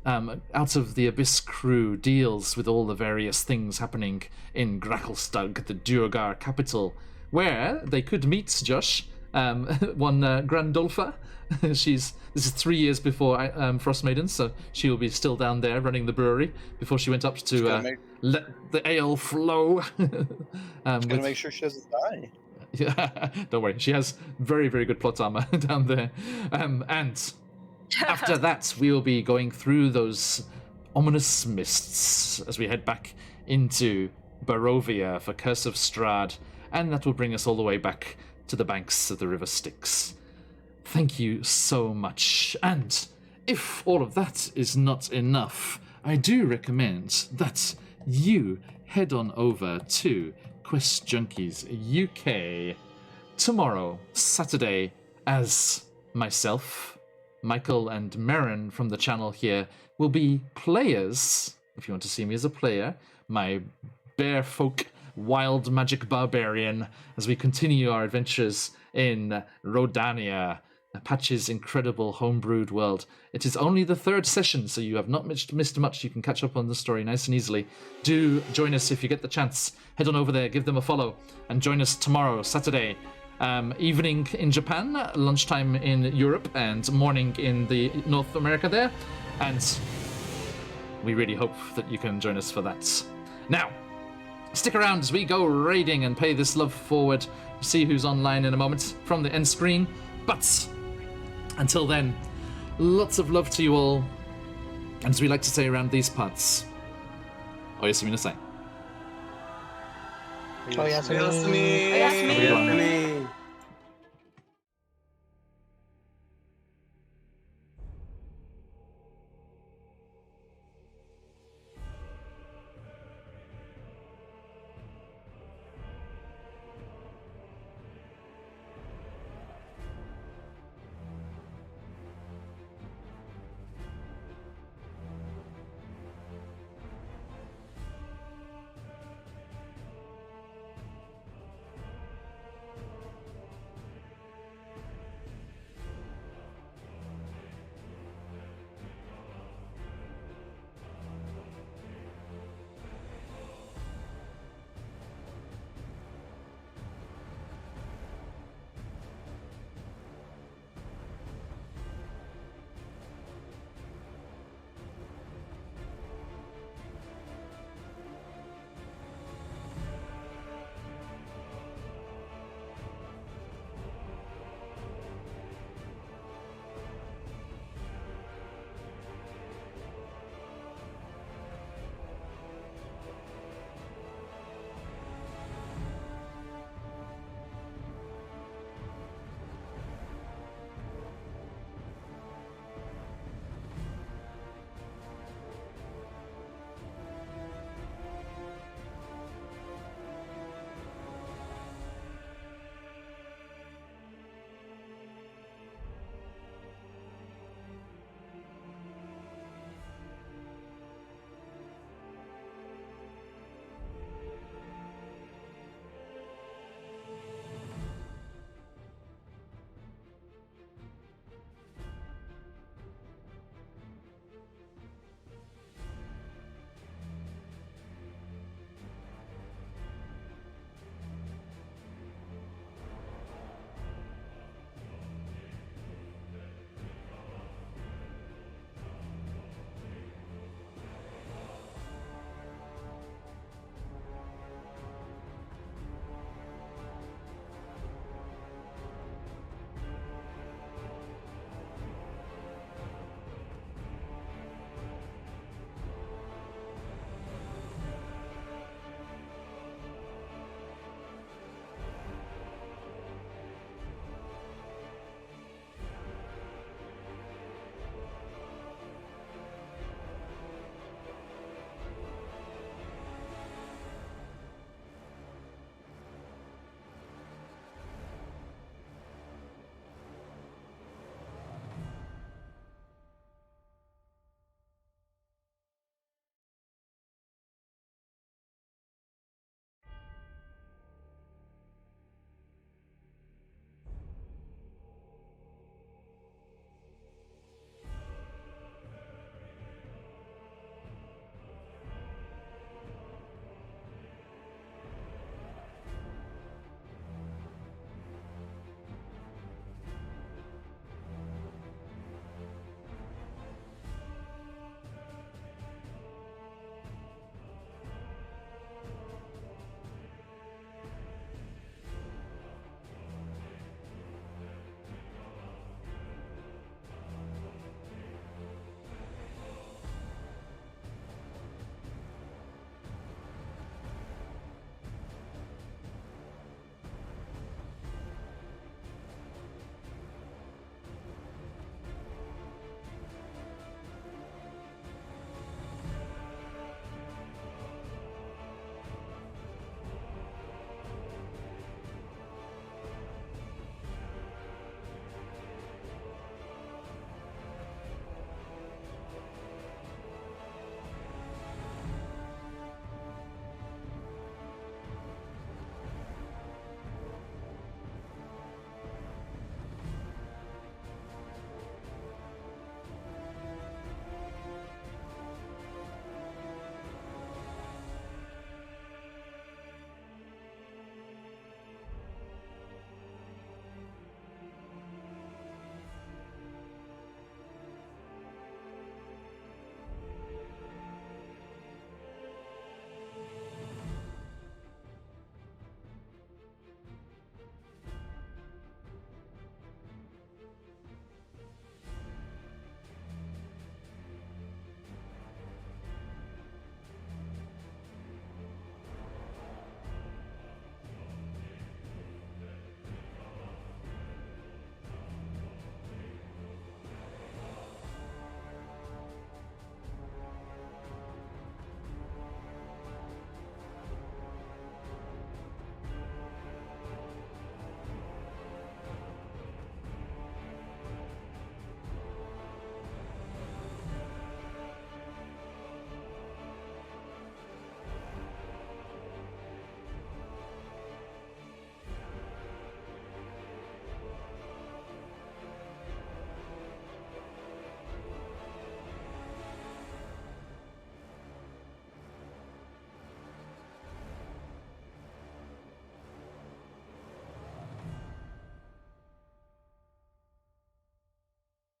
Out of the Abyss crew deals with all the various things happening in Gracklstug, the Duergar capital, where they could meet Josh, one Grandolpha. This is 3 years before Frost Maiden, so she will be still down there running the brewery before she went up to let the ale flow. Gonna make sure she doesn't die. Yeah, don't worry. She has very, very good plot armor down there. And after that, we will be going through those ominous mists as we head back into Barovia for Curse of Strahd, and that will bring us all the way back to the banks of the River Styx. Thank you so much. And if all of that is not enough, I do recommend that you head on over to Quest Junkies UK tomorrow, Saturday, as myself, Michael, and Marin from the channel here will be players. If you want to see me as a player, my bear folk wild magic barbarian, as we continue our adventures in Rodania, Patch's incredible homebrewed world. It is only the third session, so you have not missed much. You can catch up on the story nice and easily. Do join us if you get the chance. Head on over there, give them a follow, and join us tomorrow, Saturday, evening in Japan, lunchtime in Europe, and morning in the North America there. And we really hope that you can join us for that. Now, stick around as we go raiding and pay this love forward. See who's online in a moment from the end screen. But until then, lots of love to you all. And as we like to say around these parts, Oyasumi na sai. Oh, yes, Yasumi. Yasumi.